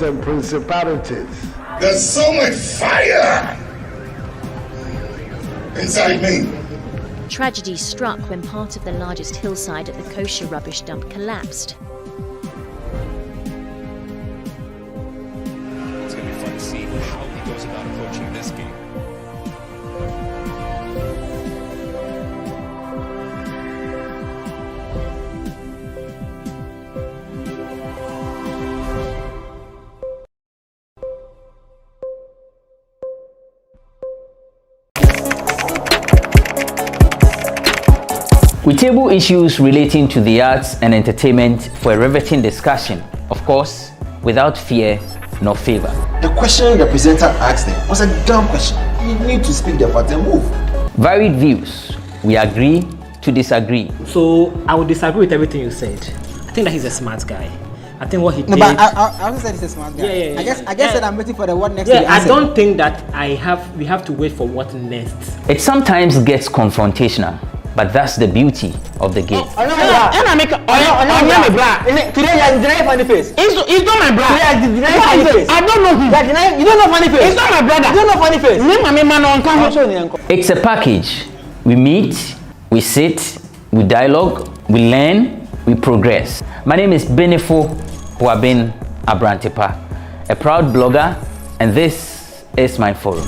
powers and principalities. There's so much fire inside me. Tragedy struck when part of the largest hillside at the kosher rubbish dump collapsed. It's going to be fun to see how he goes about approaching this game. We table issues relating to the arts and entertainment for a riveting discussion, of course, without fear nor favor. The question the presenter asked them was a dumb question. You need to speak the fact and move. Varied views. We agree to disagree. So I would disagree with everything you said. I think that he's a smart guy. I think what he did. No, but I also said he's a smart guy. Yeah. I guess that I'm waiting for the what next. Yeah, I don't think that we have to wait for what next. It sometimes gets confrontational, but that's the beauty of the game. Today you're denying funny face. It's not my brother. Today you're denying funny face. I don't know him. You don't know funny face. It's not my brother. You don't know funny face. It's a package. We meet, we sit, we dialogue, we learn, we progress. My name is Benefo Boabin Abrantepa, a proud blogger, and this is my forum.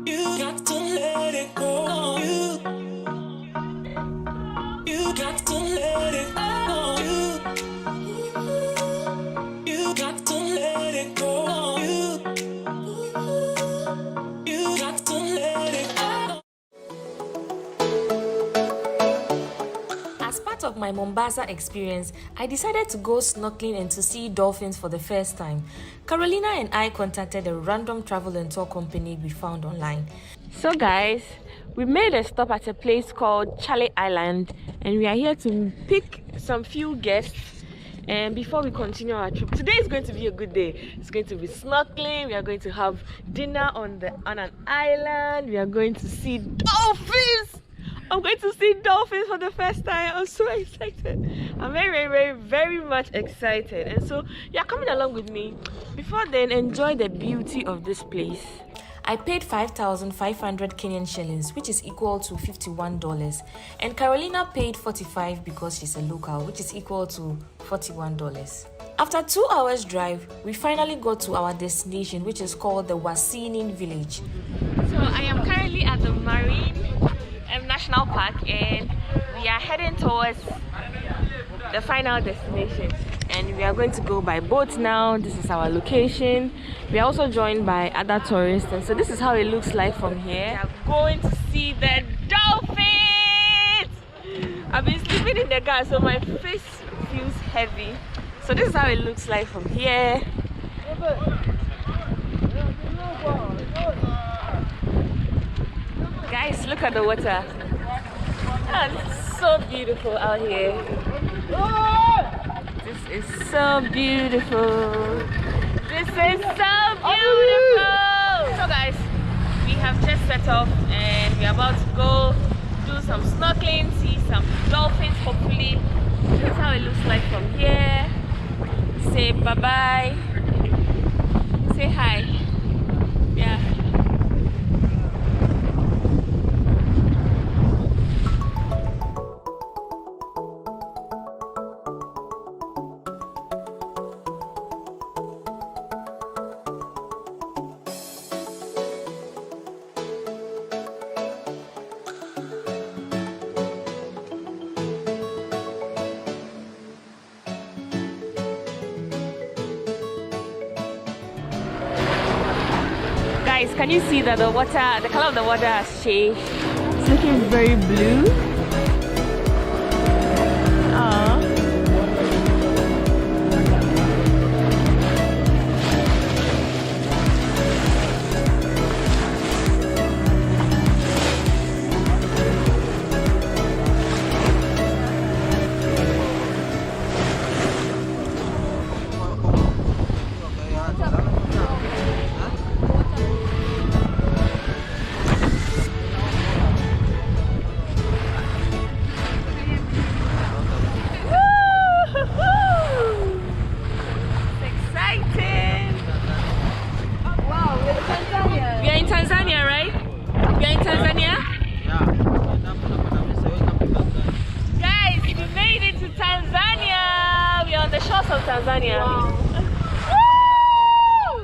You got to let it go. my Mombasa experience, I decided to go snorkeling and to see dolphins for the first time. Carolina and I contacted a random travel and tour company we found online. So guys, we made a stop at a place called Charlie Island and we are here to pick some few guests and before we continue our trip. Today is going to be a good day. It's going to be snorkeling, we are going to have dinner on an island, we are going to see dolphins. I'm going to see dolphins for the first time. I'm so excited. I'm very much excited. And so you're coming along with me. Before then, enjoy the beauty of this place. I paid 5,500 Kenyan shillings, which is equal to $51. And Carolina paid 45 because she's a local, which is equal to $41. After 2 hours drive, we finally got to our destination, which is called the Wasinin village. So I am currently at the Marine National Park and we are heading towards the final destination and we are going to go by boat now. This is our location. We are also joined by other tourists and so this is how it looks like from here. We are going to see the dolphins. I've been sleeping in the car so my face feels heavy. So this is how it looks like from here. Guys, look at the water. Oh, this is so beautiful out here. This is so beautiful. This is so beautiful. So guys, we have just set off and we're about to go do some snorkeling, see some dolphins hopefully. This is how it looks like from here. Say bye-bye. Say hi. Yeah. Guys, can you see that the color of the water has changed? It's looking very blue. Tanzania. Wow.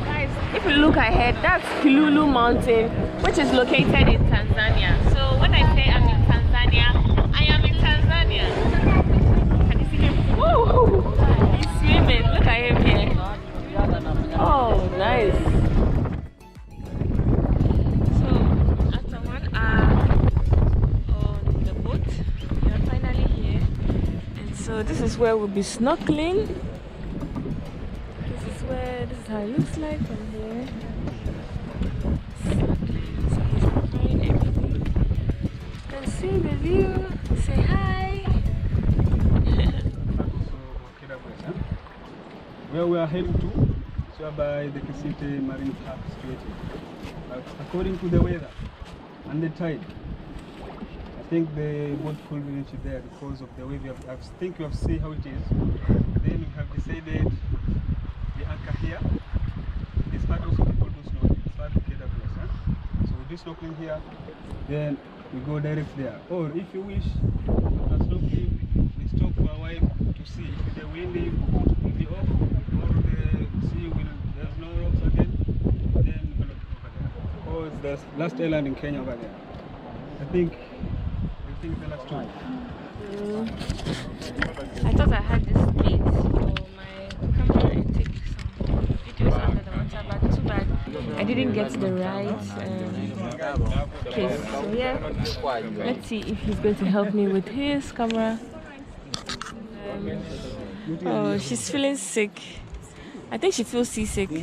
Guys, if you look ahead, that's Kilulu Mountain, which is located in Tanzania. So when I say I'm in Tanzania, I am in Tanzania. Can you see him? Woo! He's swimming. Look at him here. Oh, nice. So after 1 hour on the boat, we are finally here. So this is where we'll be snorkeling. This is how it looks like from here. Snorkeling. So he's preparing everything. You can see the view. Say hi. Where we are heading to, so by the Kisite Marine Park situation. According to the weather and the tide, I think the boat could reach there because of the way we have. I think you have seen how it is. Then we have decided the anchor here. This part also people do snorkeling. It's part of GhanaWeb. So we do snorkeling here, then we go direct there. Or if you wish, after snorkeling, we stop for a while to see if the wind will be off or the sea will. There's no rocks again. Then we go over there. Or it's the last island in Kenya over there. I think. The last one. I thought I had this space for my camera and take some videos under the water, but too bad I didn't get the right Okay, so yeah, let's see if he's going to help me with his camera. Oh, she's feeling sick. I think she feels seasick. So,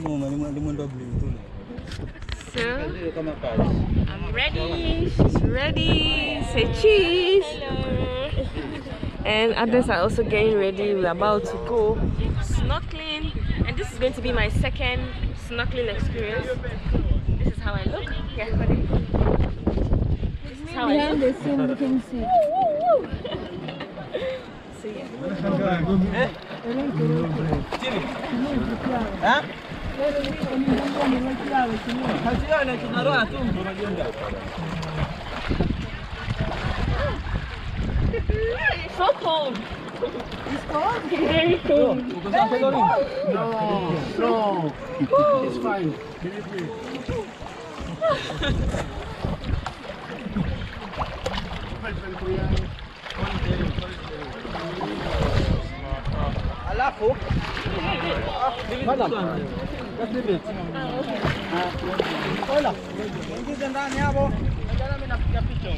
I'm ready. She's ready. Say cheese. Hello. And others are also getting ready. We're about to go snorkeling. And this is going to be my second snorkeling experience. This is how I look. Yeah, buddy. This is how I look. The scene, you can see. So yeah. It's so cold. It's cold? Very cold. No. It's fine. Alafu. Madam. Just leave it. Hola. Ingize ndani hapo. Nataka mimi napiga picha.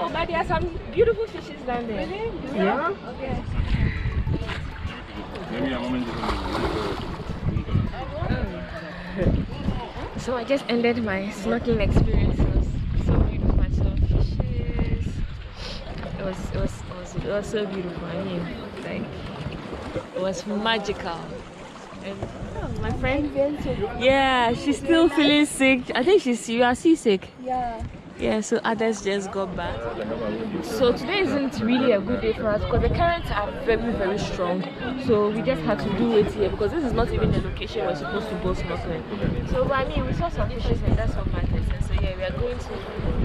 Oh, but there are some beautiful fishes down there. Really? Yeah? Okay. So I just ended my snorkeling experience. It was so beautiful. I saw fishes. It was so beautiful. I mean, like, it was magical. And my friend, yeah, she's still feeling sick. I think you are seasick. Yeah. Yeah, so others just got back. So today isn't really a good day for us because the currents are very, very strong. So we just had to do it here because this is not even the location we're supposed to go snorkeling. So, but I mean, we saw some fishes and that's what matters. And so yeah, we are going to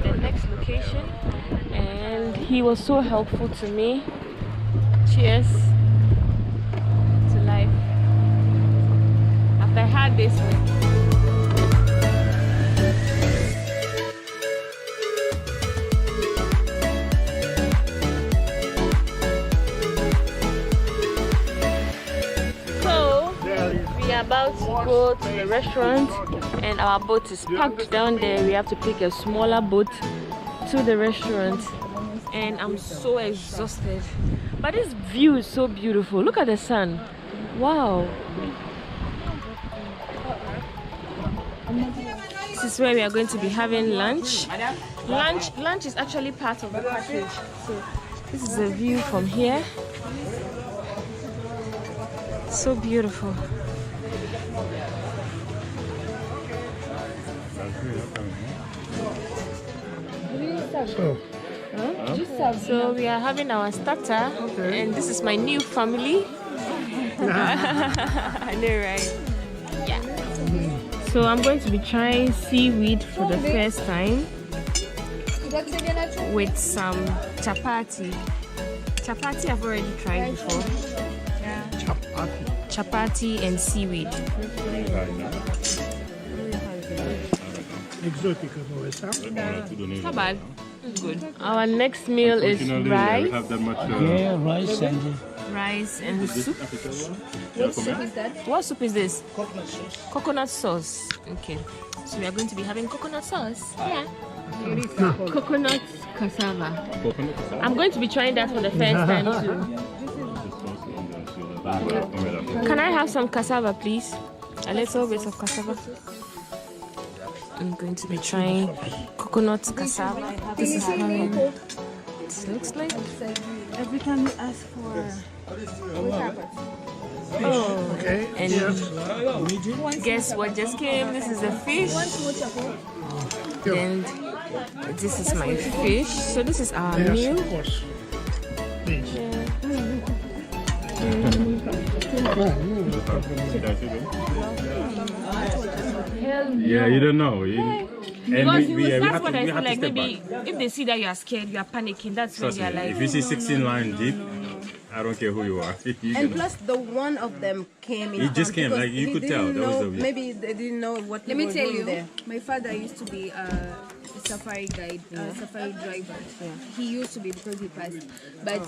the next location. And he was so helpful to me. Cheers to life. After I had this one. About to go to the restaurant and our boat is parked down there. We have to pick a smaller boat to the restaurant and I'm so exhausted, but this view is so beautiful. Look at the sun. Wow. This is where we are going to be having lunch. Lunch is actually part of the package. So this is the view from here. So beautiful. So we are having our starter, and this is my new family. I know, right? Yeah. So I'm going to be trying seaweed for the first time with some chapati. Chapati I've already tried before. Chapati and seaweed. Not bad. It's good. Our next meal is rice. Rice and soup. What soup is that? What soup is this? Coconut sauce. Coconut sauce. Okay. So we are going to be having coconut sauce. Yeah. Coconut cassava. I'm going to be trying that for the first time too. Can I have some cassava, please? A little bit of cassava. I'm going to be trying coconut cassava. This is how it looks like. Every time you ask for okay. And guess what just came? This is a fish. And this is my fish. So this is our meal. Yeah, you don't know. Because that's what I feel like. Maybe if they see that you are scared, you are panicking, that's when they are like. If you see 16 lions deep, I don't care who you are. And plus, the one of them came in. He just came, like you could tell. That was the maybe they didn't know what. Let me tell you, there. my father used to be a safari guide, safari driver. He used to be because he passed, but.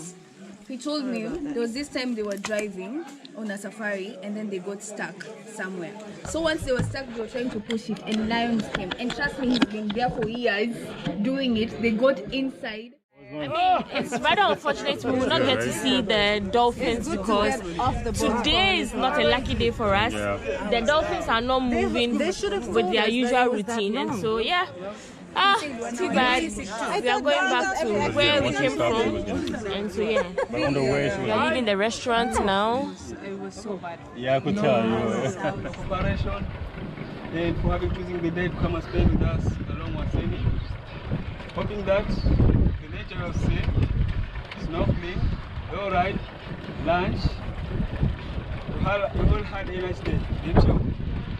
He told me there was this time they were driving on a safari and then they got stuck somewhere. So once they were stuck, they were trying to push it and lions came. And trust me, he's been there for years doing it. They got inside. I mean, it's rather unfortunate we will not get to see the dolphins because today is not a lucky day for us. The dolphins are not moving with their usual routine, and so yeah. Too bad. We are going back to where we came from, and so yeah. We are leaving the restaurant now. It was so bad. Yeah, I could tell you. Cooperation and for having choosing the day to come and stay with us along with Sydney. Hoping that the nature of sea, snorkeling, all right, lunch, we all had a nice day, didn't you?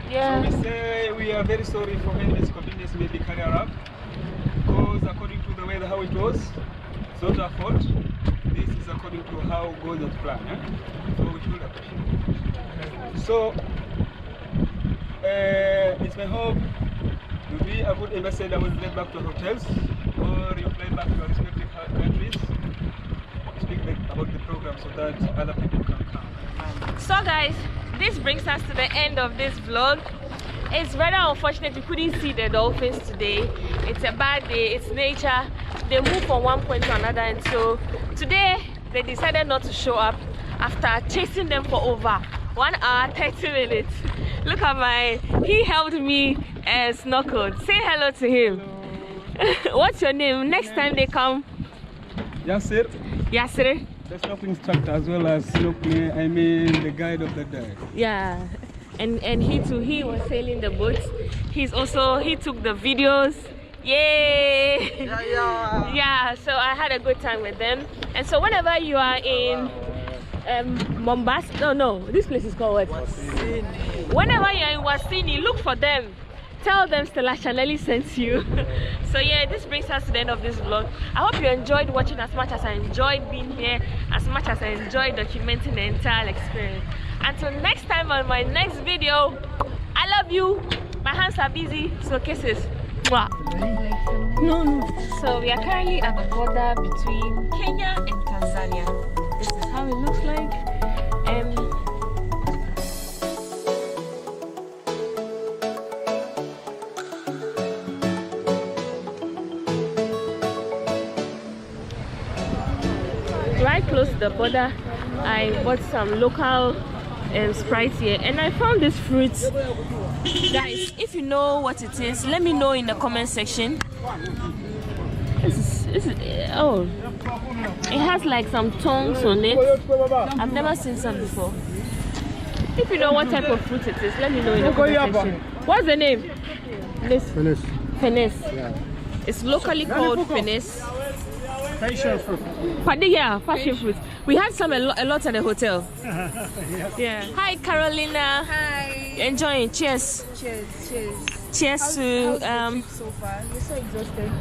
Yeah. So we say we are very sorry for any inconvenience maybe carried out because according to the weather how it was, it's not our fault. This is according to how God has planned. So we should appreciate. So it's my hope to be a good ambassador when you get back to hotels or you fly back to your respective countries. Speak about the program so that other people can come. So guys, this brings us to the end of this vlog. It's rather unfortunate we couldn't see the dolphins today. It's a bad day, it's nature. They move from one point to another, and so today they decided not to show up after chasing them for over 1 hour 30 minutes. Look at he helped me snorkel. Say hello to him. What's your name? Next time they come. Yasir. Yasir. The snorkeling instructor as well as snorkeling, I mean the guide of the day. Yeah, and he too, he was sailing the boat. He took the videos. Yay! Yeah, so I had a good time with them. And so whenever you are in Mombasa, no, this place is called what? Whenever you're in Wasini, look for them. Tell them Stella Chanelli sent you. So yeah, this brings us to the end of this vlog. I hope you enjoyed watching as much as I enjoyed being here, as much as I enjoyed documenting the entire experience. Until next time on my next video, I love you. My hands are busy, so kisses. Mwah. No. So we are currently at the border between Kenya and Tanzania. This is how it looks like. Right close to the border, I bought some local Sprite here, and I found this fruit. Guys, if you know what it is, let me know in the comment section. Oh, it has like some tongues on it. I've never seen some before. If you know what type of fruit it is, let me know in the comment section. What's the name? Finesse. Finesse. Yeah. It's locally called finesse. Passion fruit. Yeah, passion fruit. We had some a lot at the hotel. Yeah. Hi, Carolina. Hi. Enjoying. Cheers. Cheers. Cheers how's to the trip so far? You're so exhausted.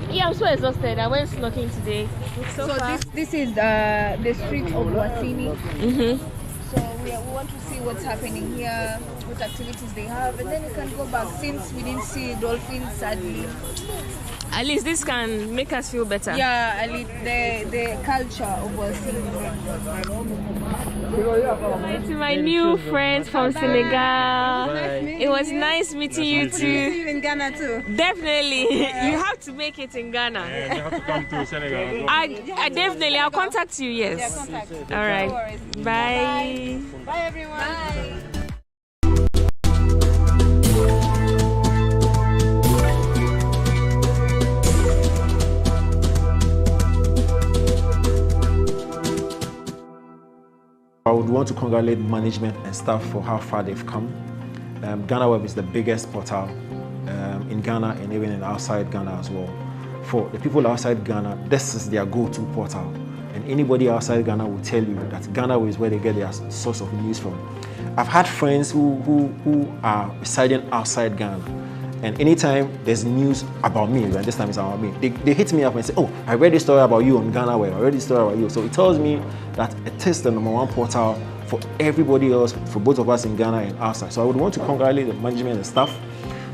Yeah, I'm so exhausted. I went snorkeling today. So this is the street of Wasini. So we want to see what's happening here, what activities they have, and then we can go back since we didn't see dolphins sadly. At least this can make us feel better. Yeah, at least the culture of Wasini. To my new friends from Senegal. It was nice meeting you too. See you in Ghana too. Definitely. You have to make it in Ghana. Yeah, you have to come to Senegal. I definitely, I'll contact you, yes. Yeah, contact. All right. Bye. Bye everyone. Bye. I would want to congratulate management and staff for how far they've come. GhanaWeb is the biggest portal in Ghana and even in outside Ghana as well. For the people outside Ghana, this is their go-to portal. And anybody outside Ghana will tell you that GhanaWeb is where they get their source of news from. I've had friends who are residing outside Ghana, and anytime there's news about me, and this time it's about me, they hit me up and say, oh, I read this story about you on GhanaWeb, I read this story about you. So it tells me that it is the #1 portal for everybody else, for both of us in Ghana and outside. So I would want to congratulate the management and staff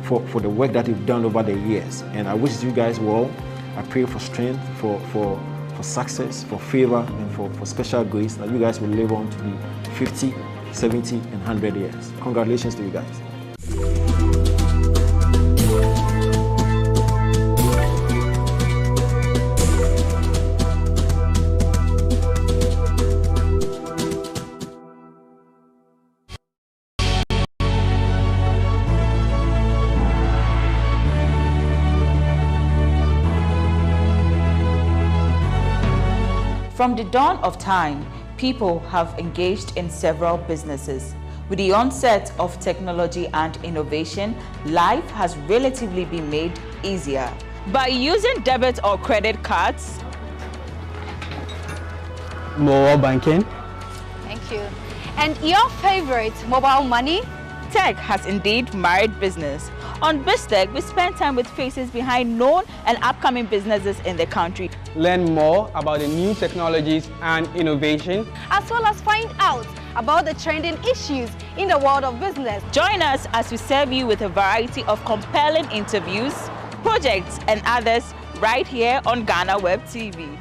for the work that you've done over the years. And I wish you guys well. I pray for strength, for success, for favor, and for special grace, that you guys will live on to be 50, 70, and 100 years. Congratulations to you guys. From the dawn of time, people have engaged in several businesses. With the onset of technology and innovation, life has relatively been made easier. By using debit or credit cards, mobile banking. Thank you. And your favorite, mobile money? Tech has indeed married business. On BizTech, we spend time with faces behind known and upcoming businesses in the country. Learn more about the new technologies and innovation, as well as find out about the trending issues in the world of business. Join us as we serve you with a variety of compelling interviews, projects, and others right here on GhanaWeb TV.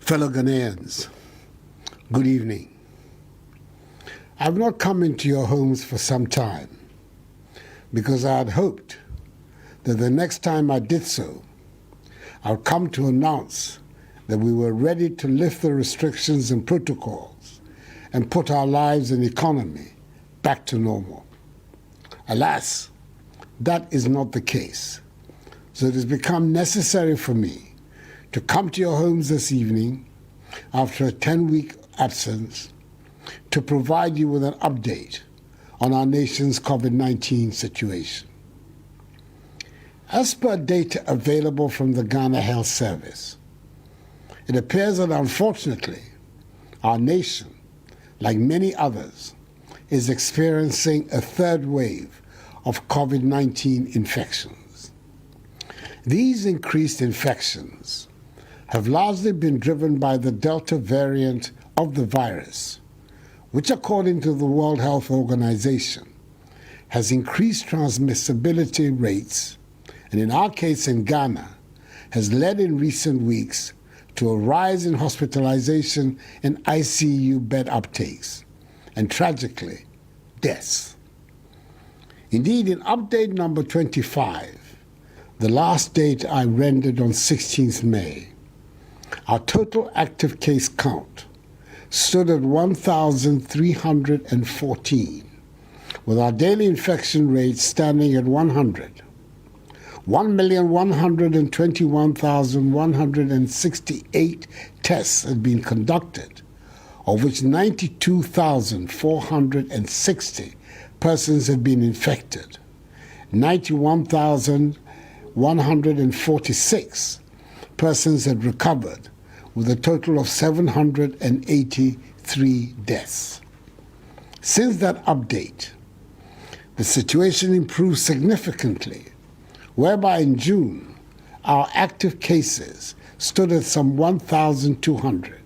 Fellow Ghanaians, good evening. I've not come into your homes for some time because I had hoped that the next time I did so, I'd come to announce that we were ready to lift the restrictions and protocols and put our lives and economy back to normal. Alas, that is not the case. So it has become necessary for me to come to your homes this evening after a 10-week absence to provide you with an update on our nation's COVID-19 situation. As per data available from the Ghana Health Service, it appears that unfortunately our nation, like many others, is experiencing a third wave of COVID-19 infections. These increased infections have largely been driven by the Delta variant of the virus, which according to the World Health Organization has increased transmissibility rates, and in our case in Ghana, has led in recent weeks to a rise in hospitalization and ICU bed uptakes, and tragically, deaths. Indeed, in update number 25, the last date I rendered on 16th May, our total active case count stood at 1,314, with our daily infection rate standing at 100. 1,121,168 tests had been conducted, of which 92,460 persons had been infected. 91,000 146 persons had recovered, with a total of 783 deaths. Since that update, the situation improved significantly, whereby in June, our active cases stood at some 1,200.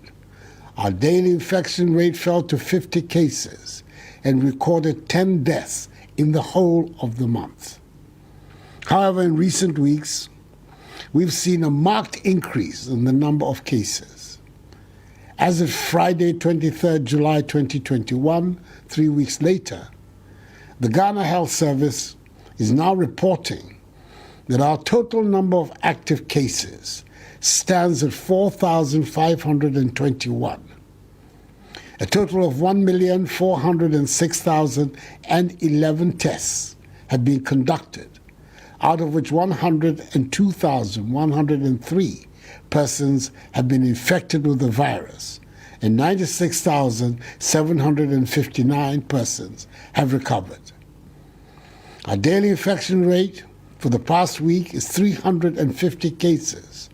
Our daily infection rate fell to 50 cases and recorded 10 deaths in the whole of the month. However, in recent weeks, we've seen a marked increase in the number of cases. As of Friday, 23rd July 2021, 3 weeks later, the Ghana Health Service is now reporting that our total number of active cases stands at 4,521. A total of 1,406,011 tests have been conducted, out of which 102,103 persons have been infected with the virus, and 96,759 persons have recovered. Our daily infection rate for the past week is 350 cases,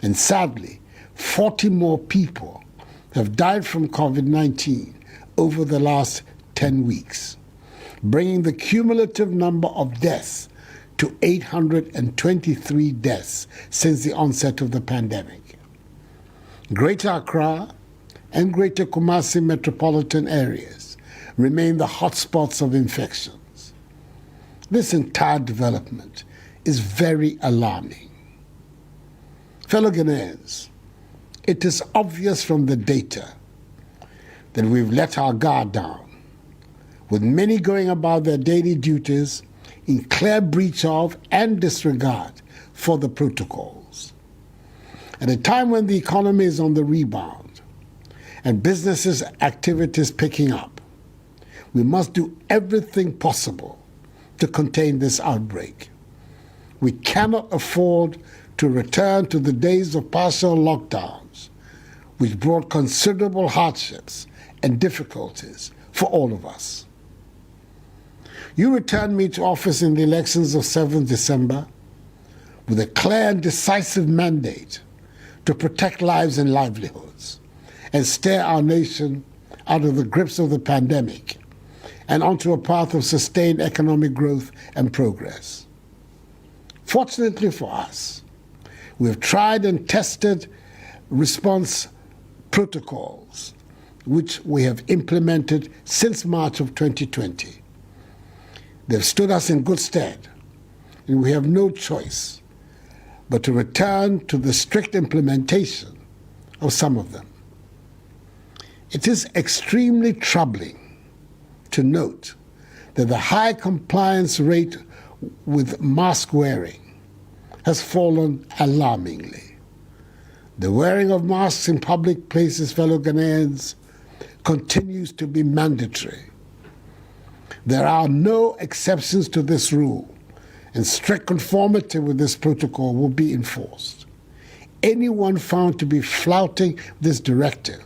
and sadly, 40 more people have died from COVID-19 over the last 10 weeks, bringing the cumulative number of deaths to 823 deaths since the onset of the pandemic. Greater Accra and Greater Kumasi metropolitan areas remain the hotspots of infections. This entire development is very alarming. Fellow Ghanaians, it is obvious from the data that we've let our guard down, with many going about their daily duties in clear breach of and disregard for the protocols. At a time when the economy is on the rebound and businesses' activities picking up, we must do everything possible to contain this outbreak. We cannot afford to return to the days of partial lockdowns, which brought considerable hardships and difficulties for all of us. You returned me to office in the elections of 7th December with a clear and decisive mandate to protect lives and livelihoods and steer our nation out of the grips of the pandemic and onto a path of sustained economic growth and progress. Fortunately for us, we have tried and tested response protocols, which we have implemented since March of 2020. They've stood us in good stead, and we have no choice but to return to the strict implementation of some of them. It is extremely troubling to note that the high compliance rate with mask wearing has fallen alarmingly. The wearing of masks in public places, fellow Ghanaians, continues to be mandatory. There are no exceptions to this rule, and strict conformity with this protocol will be enforced. Anyone found to be flouting this directive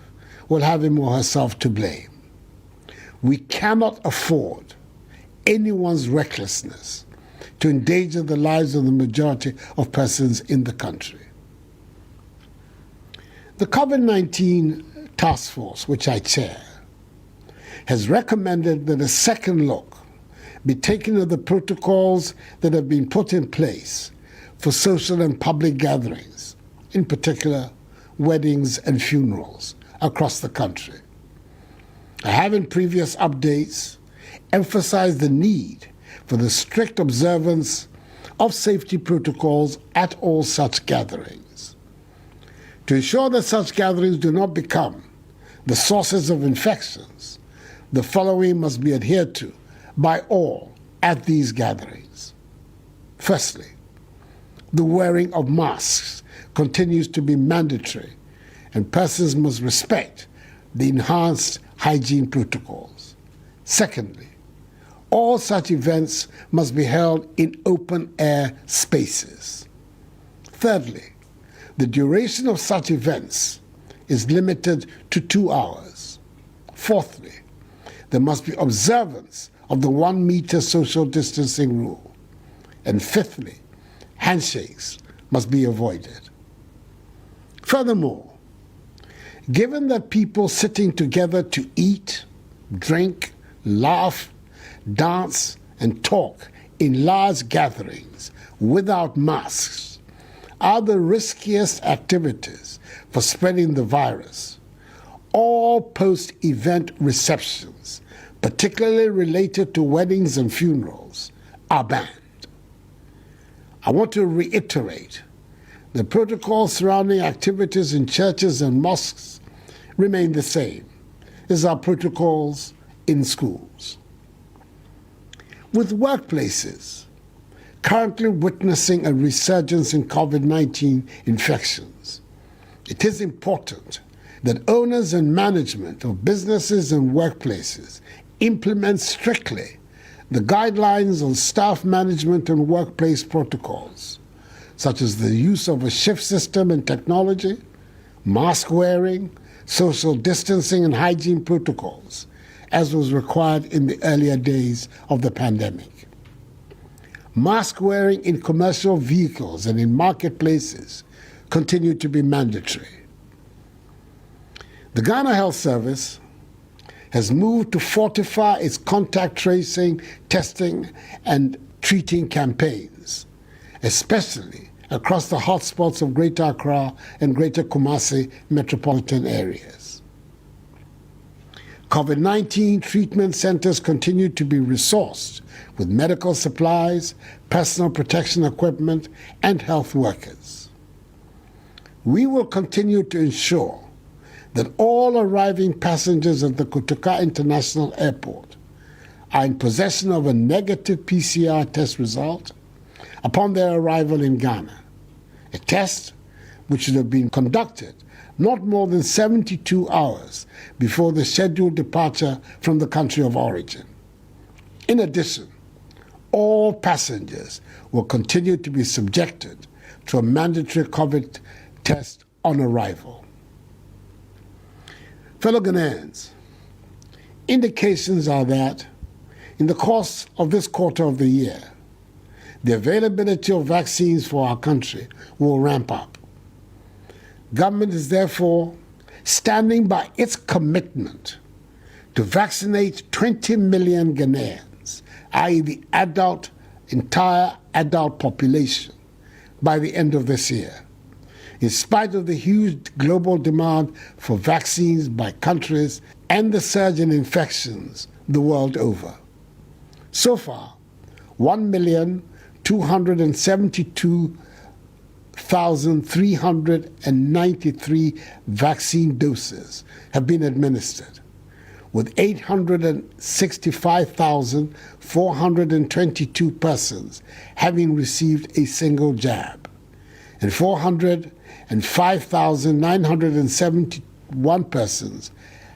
will have him or herself to blame. We cannot afford anyone's recklessness to endanger the lives of the majority of persons in the country. The COVID-19 task force, which I chair, has recommended that a second look be taken of the protocols that have been put in place for social and public gatherings, in particular weddings and funerals across the country. I have in previous updates emphasized the need for the strict observance of safety protocols at all such gatherings. To ensure that such gatherings do not become the sources of infections, the following must be adhered to by all at these gatherings. Firstly, the wearing of masks continues to be mandatory, and persons must respect the enhanced hygiene protocols. Secondly, all such events must be held in open-air spaces. Thirdly, the duration of such events is limited to 2 hours. Fourthly, there must be observance of the 1 meter social distancing rule. And fifthly, handshakes must be avoided. Furthermore, given that people sitting together to eat, drink, laugh, dance, and talk in large gatherings without masks are the riskiest activities for spreading the virus, all post-event receptions, particularly related to weddings and funerals, are banned. I want to reiterate the protocols surrounding activities in churches and mosques remain the same as our protocols in schools. With workplaces currently witnessing a resurgence in COVID-19 infections, it is important that owners and management of businesses and workplaces implement strictly the guidelines on staff management and workplace protocols, such as the use of a shift system and technology, mask wearing, social distancing and hygiene protocols, as was required in the earlier days of the pandemic. Mask wearing in commercial vehicles and in marketplaces continue to be mandatory. The Ghana Health Service has moved to fortify its contact tracing, testing, and treating campaigns, especially across the hotspots of Greater Accra and Greater Kumasi metropolitan areas. COVID-19 treatment centers continue to be resourced with medical supplies, personal protection equipment, and health workers. We will continue to ensure that all arriving passengers at the Kotoka International Airport are in possession of a negative PCR test result upon their arrival in Ghana, a test which should have been conducted not more than 72 hours before the scheduled departure from the country of origin. In addition, all passengers will continue to be subjected to a mandatory COVID test on arrival. Fellow Ghanaians, indications are that in the course of this quarter of the year, the availability of vaccines for our country will ramp up. Government is therefore standing by its commitment to vaccinate 20 million Ghanaians, i.e. the entire adult population, by the end of this year, in spite of the huge global demand for vaccines by countries and the surge in infections the world over. So far, 1,272,393 vaccine doses have been administered, with 865,422 persons having received a single jab, and 405,971 persons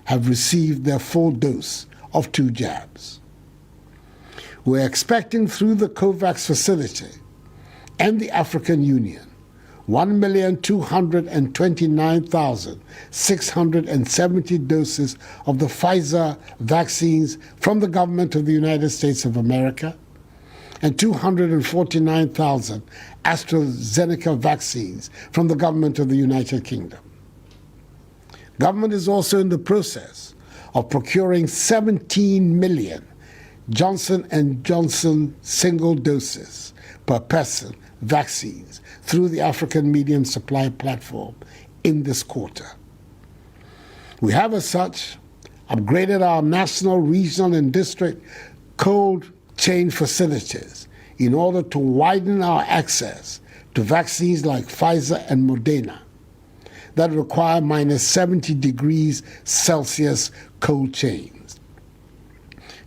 have received their full dose of 2 jabs. We're expecting through the COVAX facility and the African Union 1,229,670 doses of the Pfizer vaccines from the government of the United States of America and 249,000 AstraZeneca vaccines from the government of the United Kingdom. Government is also in the process of procuring 17 million Johnson & Johnson single doses per person vaccines through the African Medium Supply Platform in this quarter. We have, as such, upgraded our national, regional, and district cold chain facilities in order to widen our access to vaccines like Pfizer and Moderna that require minus 70 degrees Celsius cold chains.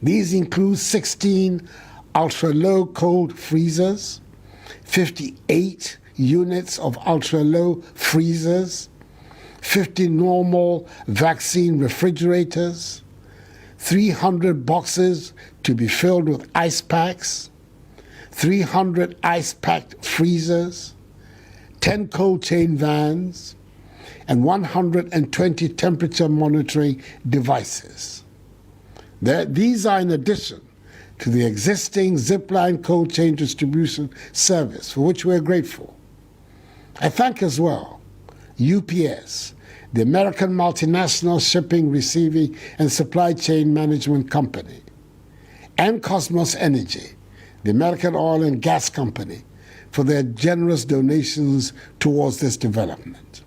These include 16 ultra-low cold freezers, 58 units of ultra-low freezers, 50 normal vaccine refrigerators, 300 boxes to be filled with ice packs, 300 ice-packed freezers, 10 cold chain vans, and 120 temperature monitoring devices. These are in addition to the existing zipline cold chain distribution service, for which we're grateful. I thank as well UPS, the American multinational shipping, receiving, and supply chain management company, and Cosmos Energy, the American oil and gas company, for their generous donations towards this development.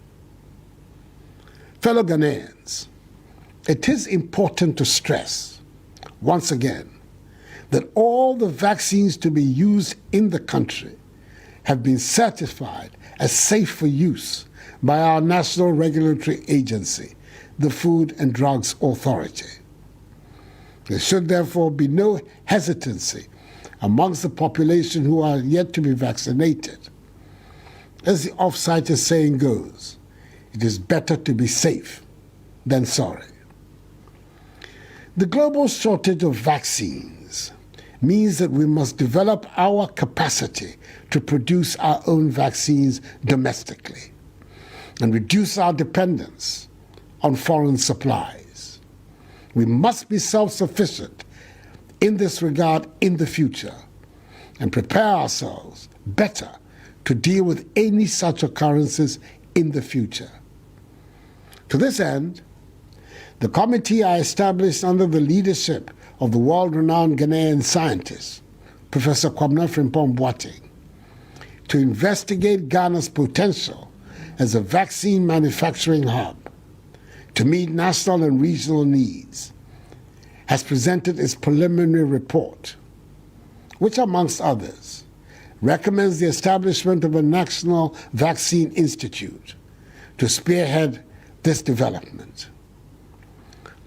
Fellow Ghanaians, it is important to stress, once again, that all the vaccines to be used in the country have been certified as safe for use by our national regulatory agency, the Food and Drugs Authority. There should therefore be no hesitancy amongst the population who are yet to be vaccinated. As the off-cited saying goes, it is better to be safe than sorry. The global shortage of vaccines means that we must develop our capacity to produce our own vaccines domestically and reduce our dependence on foreign supplies. We must be self-sufficient in this regard in the future and prepare ourselves better to deal with any such occurrences in the future. To this end, the committee I established under the leadership of the world-renowned Ghanaian scientist, Professor Kwabena Frimpong Boateng, to investigate Ghana's potential as a vaccine manufacturing hub to meet national and regional needs, has presented its preliminary report, which, amongst others, recommends the establishment of a national vaccine institute to spearhead this development.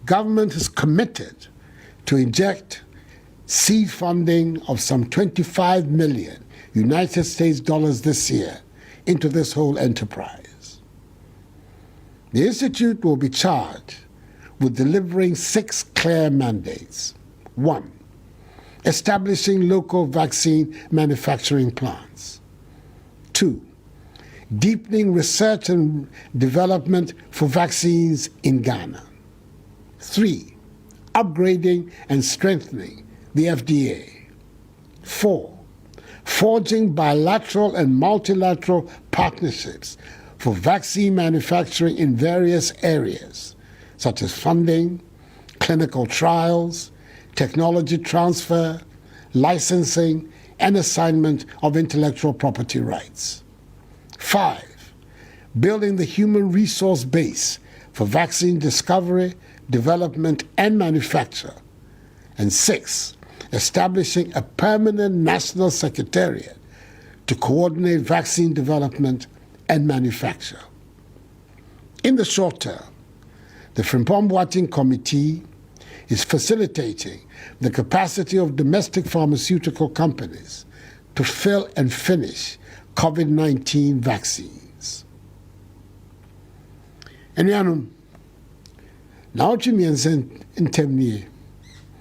Government is committed to inject seed funding of some 25 million United States dollars this year into this whole enterprise. The institute will be charged with delivering 6 clear mandates. 1, establishing local vaccine manufacturing plants. 2, deepening research and development for vaccines in Ghana. 3, upgrading and strengthening the FDA. 4, forging bilateral and multilateral partnerships for vaccine manufacturing in various areas, such as funding, clinical trials, technology transfer, licensing, and assignment of intellectual property rights. 5, building the human resource base for vaccine discovery, development, and manufacture. And 6, establishing a permanent national secretariat to coordinate vaccine development and manufacture. In the short term, the Frimpong Boateng Committee is facilitating the capacity of domestic pharmaceutical companies to fill and finish COVID-19 vaccines. Enuanom, na ochi miense ntemnie,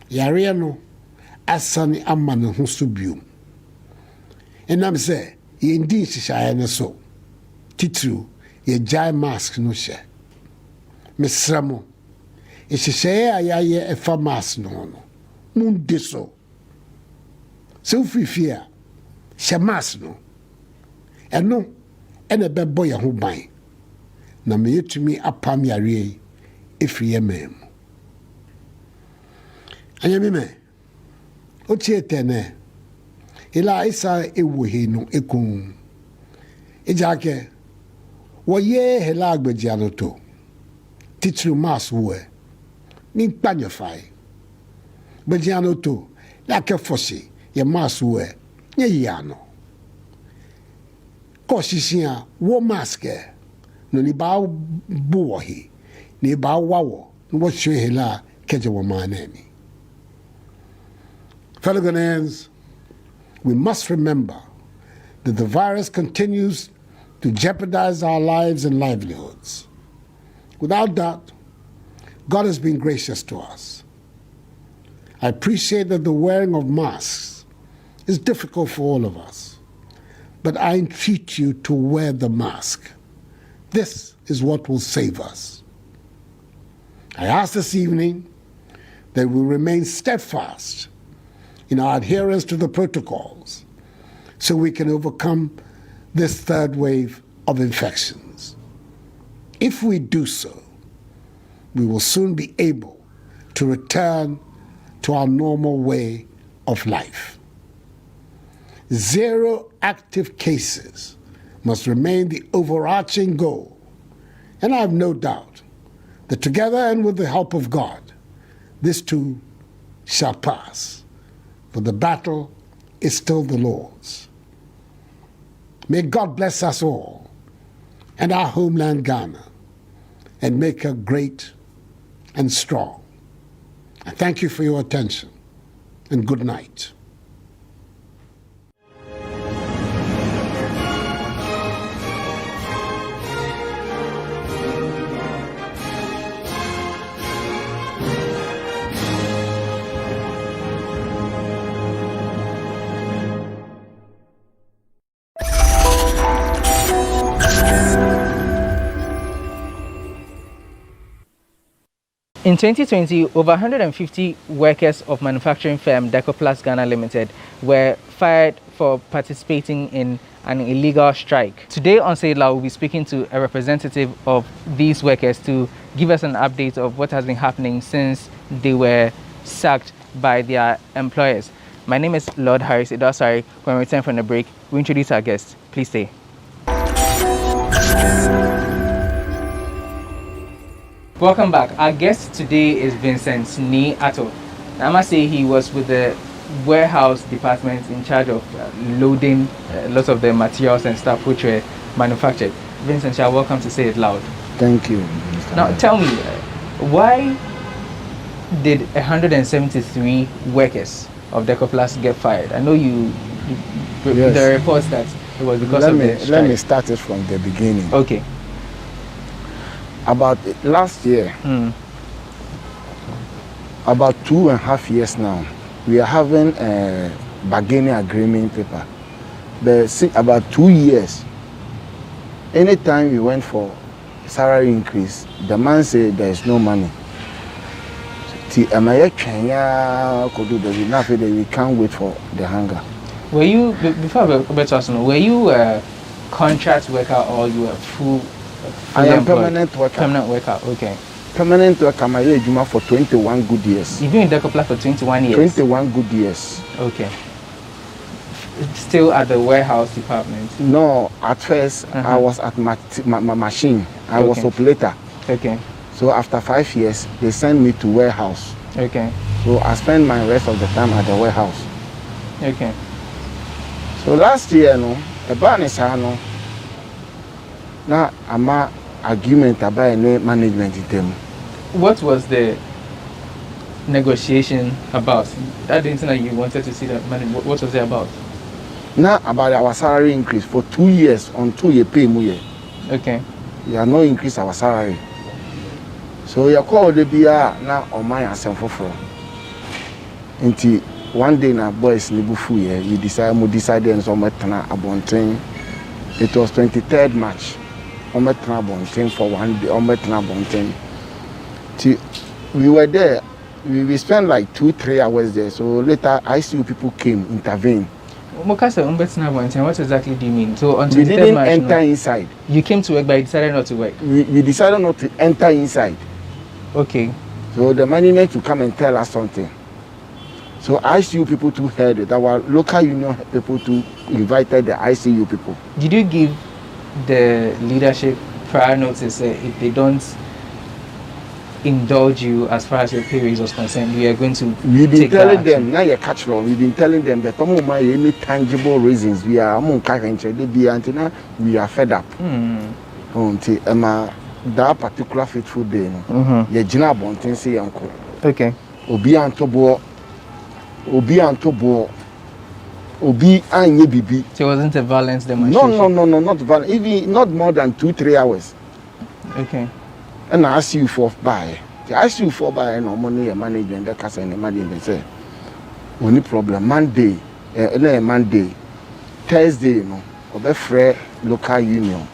yare no asane ama ne ho so biom. Enam se ye ndi hyehyɛ ne so. Titru ye jai mask no hye. Mesramo. Hyehyɛ ayaye efa mask no no. Munde so. So fifia hye mask no. Eno ene bɛbɔ ye ho ban. Na me yetumi apam yare efiri ye mem. Anyame me. Ochie tene. Ila isa ewohe no ekun. Ejake wo ye hela agbeji anoto. Titru mas wo ni panyefai. Gbeji anoto la ke fosi ye mas wo nye yano. Ko sisia wo maske no ni ba buohi ni ba wawo no wo hwe hela keje wo manani. Fellow Ghanaians, we must remember that the virus continues to jeopardize our lives and livelihoods. Without doubt, God has been gracious to us. I appreciate that the wearing of masks is difficult for all of us, but I entreat you to wear the mask. This is what will save us. I ask this evening that we remain steadfast in our adherence to the protocols so we can overcome this third wave of infections. If we do so, we will soon be able to return to our normal way of life. 0 active cases must remain the overarching goal, and I have no doubt that together and with the help of God, this too shall pass, for the battle is still the Lord's. May God bless us all and our homeland Ghana and make her great and strong. I thank you for your attention and good night. In 2020, over 150 workers of manufacturing firm Decoplast Ghana Limited were fired for participating in an illegal strike. Today on Say It Loud, we'll be speaking to a representative of these workers to give us an update of what has been happening since they were sacked by their employers. My name is Lord Harris Idosari. When we return from the break, we introduce our guests. Please stay. Welcome back. Our guest today is Vincent Ni Ato. I must say he was with the warehouse department in charge of loading lots of the materials and stuff which were manufactured. Vincent, you're welcome to Say It Loud. Thank you. Now tell me, why did 173 workers of Decoplast get fired? I know you Yes. the reports that it was because of the strike. Let me start it from the beginning. Okay. About last year, about 2.5 years now, we are having a bargaining agreement paper. But see, about 2 years, anytime we went for salary increase, the man said there is no money. We can't wait for the hunger. Were you, before were you a contract worker or you were full? I am permanent worker. Permanent worker, okay. Permanent worker, my age for 21 good years. You've been in Decoplast for 21 years? 21 good years. Okay. Still at the warehouse department? No, at first I was at my machine. I was operator. Okay. So after 5 years, they sent me to warehouse. Okay. So I spent my rest of the time at the warehouse. Okay. So last year, the ban is now I'm argument about management in them. What was the negotiation about? I didn't know you wanted to see that money. What was it about? Now about our salary increase for 2 years on 2 year pay me. Okay. You are not increase our salary. So you call the BR now on my asem for. Until one day na boys nibufu we decided and so abonten. It was 23rd March. For 1 day, we were there. We spent like 2-3 hours there. So later, ICU people came, intervened. What exactly do you mean? So until we didn't enter inside. You came to work, but you decided not to work. We decided not to enter inside. Okay. So the management to come and tell us something. So ICU people too heard it. Our local union people too invited the ICU people. Did you give the leadership prior notice if they don't indulge you as far as your pay raise was concerned, we are going to we've been telling them, now you catch wrong, we've been telling them that any tangible reasons we are we are fed up. That particular fateful day, okay. Obi anye bibi. So it wasn't a violence demonstration? No, not violence. Even not more than 2-3 hours. Okay. And I ask you for buy. I ask you for buy no money and management that can and management say. Only problem Monday, Thursday, obe free local union.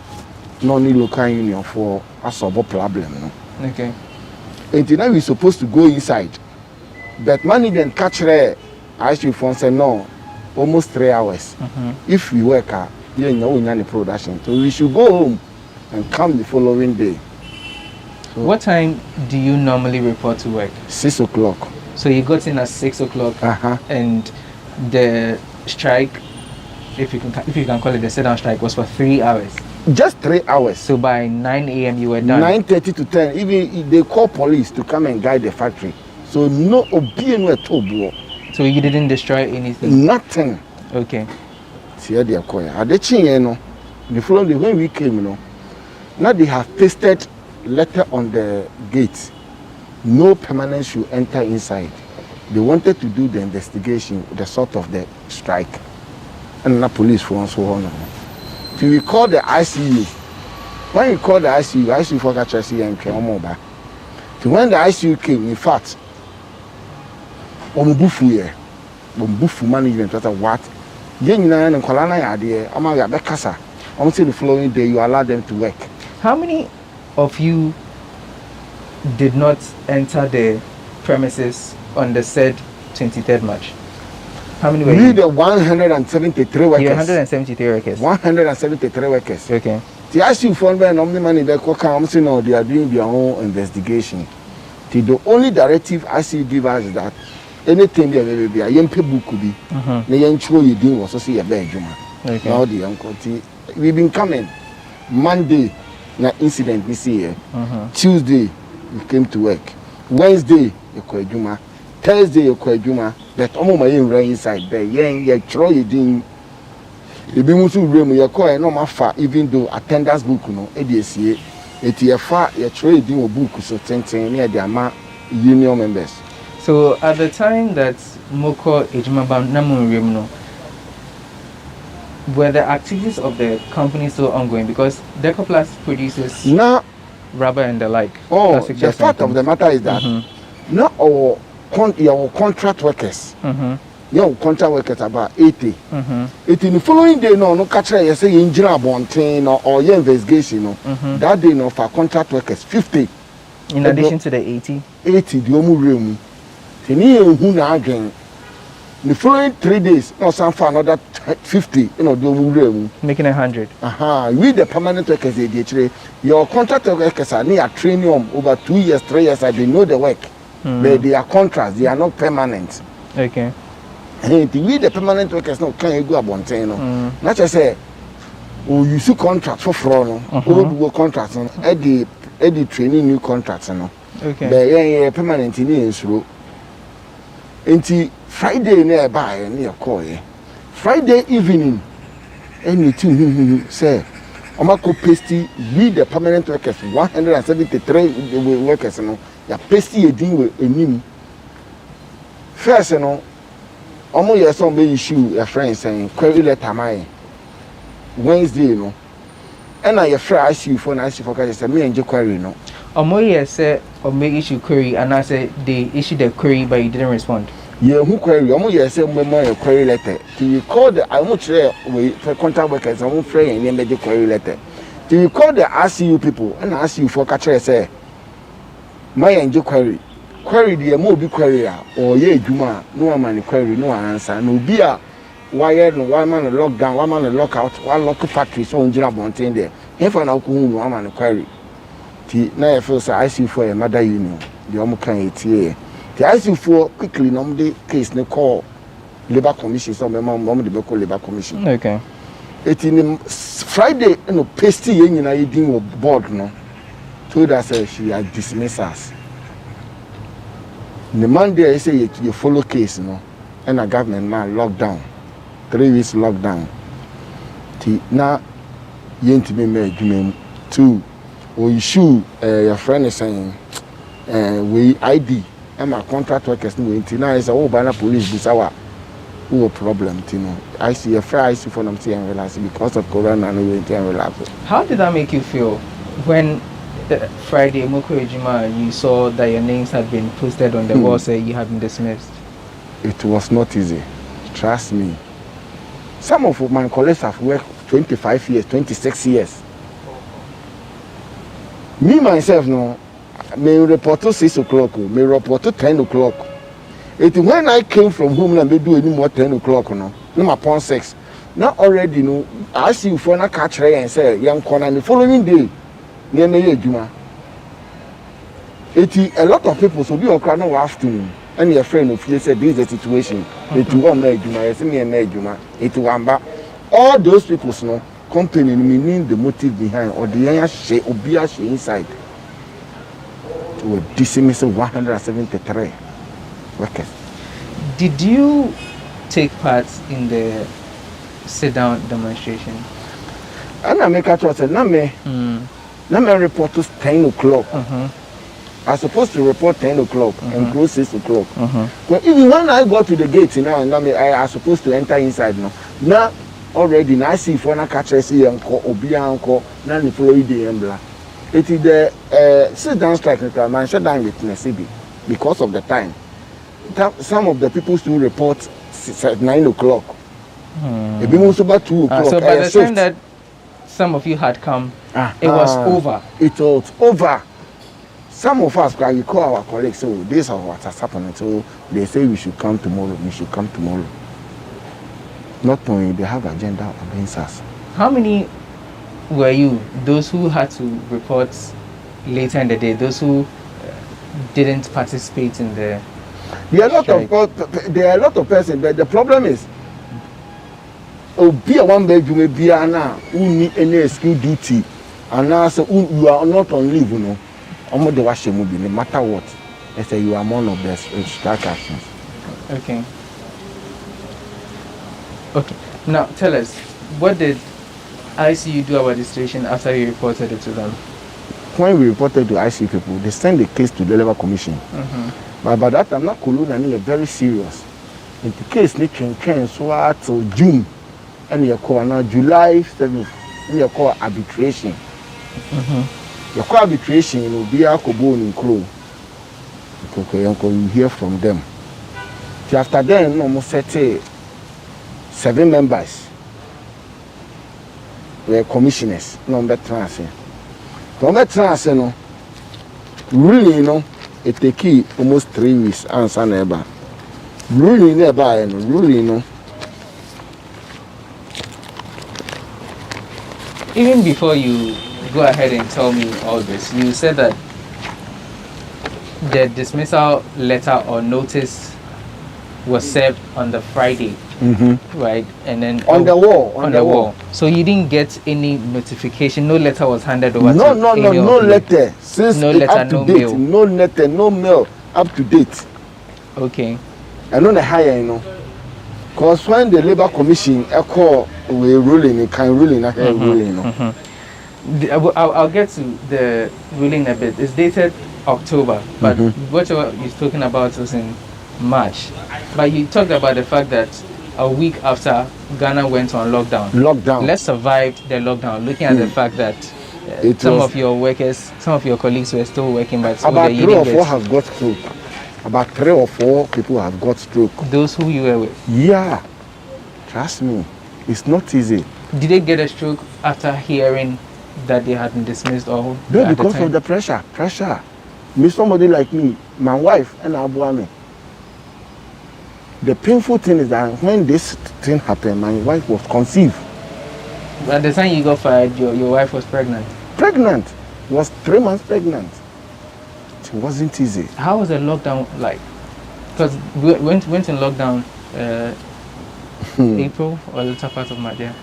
No need local union for a solve problem. Okay. And now we supposed to go inside. But management catch there. ICU phone said no, almost 3 hours. If we work, you know, we need production. So we should go home and come the following day. So what time do you normally report to work? 6 o'clock. So you got in at 6 o'clock, and the strike, if you can call it the sit-down strike, was for 3 hours. Just 3 hours. So by 9 a.m. you were done. 9:30 to 10. Even they call police to come and guide the factory. So no obeying at all. So you didn't destroy anything? Nothing. Okay. See they are calling. At the chin, you know, the following day when we came, you know, now they have pasted letter on the gate. No permanent should enter inside. They wanted to do the investigation, the sort of the strike, and the police for so on. So we call the ICU. When you call the ICU for Katrasi and Kemoba. So when the ICU came, in fact, Bufu management was what? Yenina and Kolana idea, Amaga Bekasa. Until the following day, you allow them to work. How many of you did not enter the premises on the said 23rd March? How many were you? The 173 workers. Yeah, 173 workers. 173 workers. Okay. The ICU phone by the money they are doing their own investigation. The only directive ICU give us is that anything there will be a young people could be. The young show you do was also a bedroom. Now the uncle we've been coming. Monday, na incident we see here. Tuesday, we came to work. Wednesday, you call Juma. Thursday, you call Juma. That almost my rain inside there. Yeah, throw you ding. You be moved to room. You call no matter even though attendance book no. ADCA. It you far you throw you ding a book so 10 near the ama union members. So at the time that Moko Ejimaba Namun no, were the activities of the company still ongoing? Because Decoplast produces rubber and the like. Oh, the fact of the matter is that now our contract workers, your contract workers about 80. It in the following day, no catch you say engineer bontain or your investigation, no. That day, no for contract workers 50. In addition to the 80. 80, the omu room. Again. The following 3 days, no some for another 50, you know, the room. Making 100. We the permanent workers, they your contract workers are near training over 2 years, 3 years, they know the work. But they are contracts, they are not permanent. Okay. And we the permanent workers no can you go about not just say oh you see contracts for fraud old contracts no the training new contracts no. Okay. But yeah permanent in slow. Until Friday nearby near call Friday evening anything say Omako pasty we the permanent workers 173 workers no ya pasty a deal with a name. First you know almost yes some issue a friend saying query letter my Wednesday no and I friend ICU for ICU for say me and query no almost yes say or make issue query and I say they issued the query but you didn't respond. Yeah, who query almost yes say me query letter do you call the I won't share with for contract workers I won't friend and then query letter do you call the ICU people and ask you for catch say my and query query the mo be query or ye juma no man query no answer no be a wire no one man lockdown one man lockout one lock factory so njira bonten there if an alcohol one man query ti na e feel say I see for a mother union the omo kan etie the I see for quickly no the case ne call labor commission so me mom the call labor commission. Okay. It in Friday no pasty yen nyina yedin wo board no told us she had dismissed us. The Monday I say you follow case, no, and a government man lockdown, 3 weeks lockdown. Now, you ain't me made 2. Or issue your friend is saying, we ID and my contract workers no now is a whole banner police this hour. Who problem, you know. I see a fair IC for them and relax because of Corona and we and relax. How did that make you feel when Friday, Moko Ejima, you saw that your names had been posted on the wall saying you had been dismissed? It was not easy. Trust me. Some of my colleagues have worked 25 years, 26 years. Me, myself, no, may report to 6 o'clock, may report to 10 o'clock. When I came from home and they do any more 10 o'clock, no, I'm upon 6. Now already, no, I see you for a catch and say, young corner, and the following day, near me, Juma. A lot of people so be on crowd no afternoon. And your friend of you said this is the situation. It won't make Juma, I see me and make Juma. It will back. All those people, no, company meaning the motive behind or the young share or be a share inside. To dismiss 173 workers. Did you take part in the sit-down demonstration? And I make a choice. Now me report to 10 o'clock. I'm supposed to report 10 o'clock and close 6 o'clock. But even when I go to the gate now, I am supposed to enter inside now. Now already now I see if I catch a see uncle or be uncle, now the following day embla. It is the sit-down strike that man shut down with CB because of the time. Some of the people still report at 9 o'clock. It was about 2 o'clock. So by the time that some of you had come, it was over. It was over. Some of us, we call our colleagues, so this is what has happened. So they say we should come tomorrow. We should come tomorrow. Not knowing they have agenda against us. How many were you? Those who had to report later in the day, those who didn't participate in the there are a lot of persons, but the problem is be a one bedroom be who need any skill duty and now so you are not on leave, you know. No matter what, they say you are one of the strike actions. Okay. Okay. Now tell us, what did ICU do about the situation after you reported it to them? When we reported to ICU people, they sent the case to the Labour Commission. But by that time, not Colonna very serious. In the case, they can so till June, and you call now July 7th, you call arbitration. You call arbitration, you will be a cobone in crow. Okay, uncle, you hear from them. So after then, almost 7 members were commissioners, number transfer. Number transfer, no, really, you know. It take almost 3 weeks answer never. Really never, really no. Even before you go ahead and tell me all this, you said that the dismissal letter or notice was served on the Friday, right? And then on the wall, on the wall. So you didn't get any notification. No letter was handed over. No letter. Since no letter, no mail. No letter, no mail. Up to date. Okay. I know the higher, you know. Because when the Labour Commission call we ruling, it can ruling, not ruling, you know. I'll get to the ruling a bit. It's dated October, but what you're talking about was in March. But you talked about the fact that a week after Ghana went on lockdown. Let's survive the lockdown. Looking at the fact that some of your workers, some of your colleagues were still working, but about 3 or 4 have got stroke. About 3 or 4 people have got stroke. Those who you were with? Yeah, trust me, it's not easy. Did they get a stroke after hearing that they had been dismissed or? No, because of the pressure. Me, somebody like me, my wife and Abuame. The painful thing is that when this thing happened, my wife was conceived. At the time you got fired, your wife was pregnant? Pregnant. Was 3 months pregnant. It wasn't easy. How was the lockdown like? Because we went in lockdown April or the later part of March, yeah?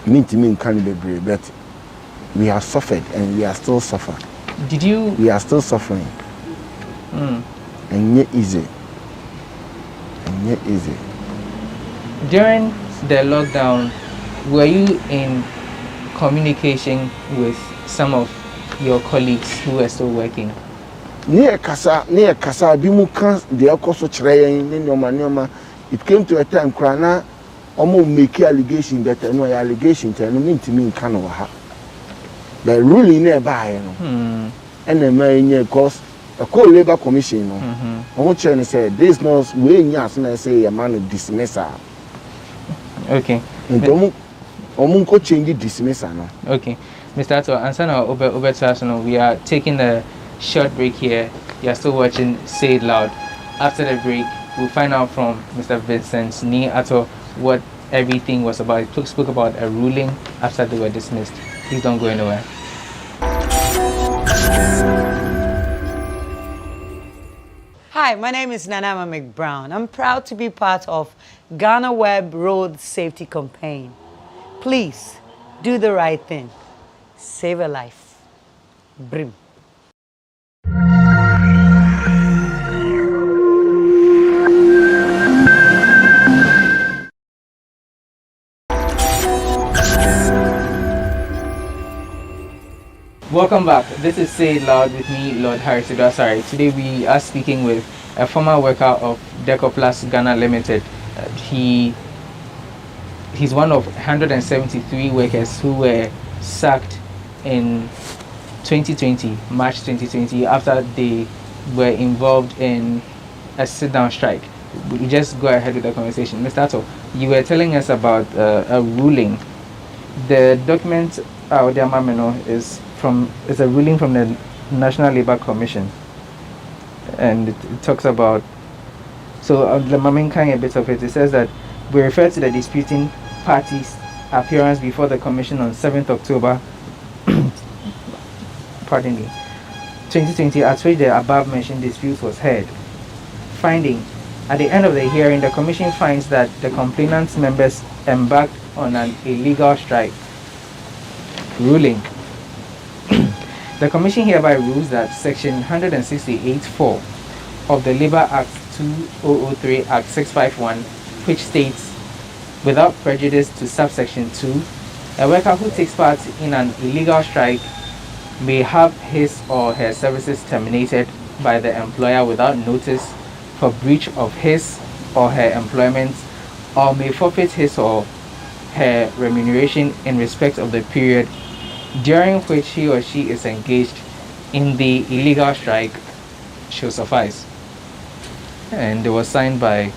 But we have suffered and we are still suffering. We are still suffering. And yet easy. During the lockdown, were you in communication with some of your colleagues who were still working? Near Kasa, Bimukan, the Okoso Train, Nyoma. It came to a time, Krana, almost make allegation that no allegation, and mean to me in Kanoha. But really nearby, you know. And the main cause a co-labor commission, no. I want to say, there's no way, yes, and I say a man of dismissal. Okay. And Omunko change dismissal, no. Okay. Mr. Ato, answer now over to us. We are taking a short break here. You are still watching Say It Loud. after the break, we'll find out from Mr. Vincent Ni Ato what everything was about. He spoke about a ruling after they were dismissed. Please don't go anywhere. Hi, my name is Nanama McBrown. I'm proud to be part of GhanaWeb Road Safety Campaign. Please, do the right thing. Save a life. Brim. Welcome back. This is Say It Loud with me, Lord Harris Idwasari. Today we are speaking with a former worker of Decoplast Ghana Limited. He's one of 173 workers who were sacked in 2020, March 2020, after they were involved in a sit-down strike. We just go ahead with the conversation. Mr. Ato, you were telling us about a ruling. The document is a ruling from the National Labour Commission, and it talks about, so the a bit of it. It says that we refer to the disputing parties' appearance before the Commission on 7th October 2020, at which the above mentioned dispute was heard. Finding, at the end of the hearing, the Commission finds that the complainant's members embarked on an illegal strike. Ruling. The Commission hereby rules that Section 168(4) of the Labour Act 2003 Act 651, which states, without prejudice to subsection 2, a worker who takes part in an illegal strike may have his or her services terminated by the employer without notice for breach of his or her employment, or may forfeit his or her remuneration in respect of the period during which he or she is engaged in the illegal strike shall suffice. And it was signed by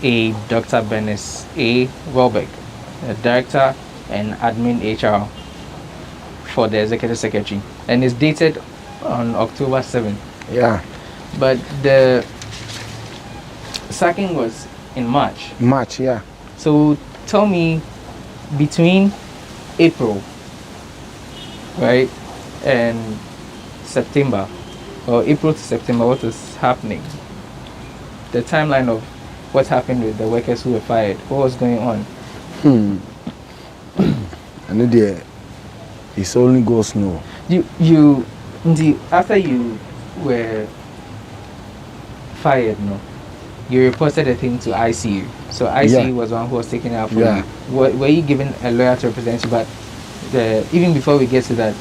a Dr. Bernice A. Welbeck, the Director and Admin HR for the Executive Secretary, and it's dated on October 7th. Yeah. But the sacking was in March. March, yeah. So tell me, between April, right, and September, or April to September, what was happening? The timeline of what happened with the workers who were fired. What was going on? I know it's only goes no. After you were fired, no, you reported a thing to ICU. So ICU was one who was taking it out for you. Were you given a lawyer to represent you? But even before we get to that,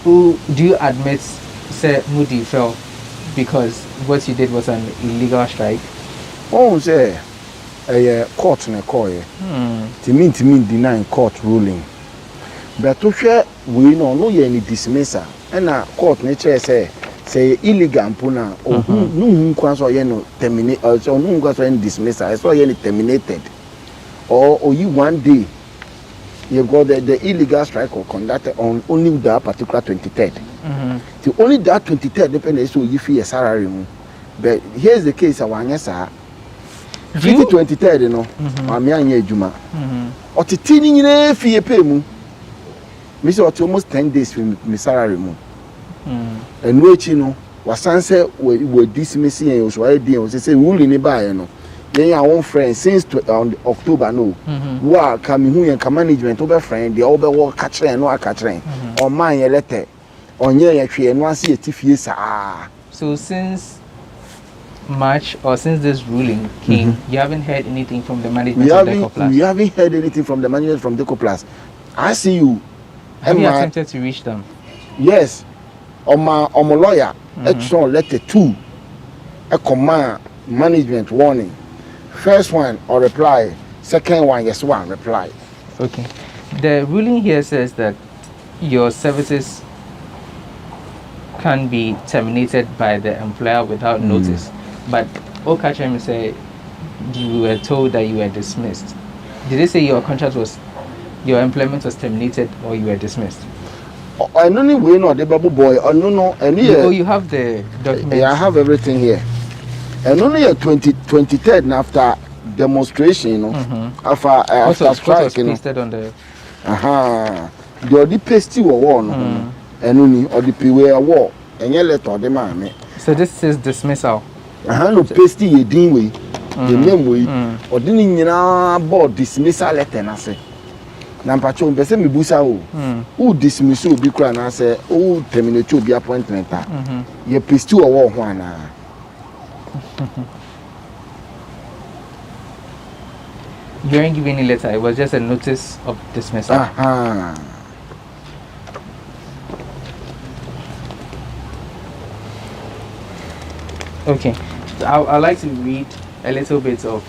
who do you admit said Moody fell because what you did was an illegal strike? Oh, say a court in a court. To mean denying court ruling. But to share, we know no any dismissal. And a court nature say illegal puna or no kwaso yeno terminate or so no kwaso any dismissal. I saw any terminated. Or you one day you got the illegal strike or conducted on only that particular 23rd. The only that 23rd depends so you feel a salary. But here's the case I want yes sir. 23rd, you know, I'm young Juma. Or the teeny in fee pay mu. Miss almost 10 days from my salary. And which you know was sunset were dismissing and was why they was say wool in a buy, you know. Then our own friends since October no. Who are coming who and management over friend, the over work catcher and no catching. Or mine a letter on your tree and one see a tiff. So since March or since this ruling came, you haven't heard anything from the management of Decoplast? We haven't heard anything from the management from Decoplast. I see you. Have you attempted to reach them? Yes. On my lawyer, extra letter 2, a command management warning. First one or reply, second one yes one reply. Okay. The ruling here says that your services can be terminated by the employer without notice. But Okachem said you were told that you were dismissed. Did they say your employment was terminated or you were dismissed? I don't know we know the baby boy. I don't know any. Oh, you have the document. Yeah, I have everything here. And only 23rd after demonstration, you know, after strike, you know. On the. The only pasty war, and only or the PWA war, and you let all the man. So this is dismissal. No pasty ye dean way, the name way, or didn't you know board dismissal letter, and I say. Nampacho, be say me busa who dismiss you be crying, I say, oh, terminate to be appointment. Ye pasty or war one. You didn't give any letter, it was just a notice of dismissal. Okay, so I'd like to read a little bit of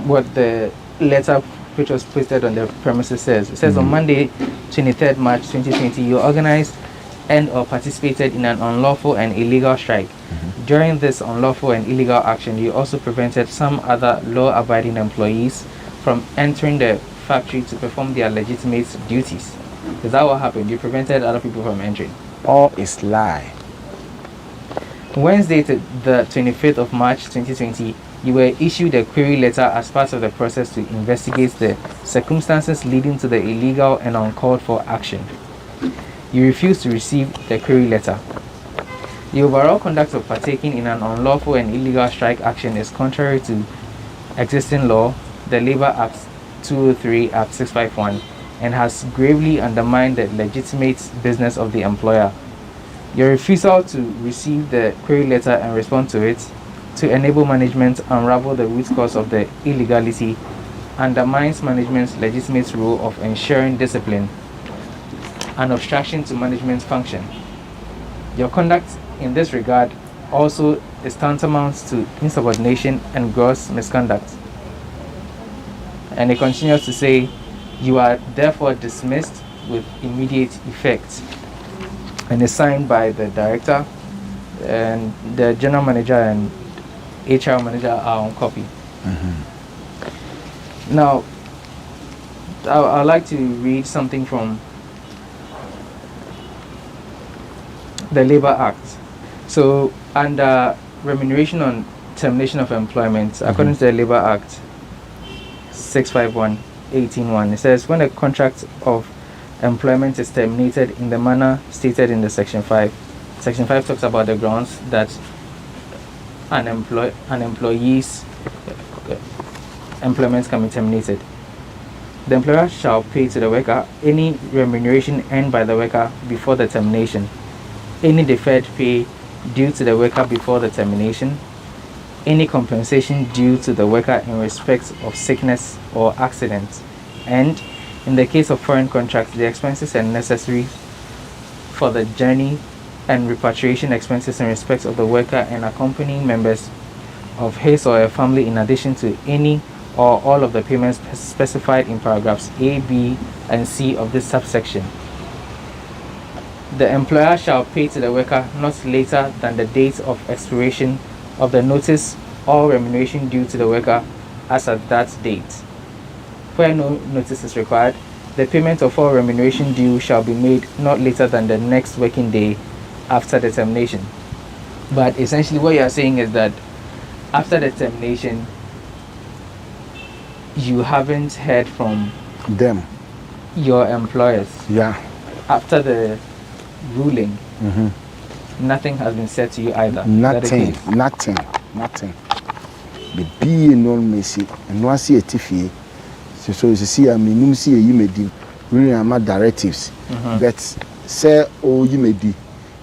what the letter which was posted on the premises says. It says on Monday, 23rd March 2020, you organized and or participated in an unlawful and illegal strike. During this unlawful and illegal action, you also prevented some other law-abiding employees from entering the factory to perform their legitimate duties. Is that what happened? You prevented other people from entering? All is lie. Wednesday, the 25th of March 2020, you were issued a query letter as part of the process to investigate the circumstances leading to the illegal and uncalled for action. You refused to receive the query letter. The overall conduct of partaking in an unlawful and illegal strike action is contrary to existing law, the Labour Act 203 Act 651, and has gravely undermined the legitimate business of the employer. Your refusal to receive the query letter and respond to it, to enable management to unravel the root cause of the illegality, undermines management's legitimate role of ensuring discipline, an obstruction to management's function. Your conduct in this regard also is tantamount to insubordination and gross misconduct. And it continues to say, you are therefore dismissed with immediate effect. And it's signed by the director, and the general manager and HR manager are on copy. Now, I'd like to read something from the Labour Act. So, under remuneration on termination of employment, according to the Labour Act 651/18(1), it says when a contract of employment is terminated in the manner stated in the Section 5. Section 5 talks about the grounds that an employee's employment can be terminated. The employer shall pay to the worker any remuneration earned by the worker before the termination, any deferred pay due to the worker before the termination, any compensation due to the worker in respect of sickness or accident, and in the case of foreign contracts, the expenses are necessary for the journey and repatriation expenses in respect of the worker and accompanying members of his or her family, in addition to any or all of the payments specified in paragraphs A, B, and C of this subsection. The employer shall pay to the worker not later than the date of expiration of the notice or remuneration due to the worker as at that date. Where no notice is required, the payment of all remuneration due shall be made not later than the next working day after the termination. But essentially what you are saying is that after the termination, you haven't heard from them, your employers. Yeah. After the ruling, nothing has been said to you either. Nothing. The be no messy and no see a tiffy. So you see, I mean, you see you may do really my directives. But say, oh, you may do.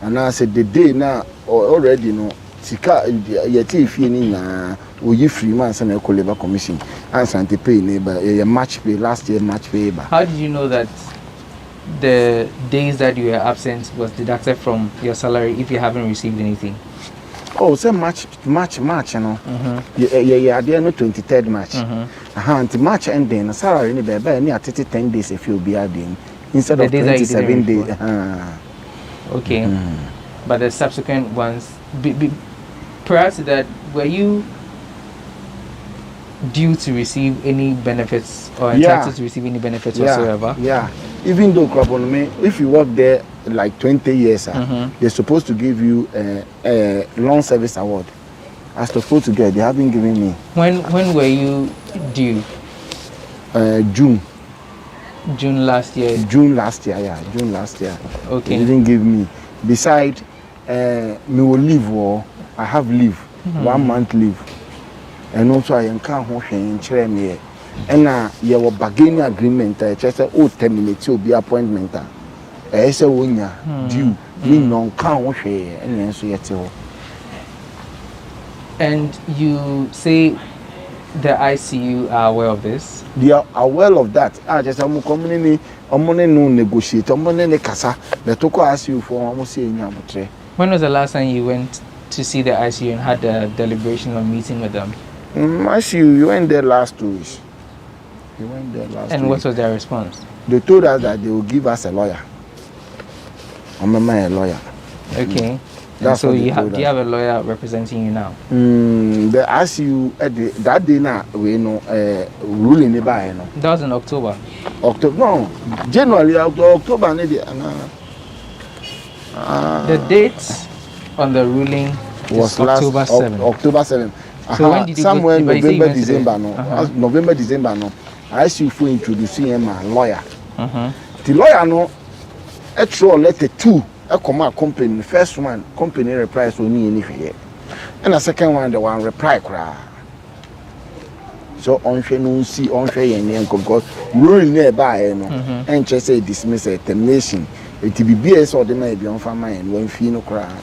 And I said the day now already no. Sika yeti ifini na oyi free man say na labor commission and sante pay neighbor match pay last year match pay. How did you know that the days that you were absent was deducted from your salary if you haven't received anything? Oh, say March, you know. Yeah, there no 23rd March. Until March ending, salary ni be near 10 days if you be adding instead of 27 days. Okay. But the subsequent ones, prior to that, were you due to receive any benefits or entitled to receive any benefits whatsoever? Yeah. Even though if you work there like 20 years, they're supposed to give you a long service award. As supposed to get, they haven't given me. When were you due? June. June last year. June last year. Okay. They didn't give me. Besides, me will leave or I have leave, 1 month leave. And also I can't hold in me. And you have bargaining agreement. I just say, oh, terminate your be appointment. I say, when you due, me no can't hold and then so yet. And you say the ICU are aware of this? They are aware of that. I just am coming no negotiate. I'm on the casa. The toko ICU for almost saying yamutre. When was the last time you went to see the ICU and had a deliberation or meeting with them? ICU, you went there last 2 weeks. And what was their response? They told us that they will give us a lawyer. I'm a lawyer. Okay. So do you have a lawyer representing you now? The ICU that day now we know ruling nearby. That was in October. No, January, October. The date on the ruling was October 7. October 7. So when did you somewhere go? November, December, November, December, no. ICU for introducing him a lawyer. The lawyer no, actual letter 2. A company, the first one, company reply so me anything. And the second one, the one reply cry. So on no see on and because ruling nearby, and just say dismiss a termination. It will be BS or the may be on fire and when fee no cry.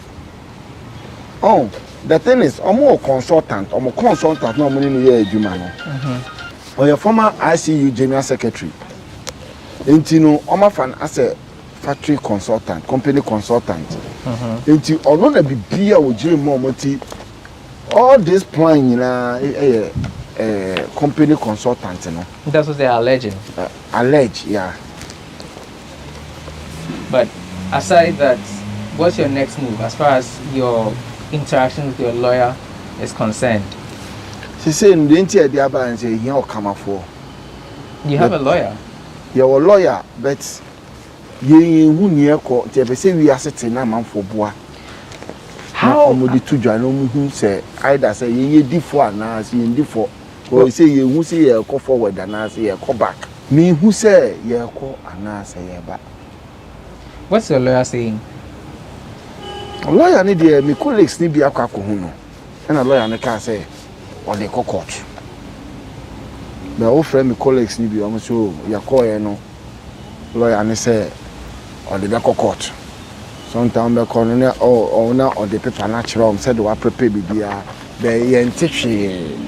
Oh, the thing is, I'm more consultant, no money in the year, Jumano. Or your former ICU General Secretary. Intino, I'm a fan as a factory consultant, company consultant. Until or be beer with Jim Momoti, all this plan, company consultant, That's what they are alleging. Allege, yeah. But aside that, what's your next move as far as your interaction with your lawyer is concerned? She said, the other and say, you'll come for. You have a lawyer? You're a lawyer, but ye who near court, they say we are sitting a man for bois. How would the two journal who say, either say ye differ now, see in differ, or say you who say ye go forward and I say ye go back. Me who say ye go and I say ye back. What's your lawyer saying? A lawyer need me colleagues need be a kakuno, and a lawyer can say, or they go court. My old friend, my colleagues need be almost so your call, lawyer and say, or the back court. Sometimes the coroner or owner or the paper natural said, do I prepare be the teaching.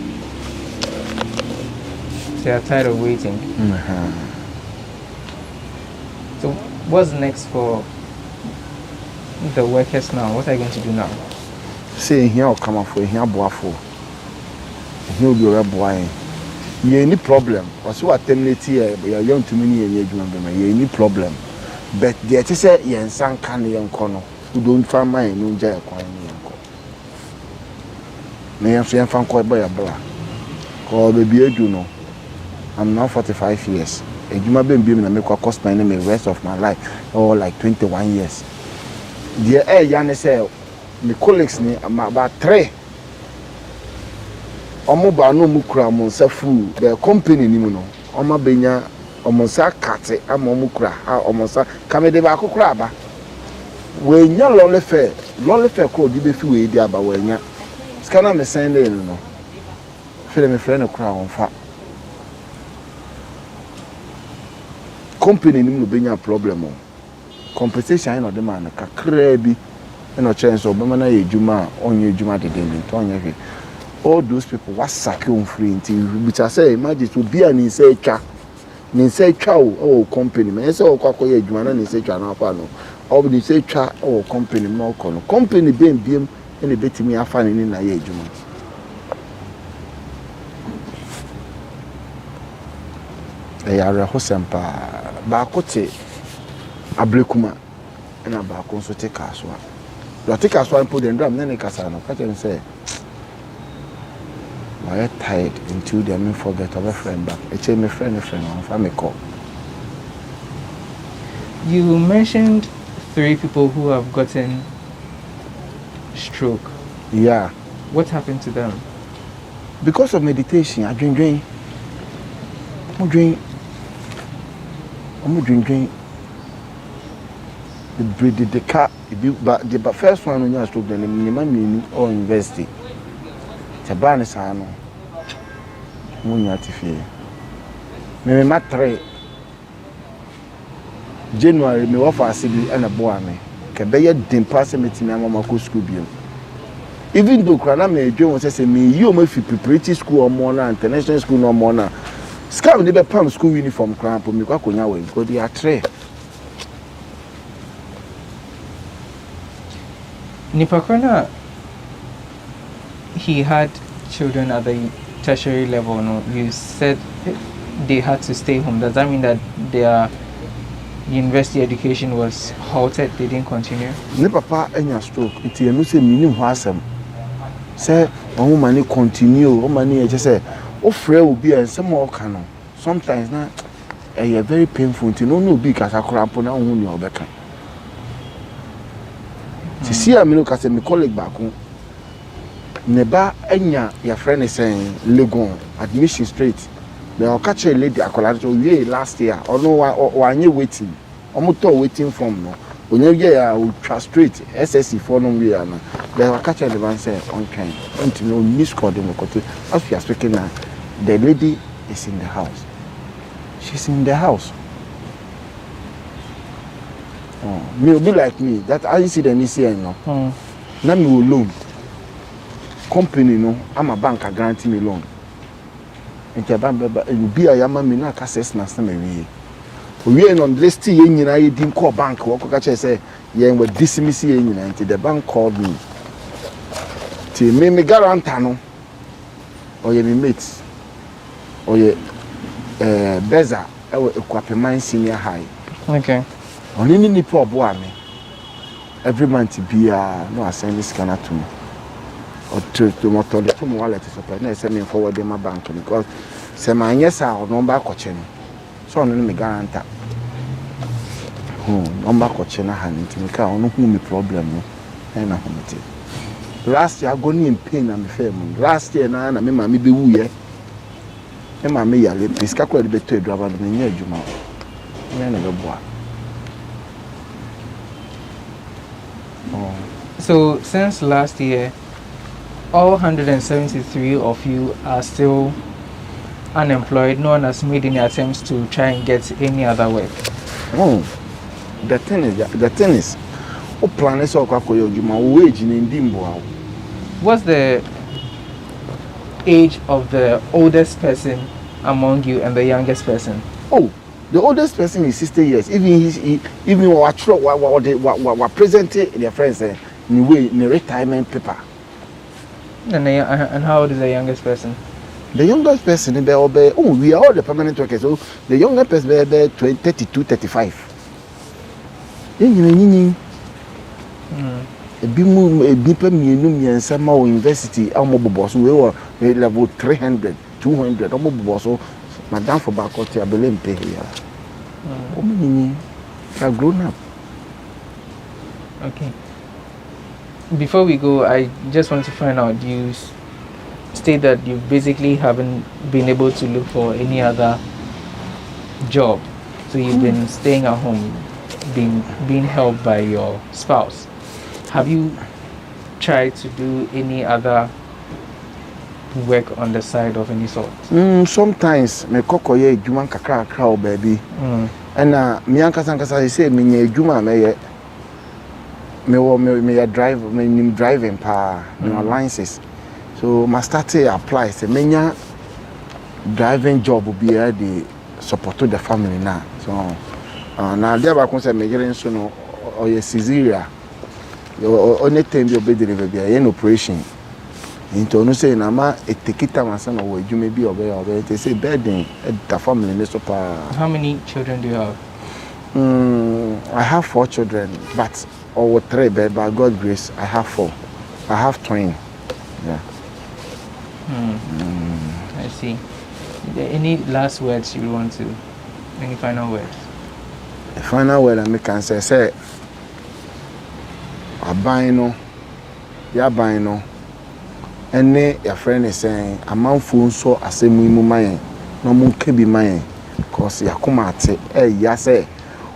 They are tired of waiting. So, what's next for the workers now? What are you going to do now? Say, here will come up for here, boafo. He'll be a boy. You any problem? Because you are terminate here, but you are young to me and you any problem. But the to say, yen san can young corner who don't find my no jail coin. May I say, fan quite by a bra. Call baby, you know. I'm now 45 years. And you might be able to make a cost my name the rest of my life, or like 21 years. The air Yanni say, my colleagues, I'm about 3. Omo ba no mukura mo safu the company ni mu no omo benya omo sa kate ama omo kura ha omo sa kamede ba akokura ba we nya lolefe ko di be fi we di aba we nya skana me send in no fele me friend kura on fa company ni mu benya problem o compensation no de man kakra bi no chance obema na ejuma onye ejuma de dem to onye hwe. All those people was sacking free until which I say, imagine to be an insect, oh, company. Man, say, oh, Quacoy, Juana, and say, Janapano, or the say, oh, company, more company, being and a bit me, I find in a age. They are a hosempa, Bacote, a blecuma, and a bacon so take us one. You take us one, put in drum, then a casano, cut and say, I tired until they me forget of a friend back. I tell me friend on family call. You mentioned 3 people who have gotten stroke. Yeah. What happened to them? Because of meditation, I drink. I'm drink. The car, but the first one when you stroke, then the or university. Tabani sano. Munya tifi. Me matre. January me offer asibi and a boy me. Kebeye dimpa me timi amama ko school bio. Even though krana me dwe say me you me fi preparatory school or more na international school no more na. Scam dey be pam school uniform kran po me kwa konya we go dey atre. Nipakona, he had children at the tertiary level. No, you said they had to stay home. Does that mean that their university education was halted? They didn't continue? Ne papa enya stroke. Iti enu se minim ho asem. Say one money continue, one money just say o frɛ obi a nsɛm a ɔka no. Sometimes na very painful. Nti no no bi kasa kora mpo na ho ni obeka. See, I mean, look at my colleague back home. Neba enya your friend is saying Legon admission straight. They will catch a lady a last year. Or no, or you waiting. Almost waiting from no. When you get straight SSC for no we are now. They will catch a man say on kind. Until no miscall them. As we are speaking now, the lady is in the house. She's in the house. Me will be like me. That I see the NCN no. Now me will loan. Company no. I'm a bank. I guarantee me loan. And the bank will be a yama me na access na some me. We are on this thing. You know, you didn't call bank. What could I say? Yeah, we dismiss you. Until the bank called me. Till me guarantee no. Or you me mates. Or you Beza. I will equip mine senior high. Okay. On any poor boy, every month be no I send this scanner to me or to my toilet to my wallet is open. I send me forward in my bank because say my yes or number coaching. So on me guarantee. Number coaching I hand to me car no who me problem no. And I home last year I go in pain and me firm. Last year na me mama be wu ye. Me mama ya le piska ko de beto edwaba no me nya adwuma. Me na be boa. So since last year, all 173 of you are still unemployed. No one has made any attempts to try and get any other work. The thing is, o plan is all wage in Dimbo. What's the age of the oldest person among you and the youngest person? Oh, the oldest person is 60 years. Even what presented their friends in the retirement paper. And how old is the youngest person? The youngest person we are all the permanent workers. So the youngest person be 32, 35. University level 300, 200. Madam for Bakoti, I believe pay here. Have grown up. Okay. Before we go, I just want to find out, you state that you basically haven't been able to look for any other job. So you've been staying at home, being helped by your spouse. Have you tried to do any other work on the side of any sort? Sometimes me kokoye ejuma kakra baby. And me ankasa say me nye ejuma me drive me driving pa me licenses. So my start to apply say me driving job will be the support to the family now. So now there ba kon say me gere nso no or ye Caesarea. Only time you be deliver be an operation. Into no say na ma etekita masan or you may be obey they say bedding the family in super. How many children do you have? I have 4 children, but or 3, but by God's grace I have 4. I have twins. Yeah. I see. Any last words you want to? Any final words? The final word I can say, Abino, Yabino, and your friend is saying, a man fool so as a mumayan, no more kebi mayan, cause Yakumate, yase,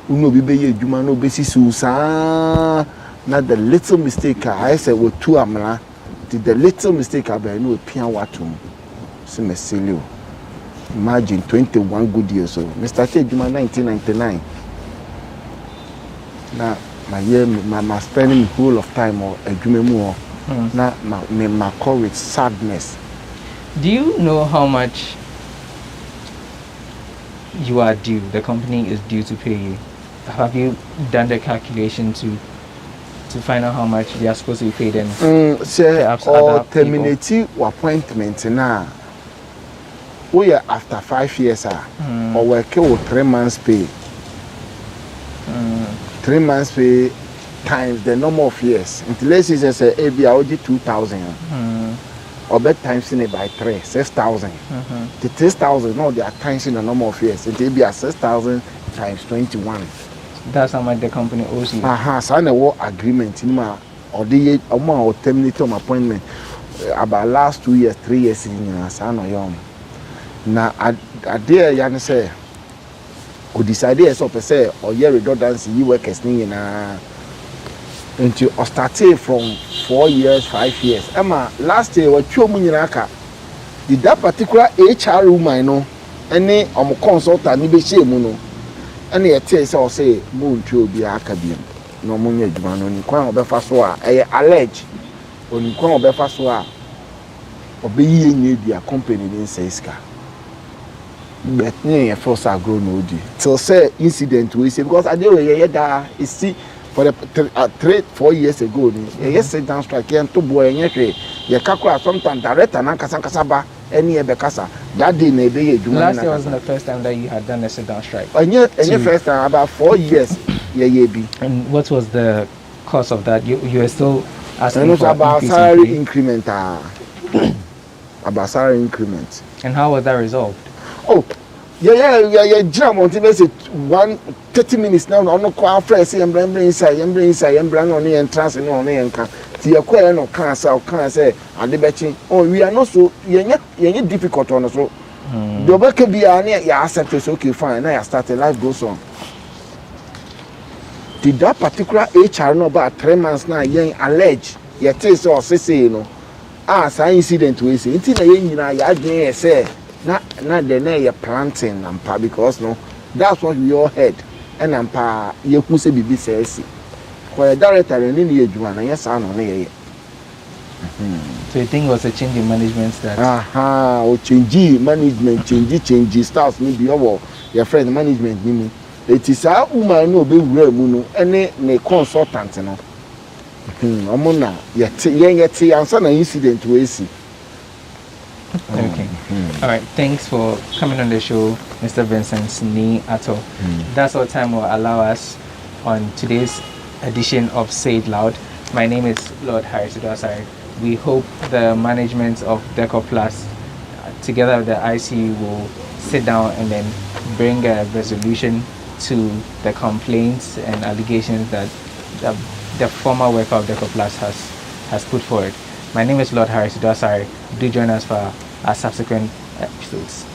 uno bibe, Jumano basis, not the little mistake I said with 2 amla, did the little mistake I bear no pian watum, Semesilio. Imagine 21 good years old. Mr. Juma 1999. Now, my year, my spending the whole of time or a Juma more. Now, my call with sadness. Do you know how much you are due? The company is due to pay you. Have you done the calculation to find out how much they are supposed to be paid? And perhaps or terminate your appointment now. We are after 5 years, or we kill 3 months pay. 3 months pay times the number of years. Until let's say AB I owe 2,000. Or bet times in it by 3, 6,000. The 6,000, no, they are times in the number of years. It will be 6,000 times 21. That's how much the company owes you. So I know agreement in my or the amount or terminate my appointment about last 2 years, 3 years in San. Now, I dare you say, or decide as of say, or year redundancy, you work as into or started from 4 years, 5 years. Emma, last year, what you mean, did that particular HR room I know, any consultant, maybe she mono, any a taste or say, moon to be academic. No money, man, on Quan of Befaswa, allege, on Quan of Befaswa, or be media company in Saiska. But yeah, first I grow no di. So say incident we say because I do you see for the 3-4 years ago, yes sit down strike and to boy anything. You calculate sometimes director na kasaba any bekasa. That day na be last year wasn't the first time that you had done a sit down strike. And yeah, first time about 4 years. Yeah be. And what was the cause of that? You were still asking for about salary increment. About salary increment. And how was that resolved? Oh, yeah, jam on TV 30 minutes now. No call fresh, and bring inside, and bring on the entrance and on the anchor. See a queer no cancer, can't say, and the betting. Oh, we are not so, you're difficult on us. The work can be near your asset is okay, fine. I started, life goes on. Did that particular HR know about 3 months now, young allege, your taste or say, you know, some incident we say, until I say. Not the planting and because no, that's what we all heard. And I'm you could say be says. For a director and in the Juana, yes, I know. So you think it was a change in management that? Or change management, change styles, maybe over your friend management. Meaning it is our woman no be real muno, any consultant. No, Amona, yet, answer an incident we see. Okay. All right. Thanks for coming on the show, Mr. Vincent Ni Ato. That's all time will allow us on today's edition of Say It Loud. My name is Lord Harris Udasari. We hope the management of Deco Plus, together with the IC, will sit down and then bring a resolution to the complaints and allegations that the former worker of Deco Plus has put forward. My name is Lord Harris Udasari. Do join us for our subsequent episodes.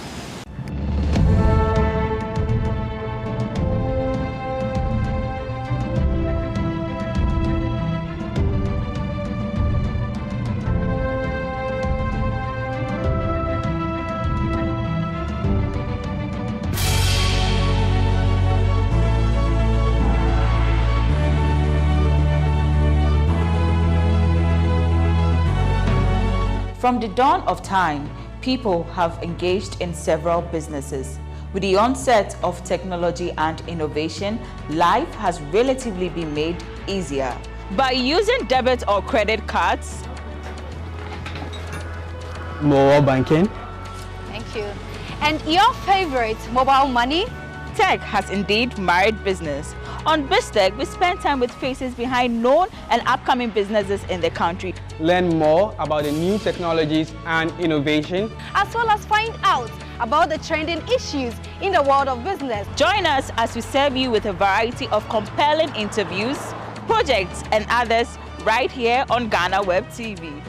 From the dawn of time, people have engaged in several businesses. With the onset of technology and innovation, life has relatively been made easier. By using debit or credit cards, mobile banking. Thank you. And your favorite, mobile money? Tech has indeed married business. On BizTech, we spend time with faces behind known and upcoming businesses in the country. Learn more about the new technologies and innovation, as well as find out about the trending issues in the world of business. Join us as we serve you with a variety of compelling interviews, projects, and others right here on GhanaWeb TV.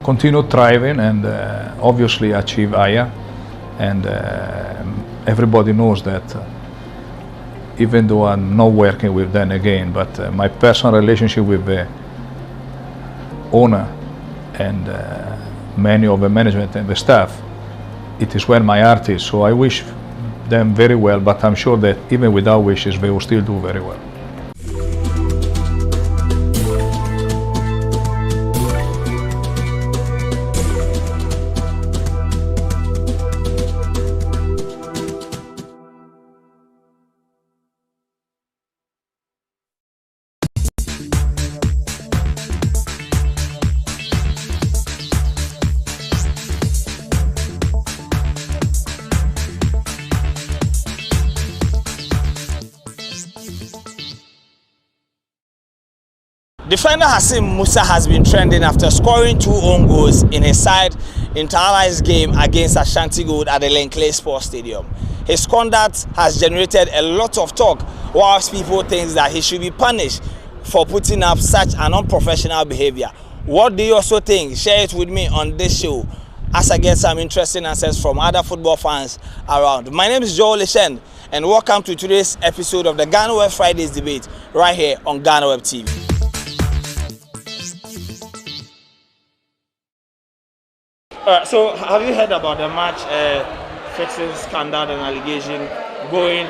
Continue thriving and obviously achieve higher, and everybody knows that even though I'm not working with them again, but my personal relationship with the owner and many of the management and the staff, it is where my heart is. So I wish them very well, but I'm sure that even without wishes they will still do very well. Defender Hassim Musa has been trending after scoring 2 own goals in his side Inter-Allies game against Ashanti Gold at the Lenkley Sports Stadium. His conduct has generated a lot of talk, whilst people think that he should be punished for putting up such an unprofessional behavior. What do you also think? Share it with me on this show as I get some interesting answers from other football fans around. My name is Joel Leshen, and welcome to today's episode of the GhanaWeb Fridays debate right here on GhanaWeb TV. So have you heard about the match fixing scandal and allegation going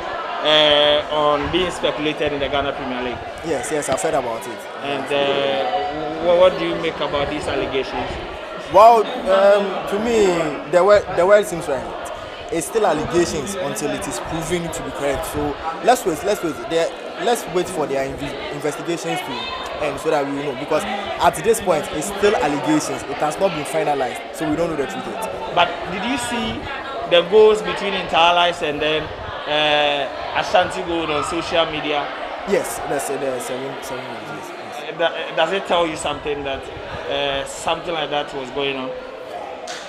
on being speculated in the Ghana Premier League? Yes, I've heard about it. And what do you make about these allegations? Well, to me, the word seems right. It's still allegations until it is proven to be correct. So let's wait for their investigations to end so that we will know. Because at this point, it's still allegations. It has not been finalized, so we don't know the truth yet. But did you see the goals between Inter-Allies and then Ashanti Gold on social media? Yes, that's the 7 minutes. Yes. Does it tell you something that something like that was going on?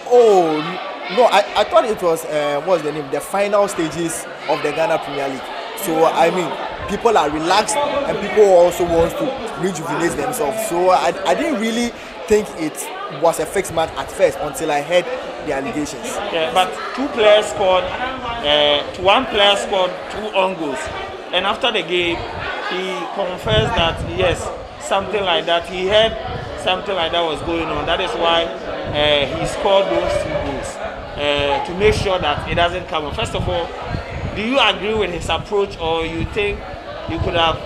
Oh no, I thought it was what's the name? The final stages of the Ghana Premier League. So I mean, people are relaxed and people also want to rejuvenate themselves. So I didn't really think it was a fixed match at first until I heard the allegations. Yeah, but 2 players scored. 1 player scored 2 own goals, and after the game, he confessed that yes, something like that. He heard something like that was going on. That is why he scored those 2 goals to make sure that it doesn't come on. First of all, do you agree with his approach, or you think you could have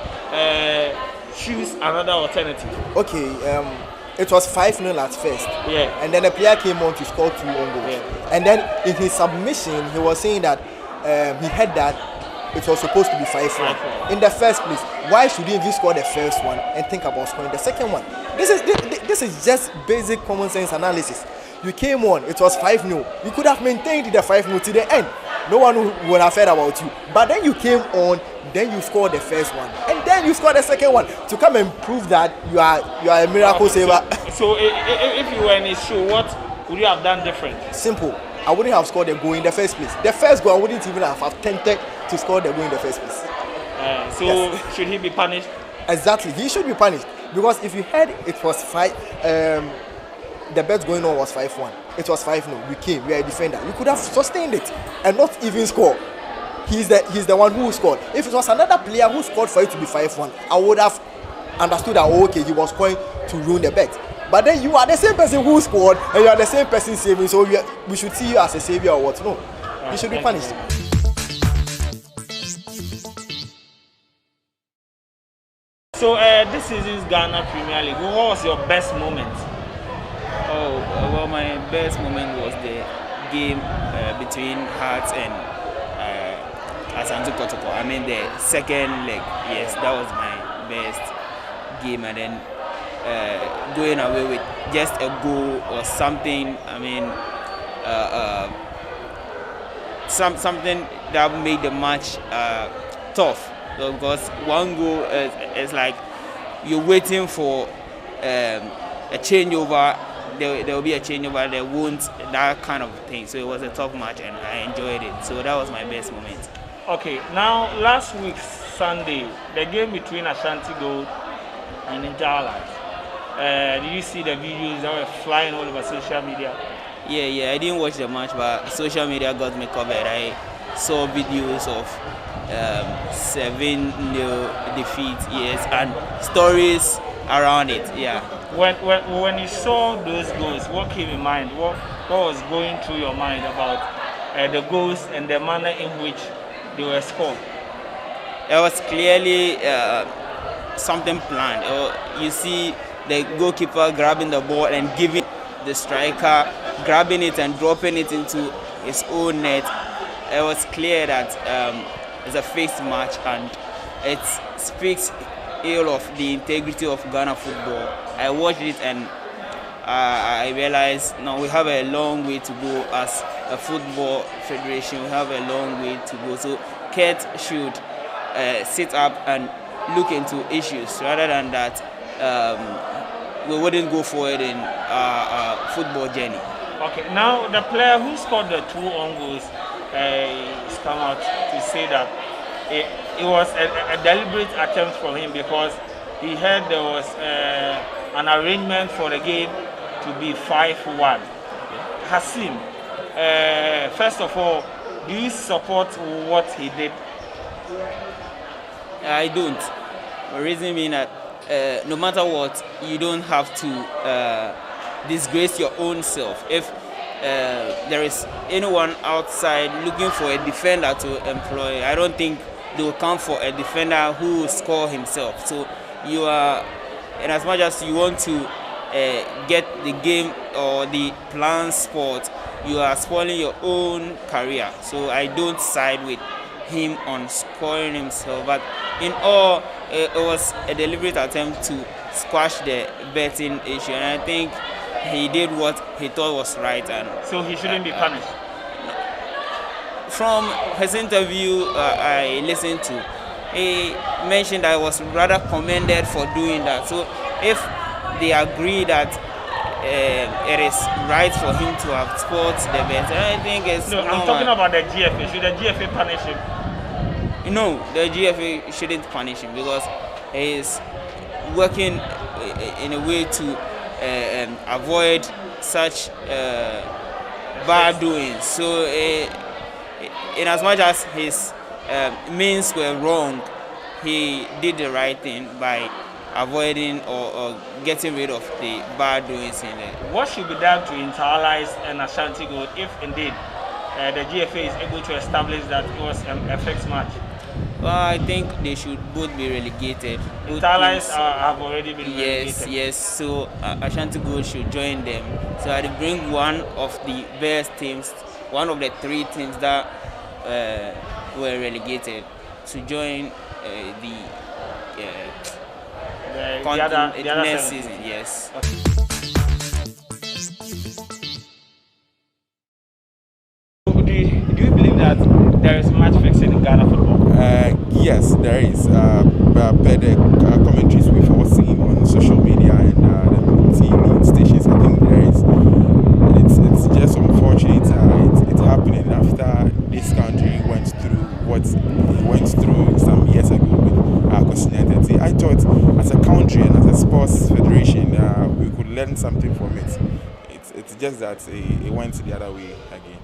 choose another alternative? Okay, it was 5-0 at first. Yeah. And then the player came on to score 2 own goals. Yeah. And then in his submission, he was saying that he had that it was supposed to be 5-1. In the first place, why should he even score the first one and think about scoring the second one? This is just basic common sense analysis. You came on, it was 5-0. You could have maintained the 5-0 to the end. No one would have heard about you. But then you came on, then you scored the first one, and then you scored the second one to come and prove that you are a miracle saver. So if you were in his shoe, what would you have done different? Simple. I wouldn't have scored the goal in the first place. The first goal, I wouldn't even have attempted to score the goal in the first place. So yes. Should he be punished? Exactly. He should be punished. Because if you heard it was the bet going on was 5-1. It was 5-0. We came. We are a defender. You could have sustained it and not even score. He's the one who scored. If it was another player who scored for it to be 5-1, I would have understood that okay, he was going to ruin the bet. But then you are the same person who scored and you are the same person saving. So we should see you as a savior or what? No, you should be punished. So this season's Ghana Premier League, what was your best moment? Oh, well, my best moment was the game between Hearts and Asante Kotoko. I mean the second leg. Yes, that was my best game, and then going away with just a goal or something. I mean, something that made the match tough. So because one goal is like you're waiting for a changeover. There will be a changeover. There won't, that kind of thing. So it was a tough match, and I enjoyed it. So that was my best moment. Okay, now last week Sunday, the game between Ashanti Gold and Interlife. Did you see the videos that were flying all over social media? Yeah, I didn't watch the match, but social media got me covered. I saw videos of 7-0 defeat, yes, and stories around it. Yeah. When you saw those goals, what came in mind? What was going through your mind about the goals and the manner in which they were scored? It was clearly something planned. You see the goalkeeper grabbing the ball and giving the striker, grabbing it and dropping it into his own net. It was clear that it's a fixed match, and it speaks ill of the integrity of Ghana football. I watched it and I realized now we have a long way to go as a football federation. We have a long way to go. So Kurt should sit up and look into issues rather than that we wouldn't go forward in our football journey. Okay, now the player who scored the 2 own goals has come out to say that it was a deliberate attempt from him because he heard there was an arrangement for the game to be 5-1. Hassim, first of all, do you support what he did? I don't. The reason being that no matter what, you don't have to disgrace your own self. If there is anyone outside looking for a defender to employ, I don't think they will come for a defender who will score himself. So you are, and as much as you want to get the game or the planned sport, you are spoiling your own career. So I don't side with him on scoring himself, but in all, it was a deliberate attempt to squash the betting issue, and I think he did what he thought was right. And so he shouldn't be punished. From his interview I listened to, he mentioned that I was rather commended for doing that. So if they agree that it is right for him to have scored the bet, I think it's no. I'm talking about the GFA. Should the GFA punish him? No, the GFA shouldn't punish him because he is working in a way to avoid such bad doings. So in as much as his means were wrong, he did the right thing by avoiding or getting rid of the bad doings in there. What should be done to internalize an Ashanti Gold if indeed the GFA is able to establish that it was a fixed match? Well, I think they should both be relegated. Internalize have already been relegated. Yes. So Ashanti Gold should join them. So I bring one of the best teams, one of the 3 teams that were relegated, to join the next season. Yes. Okay. Do you believe that there is match fixing in Ghana football? Yes, there is. Per the commentaries we've all seen on social media and the TV stations, I think there is. It's just unfortunate. It's happening after this country went through what it went through some years ago with our continentality. I thought as a country and as a sports federation, we could learn something from it. It's just that it went the other way again.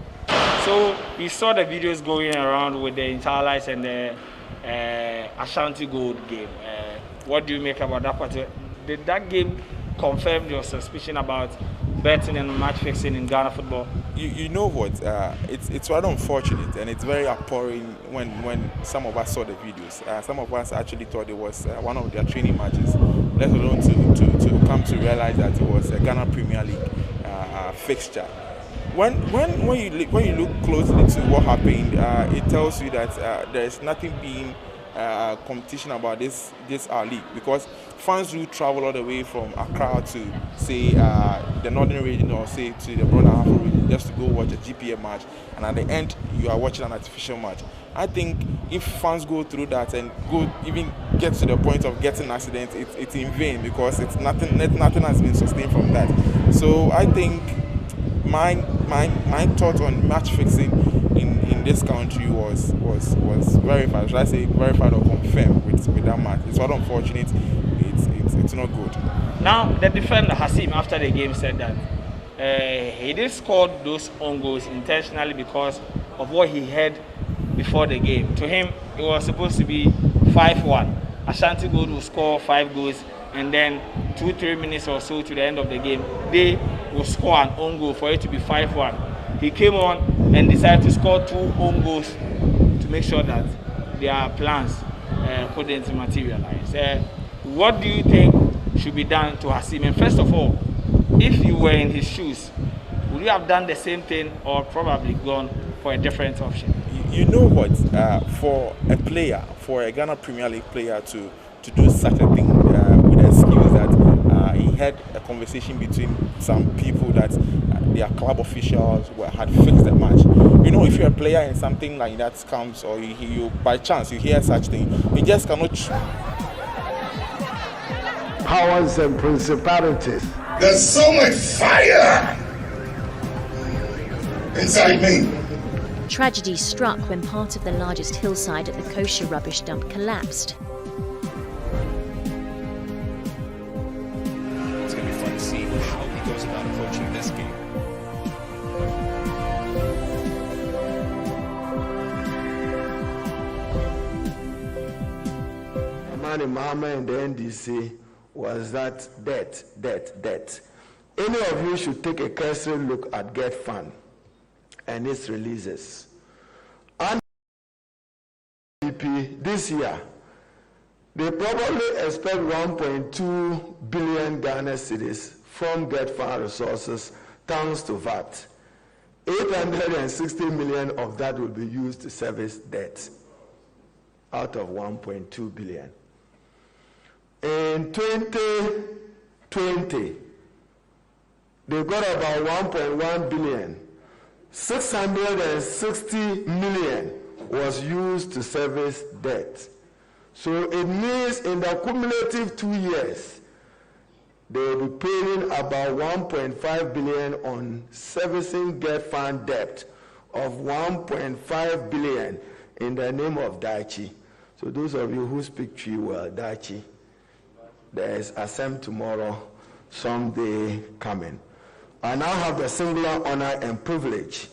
So you saw the videos going around with the Interlife and the Ashanti Gold game. What do you make about that particular? Did that game confirm your suspicion about betting and match fixing in Ghana football? You know what? It's rather unfortunate, and it's very appalling when some of us saw the videos. Some of us actually thought it was one of their training matches, let alone to come to realize that it was a Ghana Premier League fixture. when you look closely to what happened, it tells you that there is nothing being competition about this our league, because fans do travel all the way from Accra to say the northern region, or say to the Brona Afro region, just to go watch a GPA match, and at the end you are watching an artificial match. I think if fans go through that and go even get to the point of getting accidents, it's in vain, because it's nothing has been sustained from that. So I think my thought on match fixing in this country was verified. Should I say verified or confirmed with that match? It's not unfortunate. It's not good. Now the defender Hasim after the game said that he did score those own goals intentionally because of what he heard before the game. To him, it was supposed to be 5-1. Ashanti Gold will score 5 goals, and then 2-3 minutes or so to the end of the game, they will score an own goal for it to be 5-1. He came on and decided to score 2 own goals to make sure that their plans couldn't materialize. What do you think should be done to Hasim? And first of all, if you were in his shoes, would you have done the same thing or probably gone for a different option? You know what? For a player, for a Ghana Premier League player to do such a thing with the excuse that he had a conversation between some people that their club officials had fixed the match. You know, if you're a player and something like that comes, or you by chance you hear such thing, you just cannot. Powers and principalities. There's so much fire inside me. Tragedy struck when part of the largest hillside at the kosher rubbish dump collapsed. It's going to be fun to see how he goes about approaching this game. Amani Mama and the NDC was that debt. Any of you should take a cursory look at Get Fund and its releases. And this year, they probably expect 1.2 billion Ghana cedis from Get Fund resources thanks to VAT. 860 million of that will be used to service debt out of 1.2 billion. In 2020, they got about 1.1 billion. 660 million was used to service debt. So it means in the cumulative 2 years, they will be paying about 1.5 billion on servicing Get Fund debt of 1.5 billion in the name of Daichi. So those of you who speak Twi well, Daichi, there is Assem tomorrow, someday coming. I now have the singular honor and privilege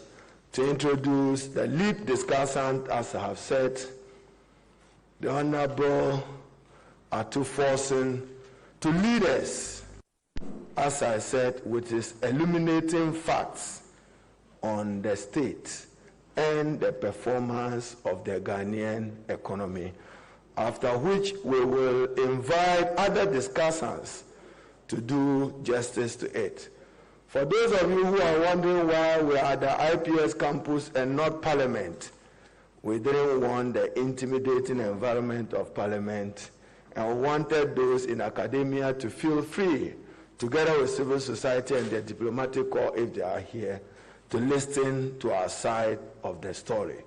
to introduce the lead discussant, as I have said, the Honorable Atu Forson, to lead us, as I said, with his illuminating facts on the state and the performance of the Ghanaian economy, after which we will invite other discussants to do justice to it. For those of you who are wondering why we are at the IPS campus and not Parliament, we didn't want the intimidating environment of Parliament, and we wanted those in academia to feel free, together with civil society and the diplomatic corps, if they are here, to listen to our side of the story.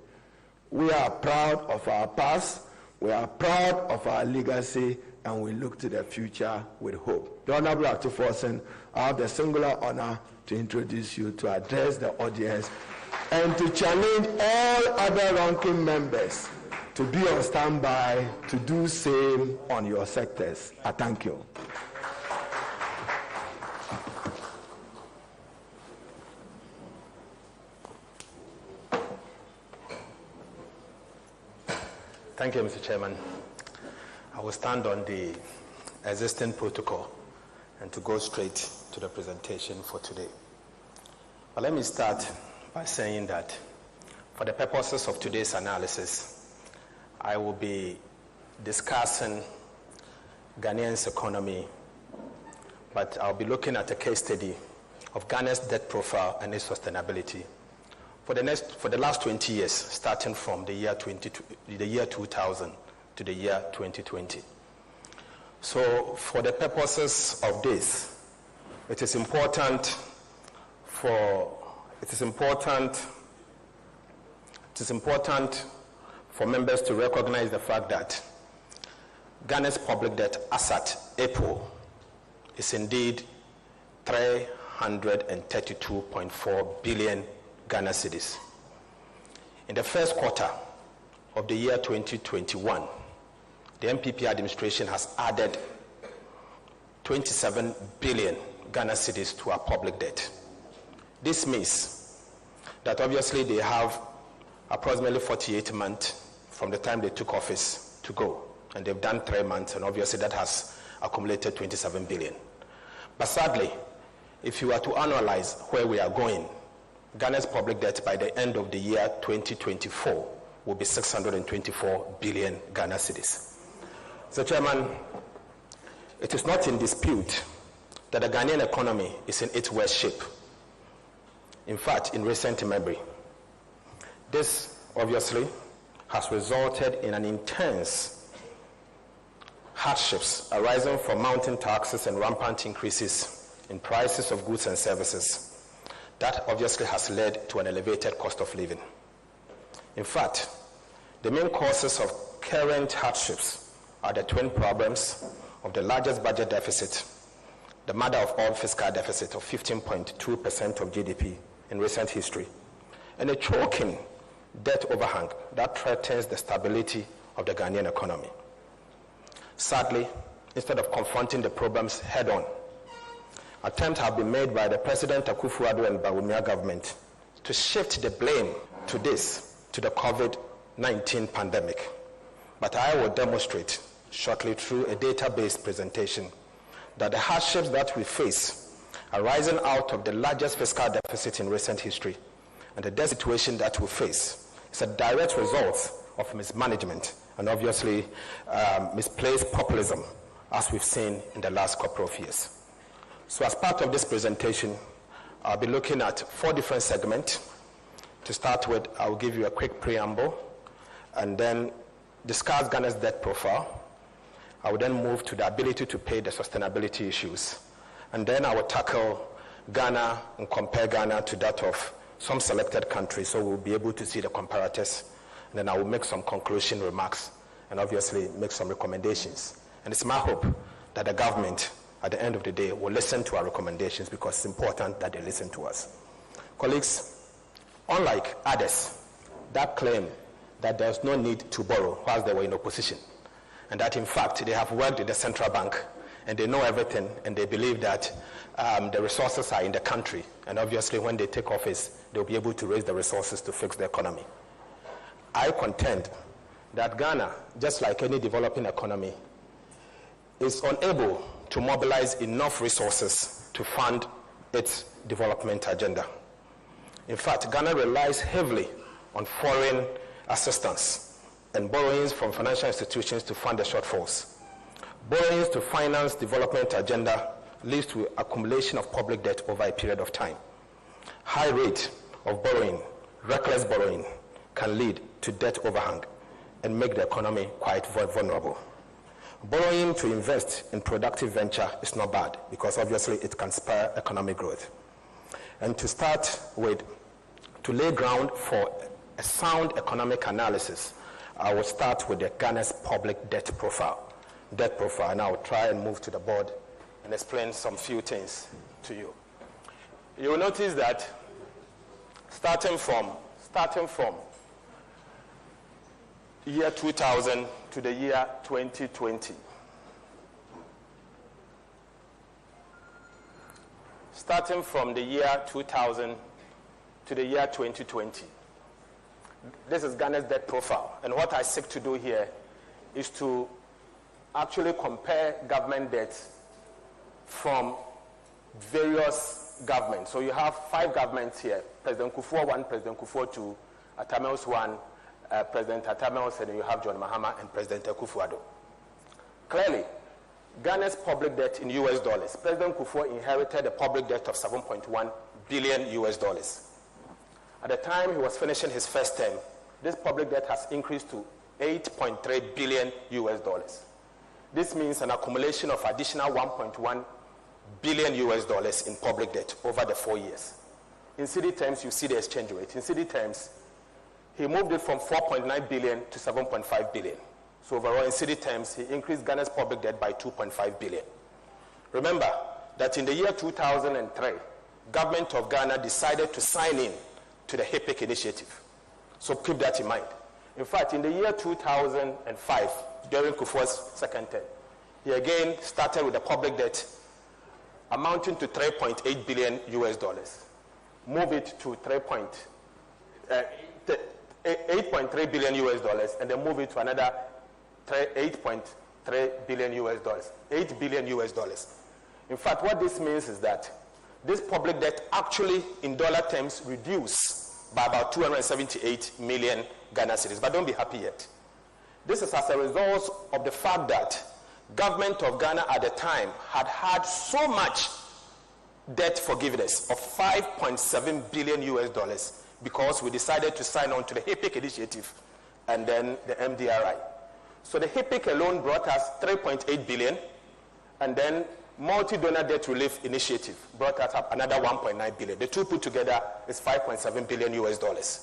We are proud of our past, we are proud of our legacy, and we look to the future with hope. The Honorable Atu Forson, I have the singular honor to introduce you, to address the audience, and to challenge all other ranking members to be on standby to do same on your sectors. I thank you. Thank you, Mr. Chairman. I will stand on the existing protocol and to go straight to the presentation for today. But let me start by saying that for the purposes of today's analysis, I will be discussing Ghanaian's economy, but I'll be looking at a case study of Ghana's debt profile and its sustainability for the last 20 years, starting from the year 2000 to the year 2020. So for the purposes of this, it is important for members to recognize the fact that Ghana's public debt as at April is indeed 332.4 billion Ghana cedis. In the first quarter of the year 2021, the MPP administration has added 27 billion Ghana cedis to our public debt. This means that obviously they have approximately 48 months from the time they took office to go, and they've done 3 months, and obviously that has accumulated 27 billion. But sadly, if you were to analyze where we are going, Ghana's public debt by the end of the year 2024 will be 624 billion Ghana cedis. So, Chairman, it is not in dispute that the Ghanaian economy is in its worst shape. In fact, in recent memory, this obviously has resulted in an intense hardships arising from mounting taxes and rampant increases in prices of goods and services. That obviously has led to an elevated cost of living. In fact, the main causes of current hardships are the twin problems of the largest budget deficit, the mother of all fiscal deficit of 15.2% of GDP in recent history, and a choking debt overhang that threatens the stability of the Ghanaian economy. Sadly, instead of confronting the problems head-on, attempts have been made by the President Akufo-Addo and Bawumia government to shift the blame to the COVID-19 pandemic. But I will demonstrate shortly through a data-based presentation that the hardships that we face arising out of the largest fiscal deficit in recent history and the debt situation that we face is a direct result of mismanagement and obviously misplaced populism, as we've seen in the last couple of years. So as part of this presentation, I'll be looking at 4 different segments. To start with, I'll give you a quick preamble and then discuss Ghana's debt profile. I will then move to the ability to pay, the sustainability issues. And then I will tackle Ghana and compare Ghana to that of some selected countries, so we'll be able to see the comparators. And then I will make some conclusion remarks and obviously make some recommendations. And it's my hope that the government, at the end of the day, will listen to our recommendations because it's important that they listen to us. Colleagues, unlike others that claim that there's no need to borrow whilst they were in opposition, and that in fact they have worked in the central bank and they know everything and they believe that the resources are in the country, and obviously when they take office they'll be able to raise the resources to fix the economy. I contend that Ghana, just like any developing economy, is unable to mobilize enough resources to fund its development agenda. In fact, Ghana relies heavily on foreign assistance and borrowings from financial institutions to fund the shortfalls. Borrowings to finance development agenda leads to accumulation of public debt over a period of time. High rate of borrowing, reckless borrowing, can lead to debt overhang and make the economy quite vulnerable. Borrowing to invest in productive venture is not bad because obviously it can spur economic growth. And to start with, to lay ground for a sound economic analysis, I will start with the Ghana's public debt profile. And I will try and move to the board and explain some few things to you. You will notice that starting from year 2000 to the year 2020. Starting from the year 2000 to the year 2020. This is Ghana's debt profile. And what I seek to do here is to actually compare government debt from various governments. So you have 5 governments here. President Kufuor 1, President Kufuor 2, Atamels 1, President Atamels, and you have John Mahama and President Akufo-Addo. Clearly, Ghana's public debt in US dollars. President Kufuor inherited a public debt of $7.1 billion US dollars. At the time he was finishing his first term, this public debt has increased to $8.3 billion US dollars. This means an accumulation of additional $1.1 billion US dollars in public debt over the 4 years. In cedi terms, you see the exchange rate. In cedi terms, he moved it from 4.9 billion to 7.5 billion. So overall, in cedi terms, he increased Ghana's public debt by 2.5 billion. Remember that in the year 2003, government of Ghana decided to sign in to the HIPIC initiative. So keep that in mind. In fact, in the year 2005, during Kufuor's second term, he again started with a public debt amounting to 3.8 billion US dollars. Move it to 8.3 billion US dollars, and then move it to another 8.3 billion US dollars, 8 billion US dollars. In fact, what this means is that this public debt actually, in dollar terms, reduced by about 278 million Ghana cedis. But don't be happy yet. This is as a result of the fact that government of Ghana at the time had so much debt forgiveness of 5.7 billion US dollars because we decided to sign on to the HIPIC initiative and then the MDRI. So the HIPIC alone brought us 3.8 billion, and then multi-donor debt relief initiative brought us up another 1.9 billion. The two put together is 5.7 billion US dollars.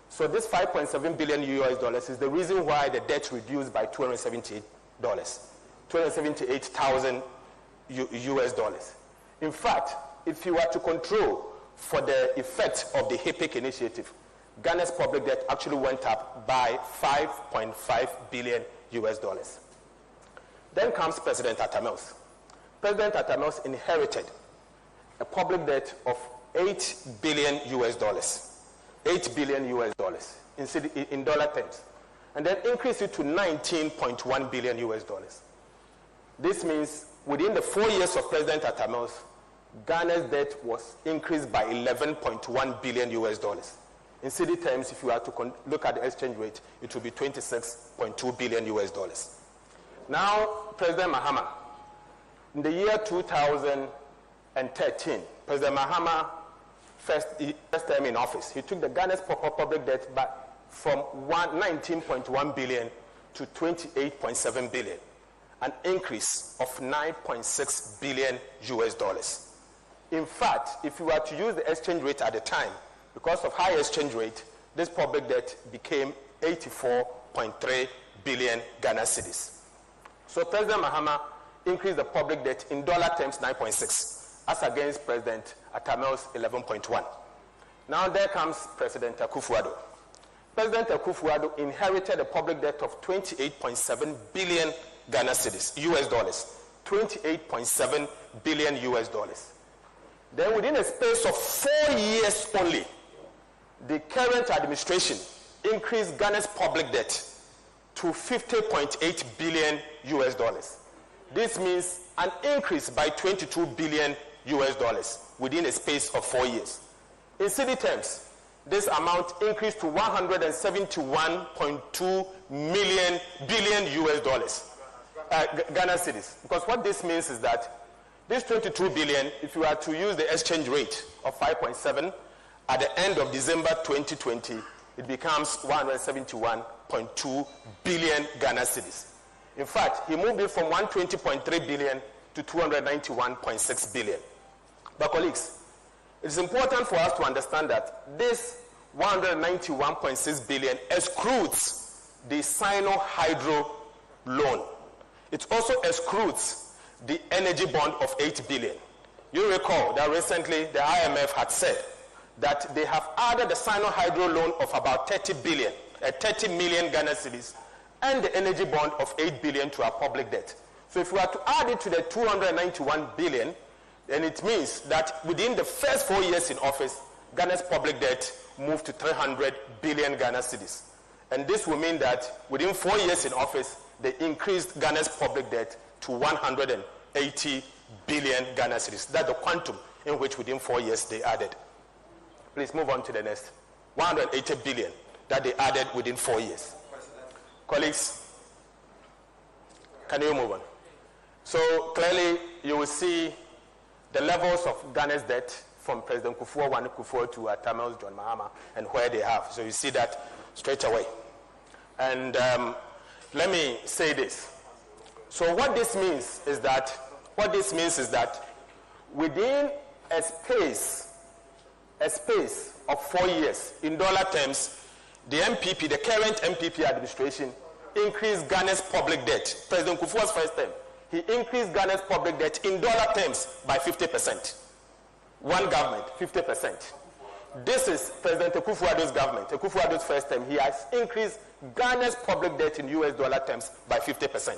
So this 5.7 billion US dollars is the reason why the debt reduced by $278,000 US dollars. In fact, if you were to control for the effect of the HIPIC initiative, Ghana's public debt actually went up by 5.5 billion US dollars. Then comes President Atta Mills. President Atta Mills inherited a public debt of 8 billion US dollars. 8 billion US dollars in dollar terms, and then increased it to 19.1 billion US dollars. This means within the 4 years of President Atta Mills, Ghana's debt was increased by 11.1 billion US dollars. In cedi terms, if you are to look at the exchange rate, it will be 26.2 billion US dollars. Now, President Mahama, in the year 2013, President Mahama first term in office, he took the Ghana's public debt back from 19.1 billion to 28.7 billion, an increase of 9.6 billion US dollars. In fact, if you were to use the exchange rate at the time, because of high exchange rate, this public debt became 84.3 billion Ghana cedis. So President Mahama increased the public debt in dollar terms 9.6, as against President Atta Mills 11.1. Now there comes President Akufo-Addo. President Akufo-Addo inherited a public debt of 28.7 billion Ghana cedis, US dollars, 28.7 billion US dollars. Then within a space of 4 years only, the current administration increased Ghana's public debt to 50.8 billion US dollars. This means an increase by 22 billion US dollars within a space of 4 years. In cedi terms, this amount increased to 171.2 billion US dollars, Ghana cedis. Because what this means is that this 22 billion, if you are to use the exchange rate of 5.7, at the end of December 2020, it becomes 171.2 billion Ghana cedis. In fact, he moved it from 120.3 billion to 291.6 billion. But colleagues, it is important for us to understand that this 191.6 billion excludes the Sino-Hydro loan. It also excludes the energy bond of 8 billion. You recall that recently the IMF had said that they have added the Sino-Hydro loan of about 30 million Ghana cedis and the energy bond of 8 billion to our public debt. So if we are to add it to the 291 billion, then it means that within the first 4 years in office, Ghana's public debt moved to 300 billion Ghana cedis. And this will mean that within 4 years in office, they increased Ghana's public debt to 180 billion Ghana cedis. That's the quantum in which within 4 years they added. Please move on to the next. 180 billion that they added within 4 years. Colleagues, can you move on? So clearly, you will see the levels of Ghana's debt from President Kufuor to Atamel's John Mahama and where they have. So you see that straight away. And let me say this. So what this means is that within a space of 4 years, in dollar terms, the MPP, the current MPP administration, increased Ghana's public debt. President Kufuor's first term, he increased Ghana's public debt in dollar terms by 50%. One government, 50%. This is President Akufo-Addo's government. Akufo-Addo's first term, he has increased Ghana's public debt in US dollar terms by 50%.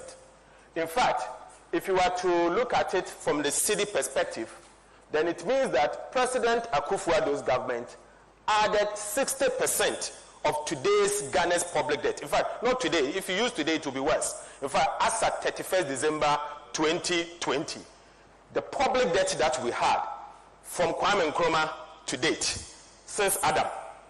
In fact, if you were to look at it from the city perspective, then it means that President Akufo-Addo's government added 60% of today's Ghana's public debt. In fact, not today. If you use today, it will be worse. In fact, as at 31st December 2020, the public debt that we had from Kwame Nkrumah to date, since Adam,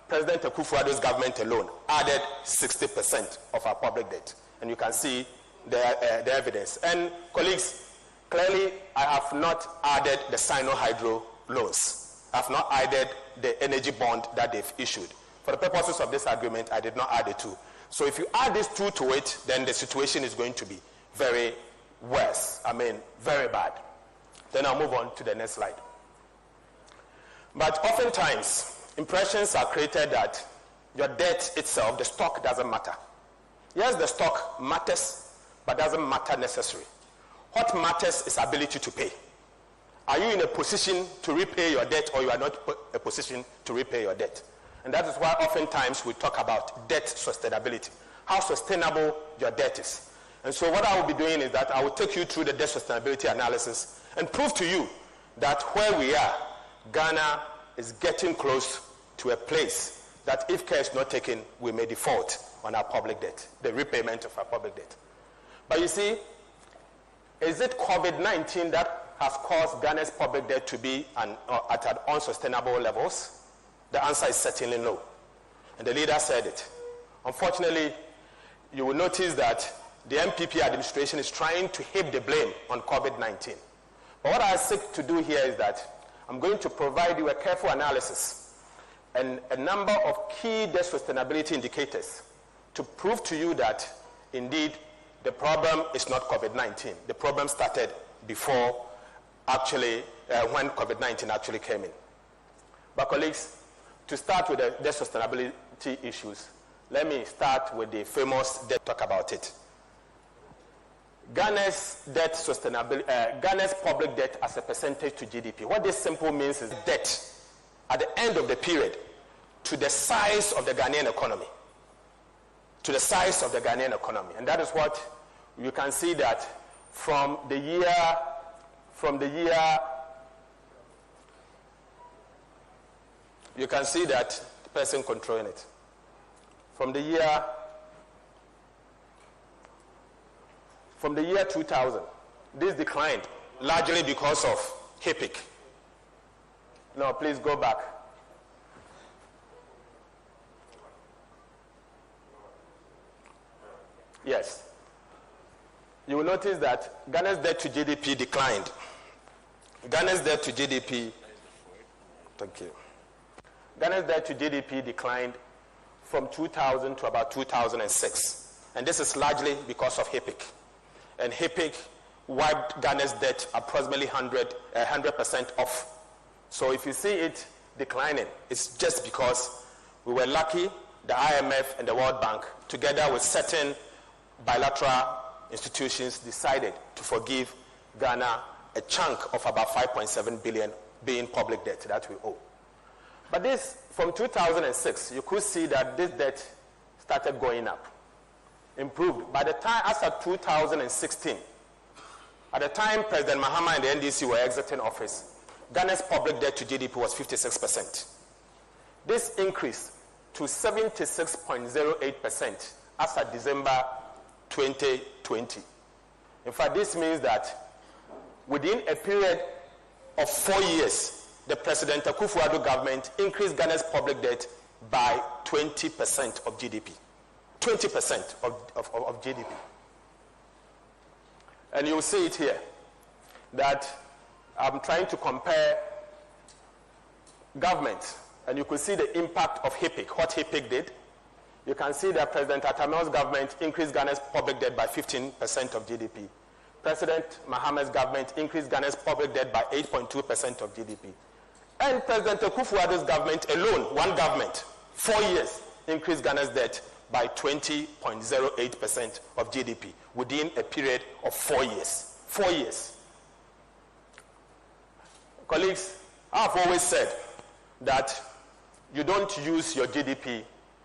President Akufo-Addo's government alone added 60% of our public debt. And you can see the evidence. And colleagues, clearly I have not added the Sino-Hydro loans. I have not added the energy bond that they've issued. For the purposes of this agreement, I did not add the two. So if you add these two to it, then the situation is going to be very worse. I mean, very bad. Then I'll move on to the next slide. But oftentimes, impressions are created that your debt itself, the stock, doesn't matter. Yes, the stock matters, but doesn't matter necessarily. What matters is ability to pay. Are you in a position to repay your debt, or you are not in a position to repay your debt? And that is why oftentimes we talk about debt sustainability, how sustainable your debt is. And so what I will be doing is that I will take you through the debt sustainability analysis and prove to you that where we are, Ghana is getting close to a place that if care is not taken, we may default on our public debt, the repayment of our public debt. But you see, is it COVID-19 that has caused Ghana's public debt to be at unsustainable levels? The answer is certainly no. And the leader said it. Unfortunately, you will notice that the MPP administration is trying to heap the blame on COVID-19. But what I seek to do here is that I'm going to provide you a careful analysis and a number of key debt sustainability indicators to prove to you that indeed the problem is not COVID-19. The problem started before when COVID-19 actually came in. But colleagues, to start with the debt sustainability issues, let me start with the famous debt, talk about it. Ghana's debt sustainability, Ghana's public debt as a percentage to GDP. What this simple means is debt at the end of the period to the size of the Ghanaian economy. To the size of the Ghanaian economy. And that is what you can see that from the year you can see that the person controlling it. From the year 2000, this declined largely because of HIPIC. No, please go back. Yes. You will notice that Ghana's debt to GDP declined. Ghana's debt to GDP, thank you. Ghana's debt to GDP declined from 2000 to about 2006. And this is largely because of HIPIC. And HIPIC wiped Ghana's debt approximately 100% off. So if you see it declining, it's just because we were lucky, the IMF and the World Bank, together with certain bilateral institutions, decided to forgive Ghana a chunk of about 5.7 billion being public debt that we owe. But this, from 2006, you could see that this debt started going up, improved. By the time, as of 2016, at the time President Mahama and the NDC were exiting office, Ghana's public debt to GDP was 56%. This increased to 76.08% as of December 2020. In fact, this means that within a period of 4 years, the President Akufo-Addo government increased Ghana's public debt by 20% of GDP. 20% of GDP. And you'll see it here, that I'm trying to compare government, and you could see the impact of HIPIC, what HIPIC did. You can see that President Atamel's government increased Ghana's public debt by 15% of GDP. President Mahama's government increased Ghana's public debt by 8.2% of GDP. And President Akufo-Addo's government alone, one government, 4 years, increased Ghana's debt by 20.08% of GDP within a period of 4 years. 4 years. Colleagues, I've always said that you don't use your GDP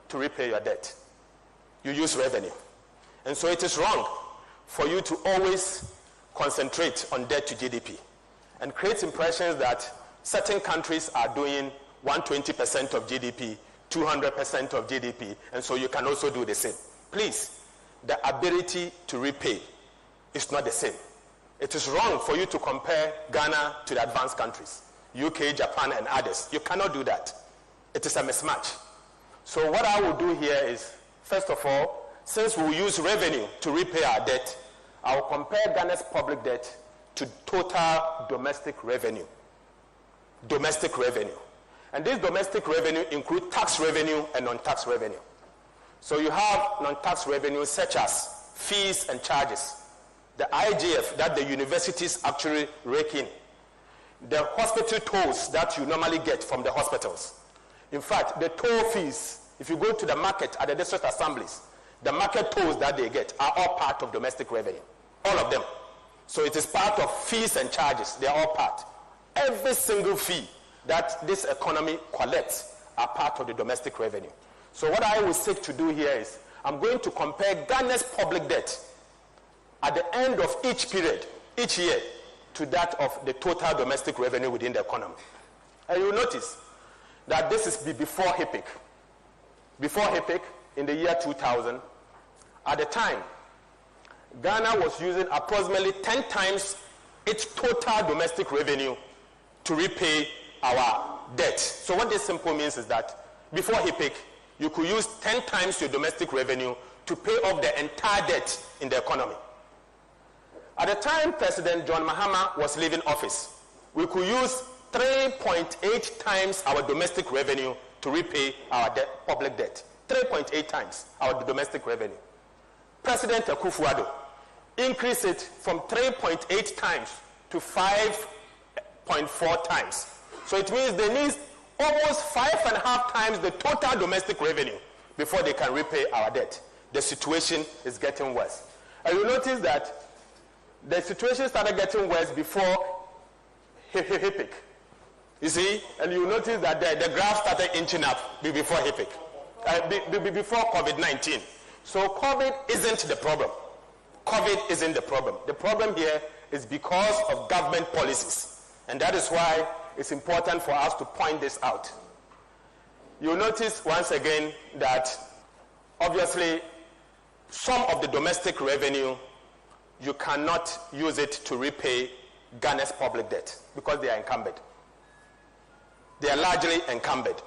to repay your debt. You use revenue. And so it is wrong for you to always concentrate on debt to GDP and create impressions that certain countries are doing 120% of GDP, 200% of GDP, and so you can also do the same. Please, the ability to repay is not the same. It is wrong for you to compare Ghana to the advanced countries, UK, Japan, and others. You cannot do that. It is a mismatch. So what I will do here is, first of all, since we will use revenue to repay our debt, I will compare Ghana's public debt to total domestic revenue. Domestic revenue. And this domestic revenue includes tax revenue and non-tax revenue. So you have non-tax revenue such as fees and charges, the IGF that the universities actually rake in, the hospital tolls that you normally get from the hospitals. In fact, the toll fees, if you go to the market at the district assemblies, the market tolls that they get are all part of domestic revenue. All of them. So it is part of fees and charges. They are all part. Every single fee that this economy collects are part of the domestic revenue. So what I will seek to do here is, I'm going to compare Ghana's public debt at the end of each period, each year, to that of the total domestic revenue within the economy. And you'll notice that this is before HIPIC. Before HIPIC, in the year 2000, at the time, Ghana was using approximately 10 times its total domestic revenue to repay our debt. So what this simply means is that before HIPIC, you could use 10 times your domestic revenue to pay off the entire debt in the economy. At the time President John Mahama was leaving office, we could use 3.8 times our domestic revenue to repay our public debt. 3.8 times our domestic revenue. President Akufo-Addo increased it from 3.8 times to 5.4 times. So it means they need almost 5.5 times the total domestic revenue before they can repay our debt. The situation is getting worse. And you notice that the situation started getting worse before HIPIC. You see? And you notice that the graph started inching up before HIPIC, before COVID-19. So COVID isn't the problem. COVID isn't the problem. The problem here is because of government policies. And that is why it's important for us to point this out. You'll notice once again that obviously some of the domestic revenue, you cannot use it to repay Ghana's public debt because they are encumbered. They are largely encumbered.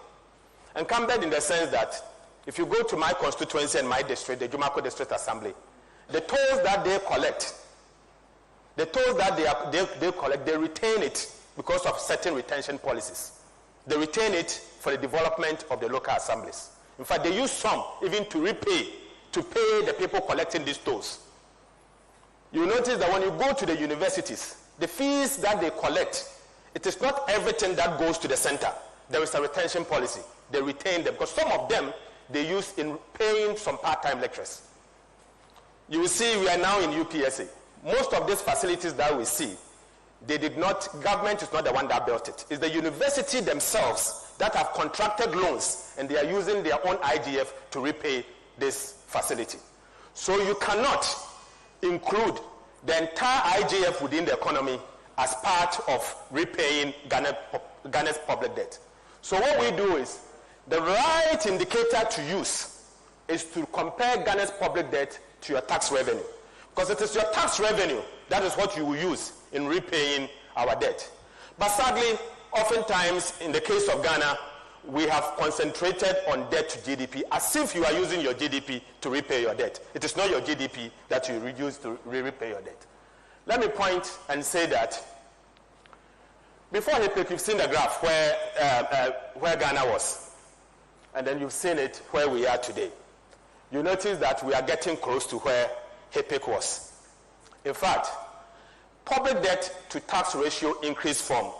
Encumbered in the sense that if you go to my constituency and my district, the Jumako District Assembly, the tolls that they collect, they retain it because of certain retention policies. They retain it for the development of the local assemblies. In fact, they use some even to pay the people collecting these tolls. You notice that when you go to the universities, the fees that they collect, it is not everything that goes to the center. There is a retention policy. They retain them because some of them they use in paying some part-time lecturers. You will see we are now in UPSA. Most of these facilities that we see, government is not the one that built it. It's the university themselves that have contracted loans and they are using their own IGF to repay this facility. So you cannot include the entire IGF within the economy as part of repaying Ghana's public debt. So what we do is, the right indicator to use is to compare Ghana's public debt to your tax revenue. Because it is your tax revenue that is what you will use in repaying our debt. But sadly, oftentimes in the case of Ghana, we have concentrated on debt to GDP as if you are using your GDP to repay your debt. It is not your GDP that you use to repay your debt. Let me point and say that before HIPIC, you've seen the graph where Ghana was, and then you've seen it where we are today. You notice that we are getting close to where HIPIC was. In fact, public debt to tax ratio increased from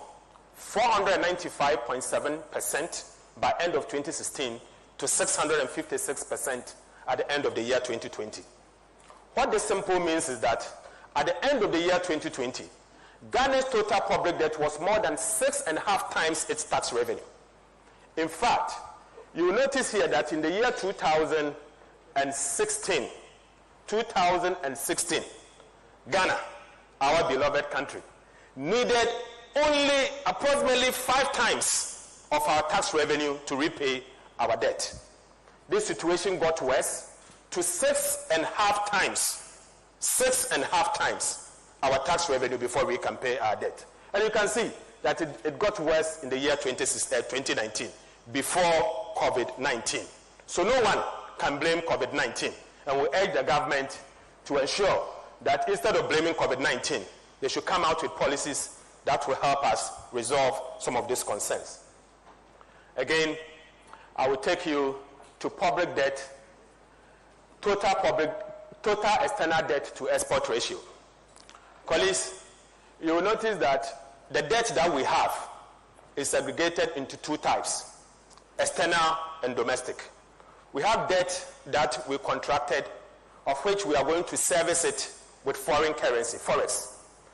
495.7% by end of 2016 to 656% at the end of the year 2020. What this simply means is that at the end of the year 2020, Ghana's total public debt was more than 6.5 times its tax revenue. In fact, you will notice here that in the year 2016, Ghana, our beloved country, needed only approximately 5 times of our tax revenue to repay our debt. This situation got worse to 6.5 times our tax revenue before we can pay our debt. And you can see that it got worse in the year 2019, before COVID-19. So no one can blame COVID-19. And we urge the government to ensure that instead of blaming COVID-19, they should come out with policies that will help us resolve some of these concerns. Again, I will take you to public debt, total external debt to export ratio. Colleagues, you will notice that the debt that we have is segregated into 2 types, external and domestic. We have debt that we contracted, of which we are going to service it with foreign currency, forex.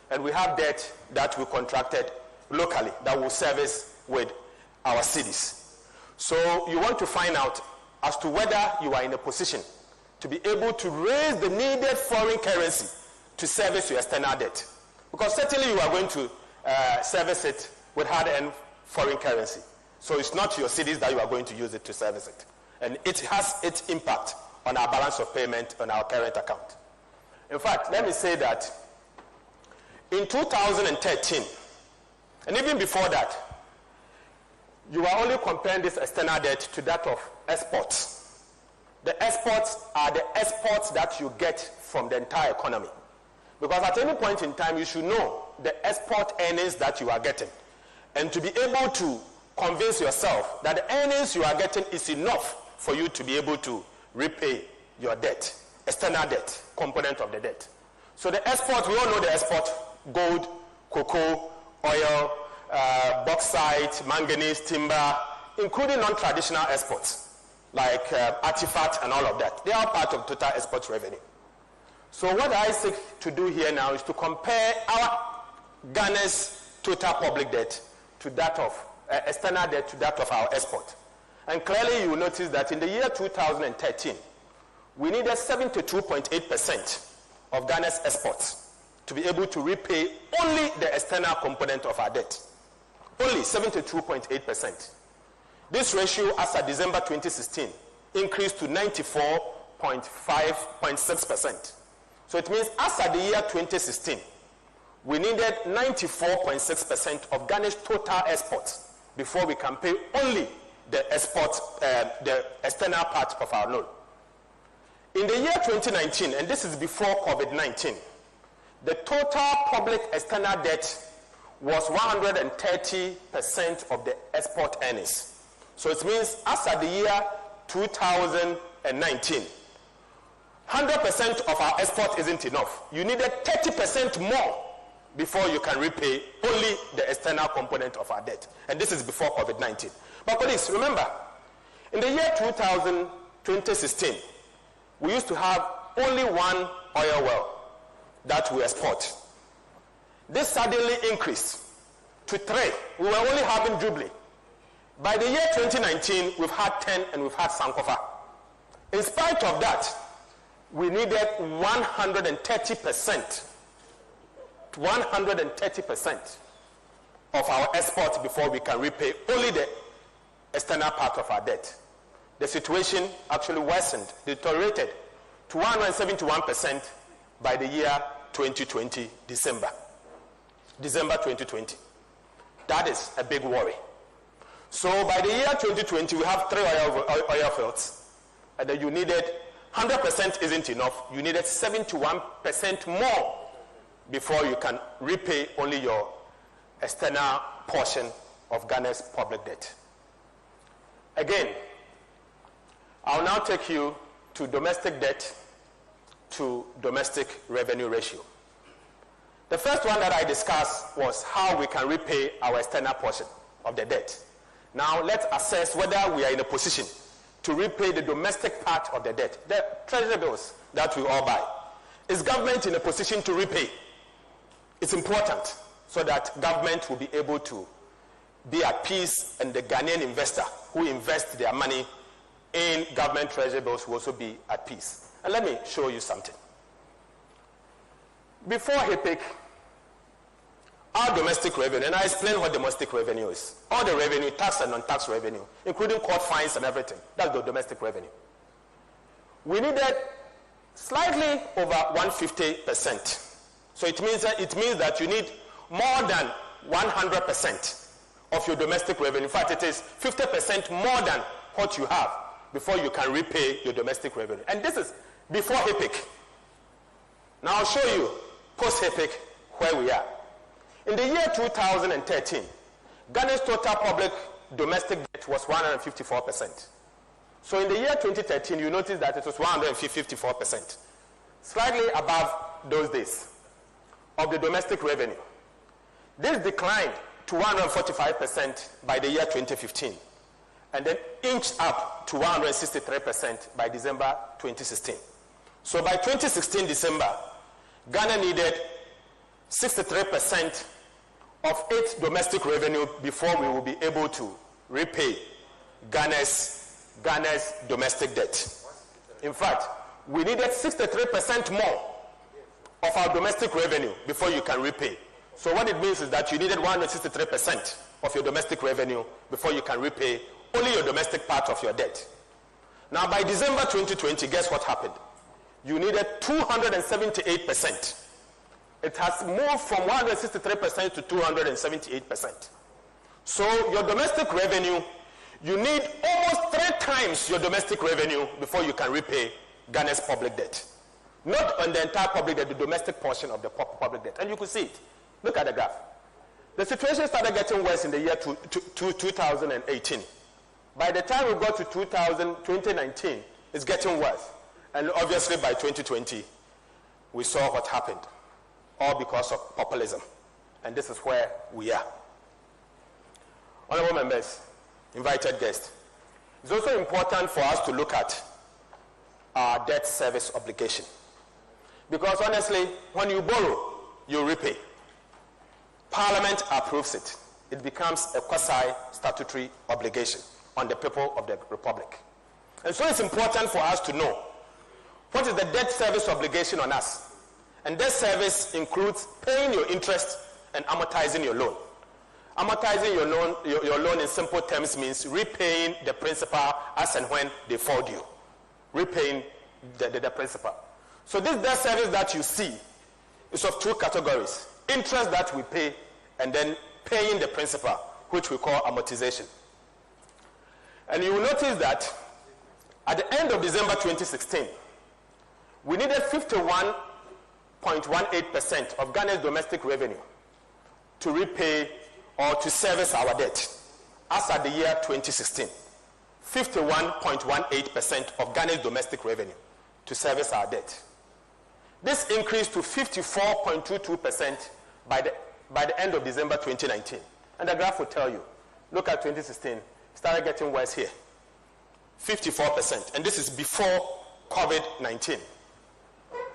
And we have debt that we contracted locally that will service with our cedis. So you want to find out as to whether you are in a position to be able to raise the needed foreign currency to service your external debt. Because certainly you are going to service it with hard-earned foreign currency. So it's not your cedis that you are going to use it to service it. And it has its impact on our balance of payment on our current account. In fact, let me say that in 2013, and even before that, you are only comparing this external debt to that of exports. The exports are the exports that you get from the entire economy. Because at any point in time, you should know the export earnings that you are getting. And to be able to convince yourself that the earnings you are getting is enough for you to be able to repay your debt, external debt, component of the debt. So the export, we all know the export: gold, cocoa, oil, bauxite, manganese, timber, including non-traditional exports like artifact and all of that. They are part of total export revenue. So what I seek to do here now is to compare our Ghana's total public debt to that of external debt to that of our export. And clearly you will notice that in the year 2013, we needed 72.8% of Ghana's exports to be able to repay only the external component of our debt. Only 72.8%. This ratio as of December 2016 increased to 94.6%. So it means as of the year 2016, we needed 94.6% of Ghana's total exports before we can pay only the the external part of our loan. In the year 2019, and this is before COVID-19, the total public external debt was 130% of the export earnings. So it means as of the year 2019, 100% of our export isn't enough. You needed 30% more before you can repay only the external component of our debt. And this is before COVID-19. But colleagues, remember, in the year 2016, we used to have only 1 oil well that we export. This suddenly increased to 3. We were only having Jubilee. By the year 2019, we've had 10 and we've had Sankofa. In spite of that, we needed 130% of our export before we can repay only the external part of our debt. The situation actually worsened, deteriorated to 171% by the year 2020, December 2020. That is a big worry. So by the year 2020, we have 3 oil fields, and then you needed 100% isn't enough. You needed 71% more before you can repay only your external portion of Ghana's public debt. Again, I'll now take you to domestic debt to domestic revenue ratio. The first one that I discussed was how we can repay our external portion of the debt. Now let's assess whether we are in a position to repay the domestic part of the debt, the treasury bills that we all buy. Is government in a position to repay? It's important so that government will be able to be at peace, and the Ghanaian investor who invests their money in government treasury bills will also be at peace. And let me show you something. Before HIPIC, our domestic revenue, and I explain what domestic revenue is. All the revenue, tax and non-tax revenue, including court fines and everything, that's the domestic revenue. We needed slightly over 150%. So it means that you need more than 100% of your domestic revenue. In fact, it is 50% more than what you have before you can repay your domestic revenue. And this is before HIPIC. Now I'll show you post-HIPIC where we are. In the year 2013, Ghana's total public domestic debt was 154%. So in the year 2013, you notice that it was 154%, slightly above those days of the domestic revenue. This declined to 145% by the year 2015, and then inched up to 163% by December 2016. So by 2016 December, Ghana needed 63% of its domestic revenue before we will be able to repay Ghana's domestic debt. In fact, we needed 63% more of our domestic revenue before you can repay. So what it means is that you needed 163% of your domestic revenue before you can repay only your domestic part of your debt. Now by December 2020, guess what happened? You needed 278%. It has moved from 163% to 278%. So your domestic revenue, you need almost 3 times your domestic revenue before you can repay Ghana's public debt. Not on the entire public debt, the domestic portion of the public debt. And you could see it. Look at the graph. The situation started getting worse in the year 2018. By the time we got to 2019, it's getting worse. And obviously by 2020, we saw what happened. All because of populism. And this is where we are. Honorable members, invited guests, it's also important for us to look at our debt service obligation. Because honestly, when you borrow, you repay. Parliament approves it. It becomes a quasi-statutory obligation on the people of the Republic. And so it's important for us to know what is the debt service obligation on us. And debt service includes paying your interest and amortizing your loan. Amortizing your loan in simple terms means repaying the principal as and when they fall due. Repaying the principal. So this debt service that you see is of 2 categories. Interest that we pay, and then paying the principal, which we call amortization. And you will notice that at the end of December 2016, we needed 51.18% of Ghana's domestic revenue to repay or to service our debt, as at the year 2016. 51.18% of Ghana's domestic revenue to service our debt. This increased to 54.22% by the end of December 2019. And the graph will tell you. Look at 2016. It started getting worse here. 54%. And this is before COVID-19.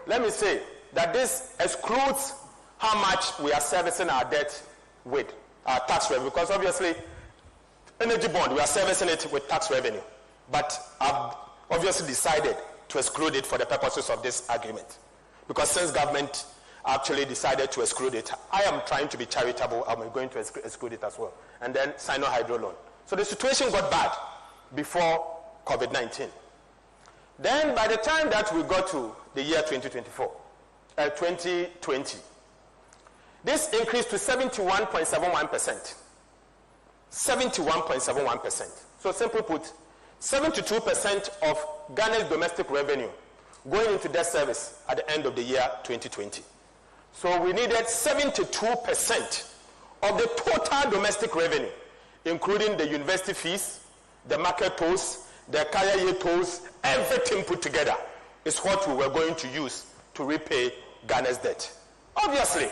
Let me say that this excludes how much we are servicing our debt with our tax revenue. Because obviously, energy bond, we are servicing it with tax revenue. But I've obviously decided to exclude it for the purposes of this argument. Because since government actually decided to exclude it, I am trying to be charitable. I'm going to exclude it as well. And then Sino Hydro loan. So the situation got bad before COVID-19. Then by the time that we got to the year 2020, this increased to 71.71%. 71.71%. So simply put, 72% of Ghana's domestic revenue going into debt service at the end of the year 2020. So we needed 72% of the total domestic revenue, including the university fees, the market tolls, the Kaya tolls, everything put together is what we were going to use to repay Ghana's debt. Obviously,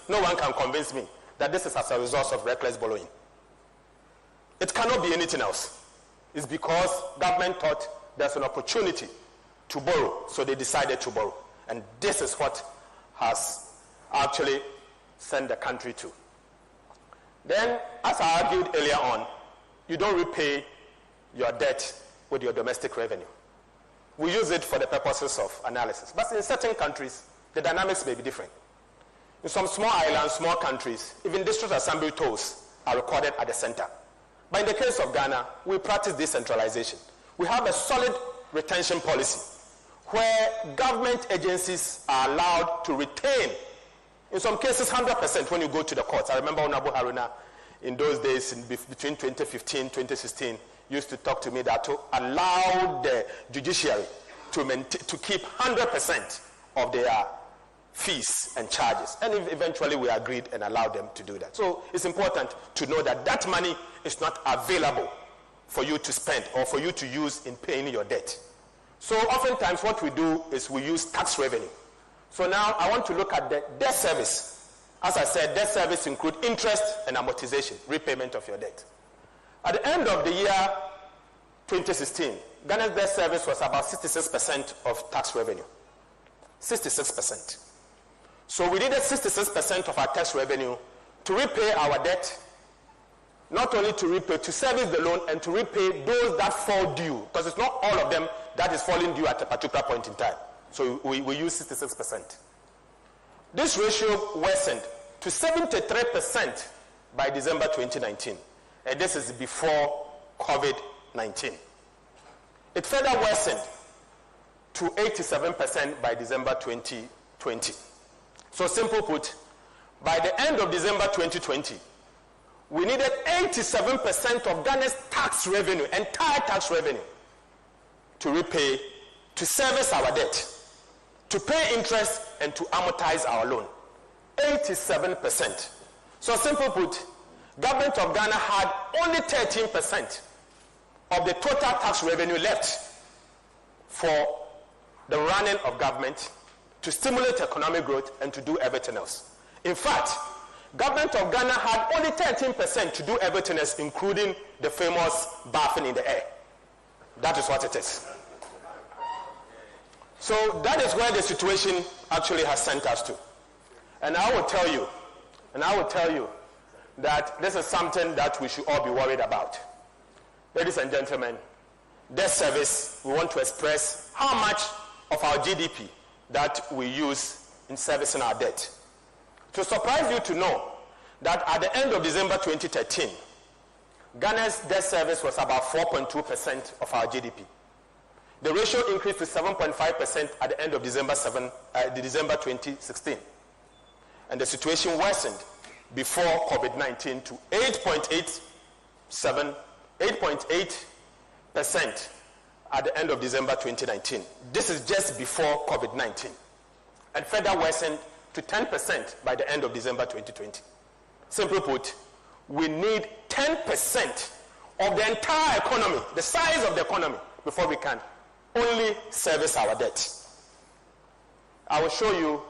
no one can convince me that this is as a result of reckless borrowing. It cannot be anything else. It's because government thought there's an opportunity to borrow, so they decided to borrow. And this is what has actually sent the country to. Then, as I argued earlier on, you don't repay your debt with your domestic revenue. We use it for the purposes of analysis. But in certain countries, the dynamics may be different. In some small islands, small countries, even district assembly tolls are recorded at the center. But in the case of Ghana, we practice decentralization. We have a solid retention policy where government agencies are allowed to retain, in some cases 100% when you go to the courts. I remember Honorable Haruna in those days, between 2015 and 2016, used to talk to me that to allow the judiciary to keep 100% of their fees and charges. And eventually we agreed and allowed them to do that. So it's important to know that that money is not available for you to spend or for you to use in paying your debt. So oftentimes what we do is we use tax revenue. So now I want to look at the debt service. As I said, debt service includes interest and amortization, repayment of your debt. At the end of the year 2016, Ghana's debt service was about 66% of tax revenue. 66%. So we needed 66% of our tax revenue to repay our debt, not only to repay, to service the loan and to repay those that fall due, because it's not all of them that is falling due at a particular point in time. So we use 66%. This ratio worsened to 73% by December 2019. And this is before COVID-19. It further worsened to 87% by December 2020. So simple put, by the end of December 2020, we needed 87% of Ghana's tax revenue, entire tax revenue, to repay, to service our debt, to pay interest, and to amortize our loan. 87%. So simple put, government of Ghana had only 13% of the total tax revenue left for the running of government, to stimulate economic growth, and to do everything else. In fact, government of Ghana had only 13% to do everything else, including the famous bathing in the air. That is what it is. So that is where the situation actually has sent us to. And I will tell you that this is something that we should all be worried about. Ladies and gentlemen, debt service, we want to express how much of our GDP that we use in servicing our debt. To surprise you to know that at the end of December 2013, Ghana's debt service was about 4.2% of our GDP. The ratio increased to 7.5% at the end of December 2016. And the situation worsened before COVID-19 to 8.8% at the end of December 2019. This is just before COVID-19. And further worsened to 10% by the end of December 2020. Simply put, we need 10% of the entire economy, the size of the economy, before we can only service our debt. I will show you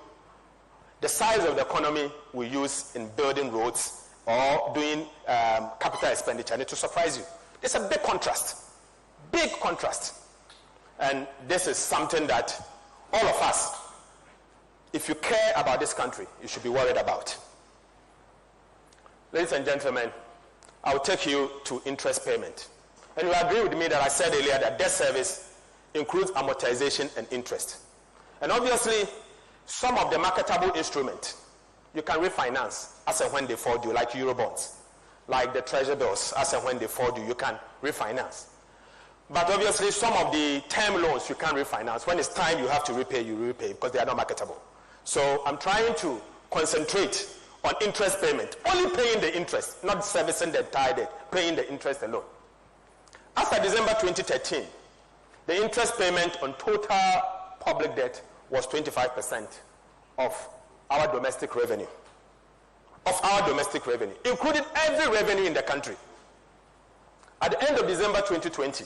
the size of the economy we use in building roads or doing capital expenditure, and it will surprise you. There's a big contrast. Big contrast. And this is something that all of us, if you care about this country, you should be worried about. Ladies and gentlemen, I will take you to interest payment. And you agree with me that I said earlier that debt service includes amortization and interest. And obviously, some of the marketable instruments you can refinance as and when they fall due, like Eurobonds, like the treasury bills, as and when they fall due, you can refinance. But obviously, some of the term loans you can't refinance. When it's time you have to repay, you repay because they are not marketable. So I'm trying to concentrate on interest payment, only paying the interest, not servicing the entire debt, paying the interest alone. After December 2013, the interest payment on total public debt was 25% of our domestic revenue. Of our domestic revenue, including every revenue in the country. At the end of December 2020,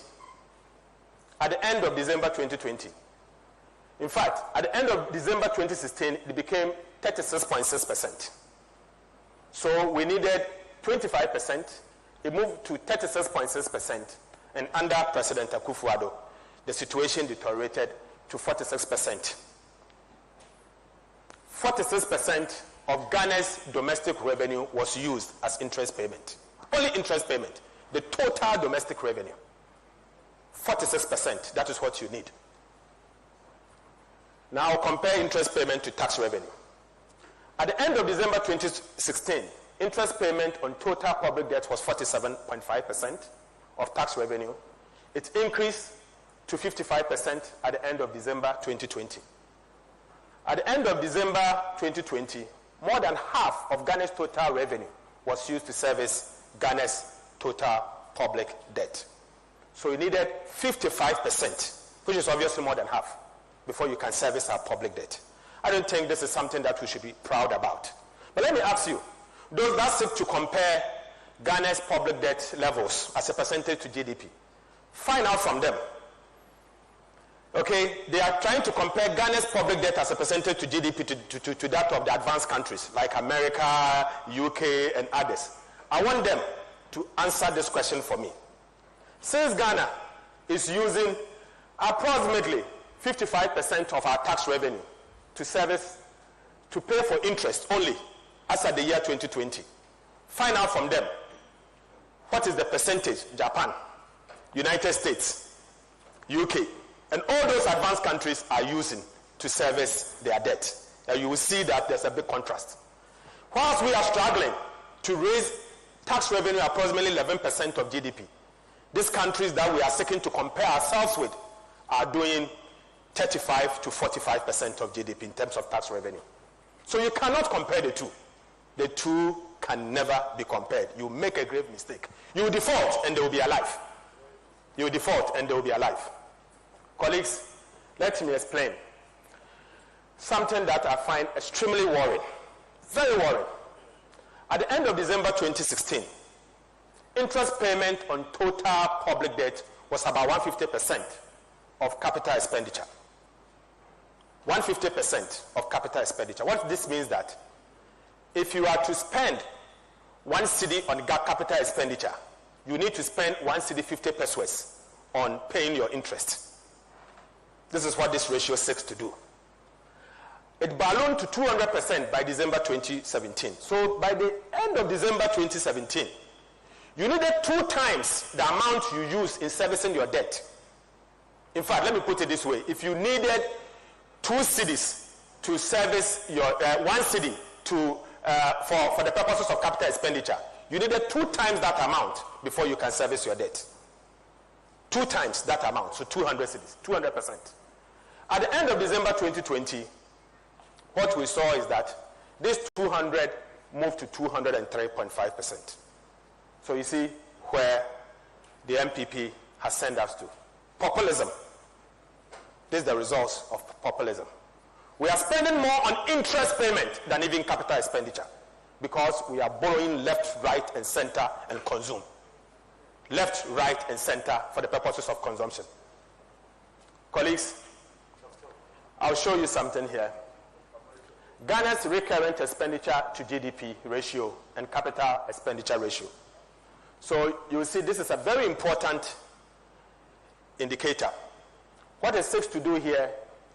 in fact, at the end of December 2016, it became 36.6%. So we needed 25%. It moved to 36.6%. And under President Akufo-Addo, the situation deteriorated to 46%. 46% of Ghana's domestic revenue was used as interest payment. Only interest payment. The total domestic revenue. 46%. That is what you need. Now compare interest payment to tax revenue. At the end of December 2016, interest payment on total public debt was 47.5% of tax revenue. It increased to 55% at the end of December 2020. At the end of December 2020, more than half of Ghana's total revenue was used to service Ghana's total public debt. So you needed 55%, which is obviously more than half, before you can service our public debt. I don't think this is something that we should be proud about. But let me ask you, those that seek to compare Ghana's public debt levels as a percentage to GDP, find out from them. Okay, they are trying to compare Ghana's public debt as a percentage to GDP to that of the advanced countries like America, UK, and others. I want them to answer this question for me. Since Ghana is using approximately 55% of our tax revenue to pay for interest only as at the year 2020, find out from them what is the percentage Japan, United States, UK, and all those advanced countries are using to service their debt. And you will see that there's a big contrast. Whilst we are struggling to raise tax revenue approximately 11% of GDP, these countries that we are seeking to compare ourselves with are doing 35 to 45% of GDP in terms of tax revenue. So you cannot compare the two. The two can never be compared. You make a grave mistake. You will default and they will be alive. You will default and they will be alive. Colleagues, let me explain something that I find extremely worrying. Very worrying. At the end of December 2016, interest payment on total public debt was about 150% of capital expenditure. 150% of capital expenditure. What this means that if you are to spend 1 cedi on capital expenditure, you need to spend 1 cedi 50 pesos on paying your interest. This is what this ratio seeks to do. It ballooned to 200% by December 2017. So by the end of December 2017, you needed 2 times the amount you use in servicing your debt. In fact, let me put it this way. If you needed 2 cedis to service your 1 cedi for the purposes of capital expenditure, you needed 2 times that amount before you can service your debt. 2 times that amount, so 200 cedis, 200%. At the end of December 2020, what we saw is that this 200 moved to 203.5%. So you see where the MPP has sent us to. Populism. This is the results of populism. We are spending more on interest payment than even capital expenditure because we are borrowing left, right, and center and consume. Left, right, and center for the purposes of consumption. Colleagues, I'll show you something here. Ghana's recurrent expenditure to GDP ratio and capital expenditure ratio. So you will see this is a very important indicator. What it seeks to do here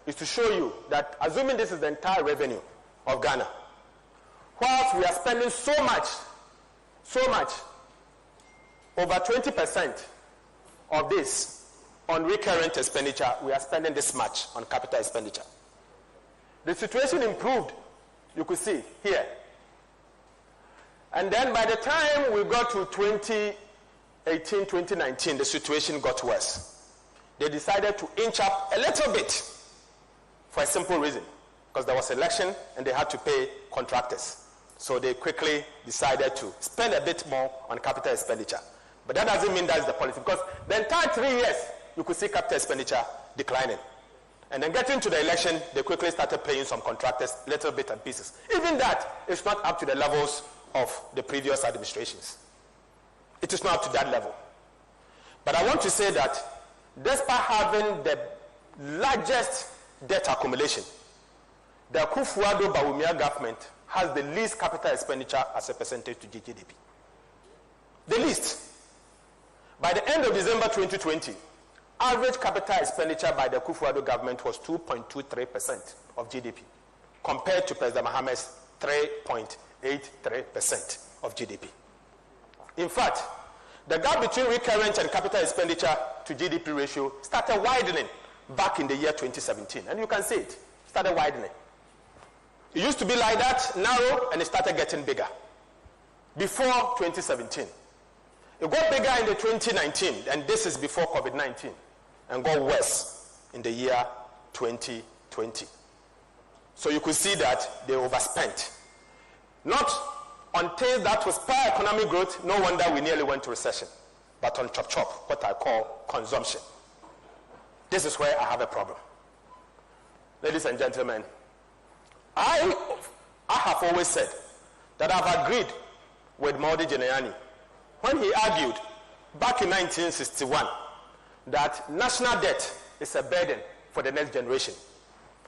is to show you that, assuming this is the entire revenue of Ghana, whilst we are spending so much, over 20% of this on recurrent expenditure, we are spending this much on capital expenditure. The situation improved, you could see here. And then by the time we got to 2018, 2019, the situation got worse. They decided to inch up a little bit for a simple reason, because there was election and they had to pay contractors. So they quickly decided to spend a bit more on capital expenditure. But that doesn't mean that's the policy, because the entire 3 years, you could see capital expenditure declining. And then getting to the election, they quickly started paying some contractors little bit and pieces. Even that is not up to the levels of the previous administrations. It is not up to that level. But I want to say that despite having the largest debt accumulation, the Akufo-Addo-Bawumia government has the least capital expenditure as a percentage to GDP. The least. By the end of December 2020, average capital expenditure by the Akufo-Addo government was 2.23% of GDP, compared to President Mohammed's 3.83% of GDP. In fact, the gap between recurrent and capital expenditure to GDP ratio started widening back in the year 2017. And you can see it started widening. It used to be like that, narrow, and it started getting bigger. Before 2017. It got bigger in the 2019, and this is before COVID-19, and got worse in the year 2020. So you could see that they overspent. Not on things that will spur economic growth, no wonder we nearly went to recession, but on chop, what I call consumption. This is where I have a problem. Ladies and gentlemen, I have always said that I've agreed with Maudi Jenayani when he argued back in 1961 that national debt is a burden for the next generation.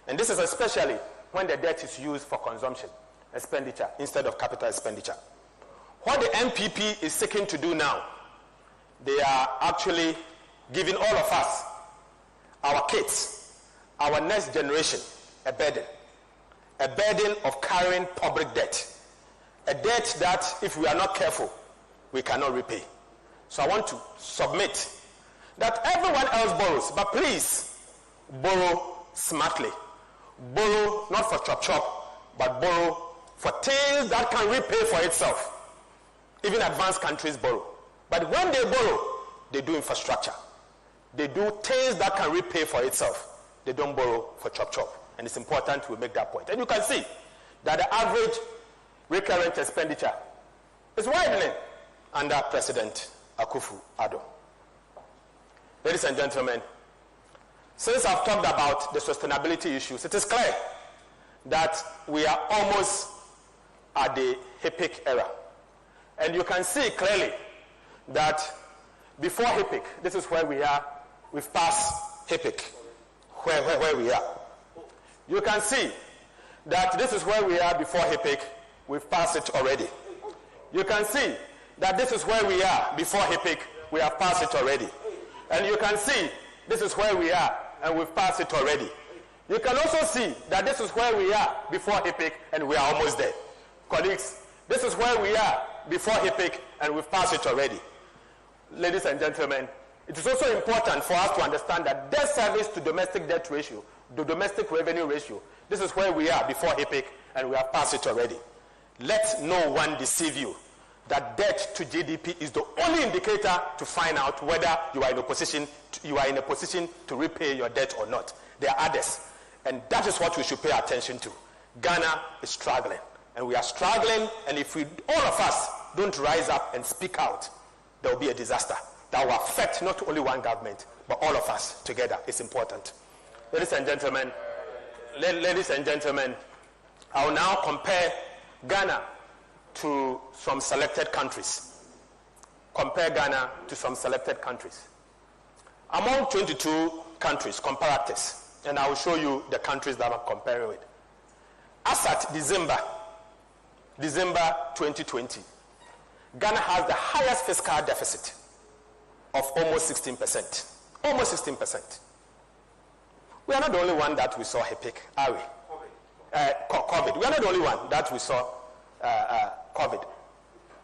And this is especially when the debt is used for consumption expenditure instead of capital expenditure. What the MPP is seeking to do now, they are actually giving all of us, our kids, our next generation, a burden of carrying public debt, a debt that if we are not careful, we cannot repay. So I want to submit that everyone else borrows, but please borrow smartly. Borrow not for chop, but borrow for things that can repay for itself. Even advanced countries borrow. But when they borrow, they do infrastructure. They do things that can repay for itself. They don't borrow for chop. And it's important we make that point. And you can see that the average recurrent expenditure is widening under President Akufo-Addo. Ladies and gentlemen, since I've talked about the sustainability issues, it is clear that we are almost at the HIPIC era. And you can see clearly that before HIPIC, this is where we are, we've passed HIPIC, where we are. You can see that this is where we are before HIPIC, we've passed it already. You can see that this is where we are before HIPIC, we have passed it already. And you can see this is where we are and we've passed it already. You can also see that this is where we are before HIPIC and we are almost there. Colleagues, this is where we are before HIPIC and we've passed it already. Ladies and gentlemen, it is also important for us to understand that debt service to domestic debt ratio, the domestic revenue ratio, this is where we are before HIPIC and we have passed it already. Let no one deceive you that debt to GDP is the only indicator to find out whether you are in a position to repay your debt or not. There are others, and that is what we should pay attention to. Ghana is struggling, and we are struggling, and if all of us don't rise up and speak out, there will be a disaster that will affect not only one government, but all of us together. It's important. Ladies and gentlemen, I will now compare Ghana to some selected countries. Compare Ghana to some selected countries. Among 22 countries, comparators, and I will show you the countries that I'm comparing with. As at December 2020, Ghana has the highest fiscal deficit of almost 16%. Almost 16%. We are not the only one that we saw HIPIC, are we? COVID. We are not the only one that we saw COVID.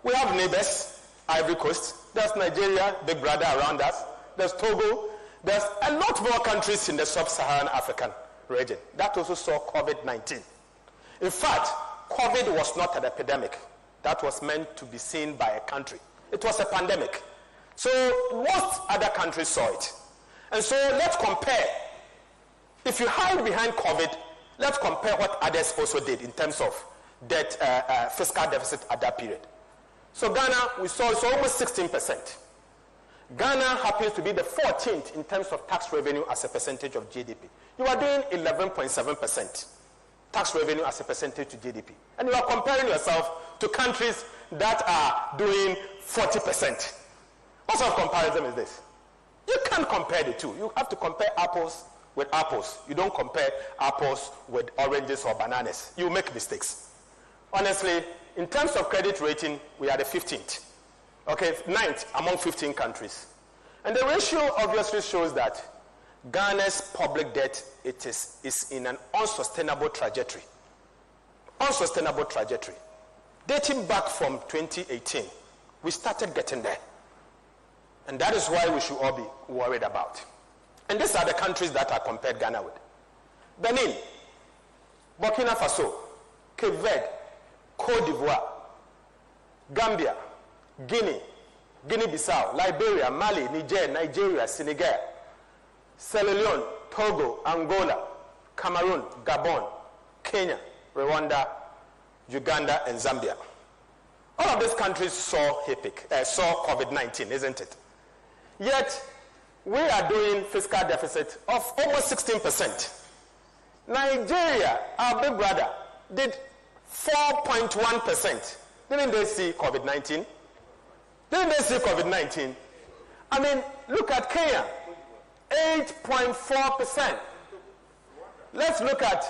We have neighbors, Ivory Coast, there's Nigeria, big brother around us, there's Togo, there's a lot more countries in the sub-Saharan African region that also saw COVID-19. In fact, COVID was not an epidemic that was meant to be seen by a country. It was a pandemic. So most other countries saw it. And so let's compare. If you hide behind COVID, let's compare what others also did in terms of debt, fiscal deficit at that period. So Ghana, we saw it's almost 16%. Ghana happens to be the 14th in terms of tax revenue as a percentage of GDP. You are doing 11.7% tax revenue as a percentage to GDP. And you are comparing yourself to countries that are doing 40%. What sort of comparison is this? You can't compare the two. You have to compare apples with apples. You don't compare apples with oranges or bananas. You make mistakes. Honestly, in terms of credit rating, we are the 15th. Okay, 9th among 15 countries. And the ratio obviously shows that Ghana's public debt is in an unsustainable trajectory. Unsustainable trajectory. Dating back from 2018, we started getting there. And that is why we should all be worried about. And these are the countries that I compared Ghana with. Benin, Burkina Faso, Cape Verde, Cote d'Ivoire, Gambia, Guinea, Guinea-Bissau, Liberia, Mali, Niger, Nigeria, Senegal, Sierra Leone, Togo, Angola, Cameroon, Gabon, Kenya, Rwanda, Uganda, and Zambia. All of these countries saw COVID-19, isn't it? Yet, we are doing fiscal deficit of almost 16%. Nigeria, our big brother, did 4.1%. Didn't they see COVID-19? Didn't they see COVID-19? I mean, look at Kenya, 8.4%. Let's look at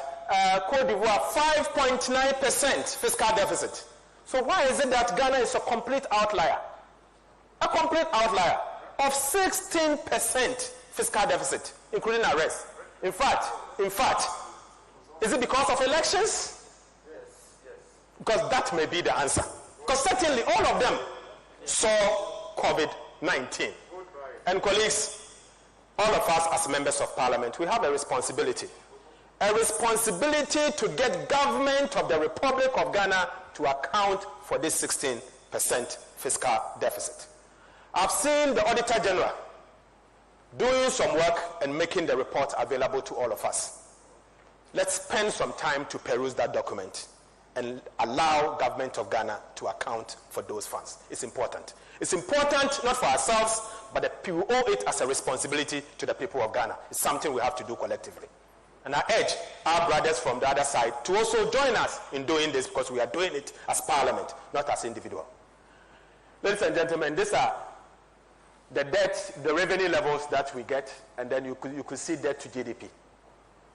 Cote d'Ivoire, 5.9% fiscal deficit. So why is it that Ghana is a complete outlier? A complete outlier of 16% fiscal deficit, including arrests. In fact, is it because of elections? Because that may be the answer. Because certainly all of them saw COVID-19. And colleagues, all of us as members of parliament, we have a responsibility. A responsibility to get government of the Republic of Ghana to account for this 16% fiscal deficit. I've seen the Auditor General doing some work and making the report available to all of us. Let's spend some time to peruse that document and allow government of Ghana to account for those funds. It's important. It's important not for ourselves, but we owe it as a responsibility to the people of Ghana. It's something we have to do collectively. And I urge our brothers from the other side to also join us in doing this, because we are doing it as parliament, not as individual. Ladies and gentlemen, these are the debt, the revenue levels that we get, and then you could see debt to GDP.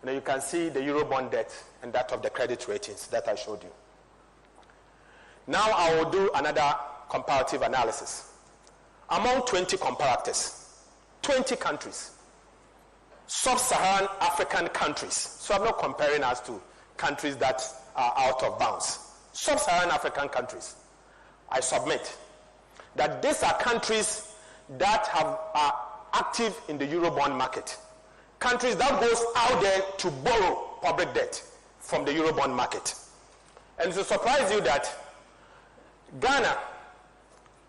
And then you can see the Eurobond debt and that of the credit ratings that I showed you. Now I will do another comparative analysis. Among 20 comparators, 20 countries, sub-Saharan African countries. So I'm not comparing us to countries that are out of bounds. Sub-Saharan African countries. I submit that these are countries that are active in the Eurobond market. Countries that goes out there to borrow public debt from the Eurobond market. And to surprise you that Ghana,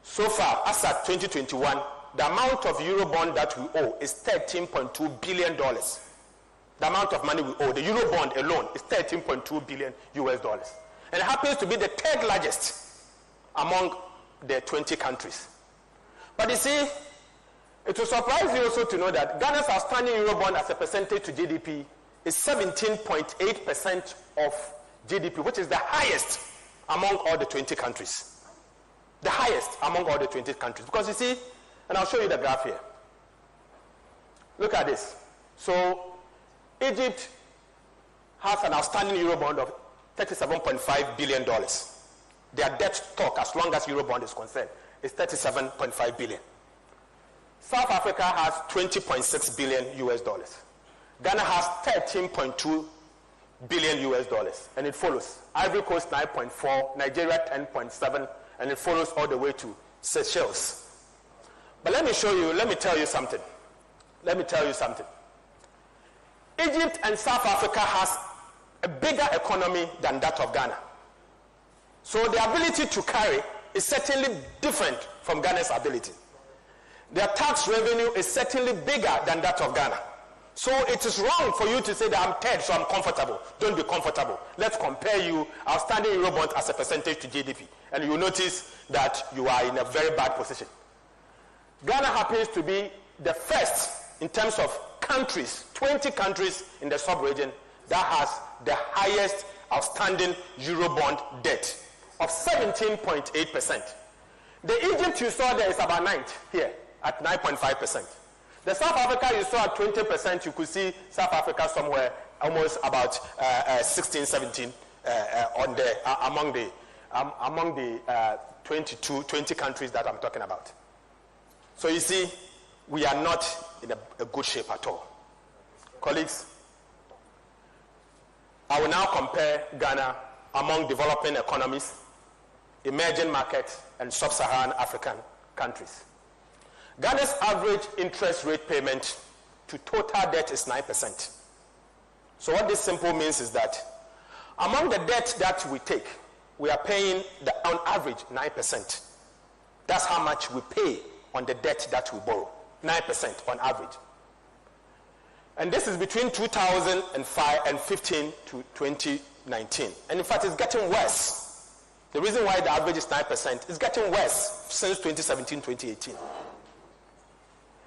so far, as at 2021, the amount of Eurobond that we owe is $13.2 billion. The amount of money we owe, the Eurobond alone, is $13.2 billion US. And it happens to be the third largest among the 20 countries. But you see, it will surprise you also to know that Ghana's outstanding Eurobond as a percentage to GDP is 17.8% of GDP, which is the highest among all the 20 countries. The highest among all the 20 countries. Because you see, and I'll show you the graph here. Look at this. So Egypt has an outstanding Eurobond of $37.5 billion. Their debt stock, as long as Eurobond is concerned, is $37.5 billion. South Africa has $20.6 billion US. Ghana has $13.2 billion US, and it follows. Ivory Coast 9.4, Nigeria 10.7, and it follows all the way to Seychelles. But let me tell you something. Egypt and South Africa has a bigger economy than that of Ghana. So the ability to carry is certainly different from Ghana's ability. Their tax revenue is certainly bigger than that of Ghana. So it is wrong for you to say that I'm third, so I'm comfortable. Don't be comfortable. Let's compare you outstanding Eurobond as a percentage to GDP. And you'll notice that you are in a very bad position. Ghana happens to be the first in terms of countries, 20 countries in the sub-region that has the highest outstanding Eurobond debt of 17.8%. The Egypt you saw there is about 9th here at 9.5%. The South Africa you saw at 20%, you could see South Africa somewhere almost about 16, 17 among the 20 countries that I'm talking about. So you see, we are not in a good shape at all. Colleagues, I will now compare Ghana among developing economies, emerging markets, and sub-Saharan African countries. Ghana's average interest rate payment to total debt is 9%. So what this simple means is that among the debt that we take, we are paying on average 9%. That's how much we pay on the debt that we borrow, 9% on average. And this is between 2015 to 2019. And in fact, it's getting worse. The reason why the average is 9% is getting worse since 2017, 2018.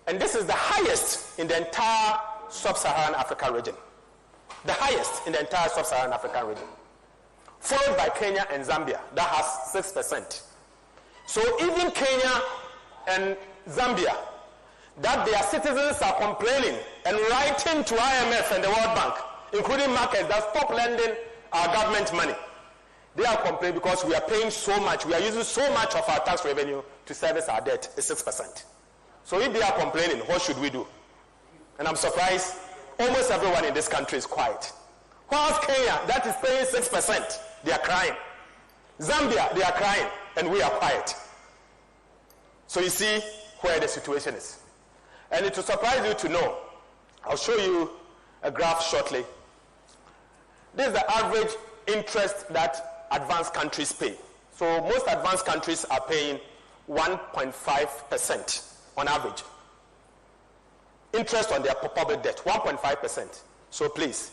And this is the highest in the entire sub-Saharan Africa region. The highest in the entire sub-Saharan African region. Followed by Kenya and Zambia, that has 6%. So even Kenya and Zambia, that their citizens are complaining and writing to IMF and the World Bank, including markets, that stop lending our government money. They are complaining because we are paying so much, we are using so much of our tax revenue to service our debt, is 6%. So if they are complaining, what should we do? And I'm surprised, almost everyone in this country is quiet. Whilst Kenya, that is paying 6%, they are crying. Zambia, they are crying, and we are quiet. So you see where the situation is. And it will surprise you to know, I'll show you a graph shortly. This is the average interest that advanced countries pay. So most advanced countries are paying 1.5% on average. Interest on their public debt, 1.5%. So please,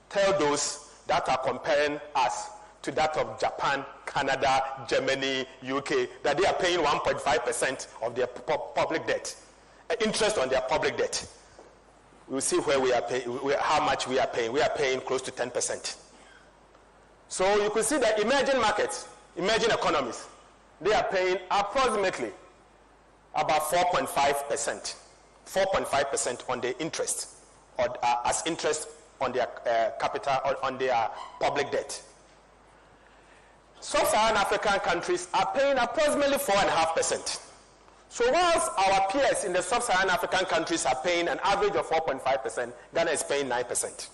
tell those that are comparing us to that of Japan, Canada, Germany, UK, that they are paying 1.5% of their public debt. Interest on their public debt. We'll see where we are paying, how much we are paying. We are paying close to 10%. So you can see that emerging markets, emerging economies, they are paying approximately about 4.5%. 4.5% on their interest, or as interest on their capital or on their public debt. Sub-Saharan African countries are paying approximately 4.5%. So whilst our peers in the Sub-Saharan African countries are paying an average of 4.5%, Ghana is paying 9%.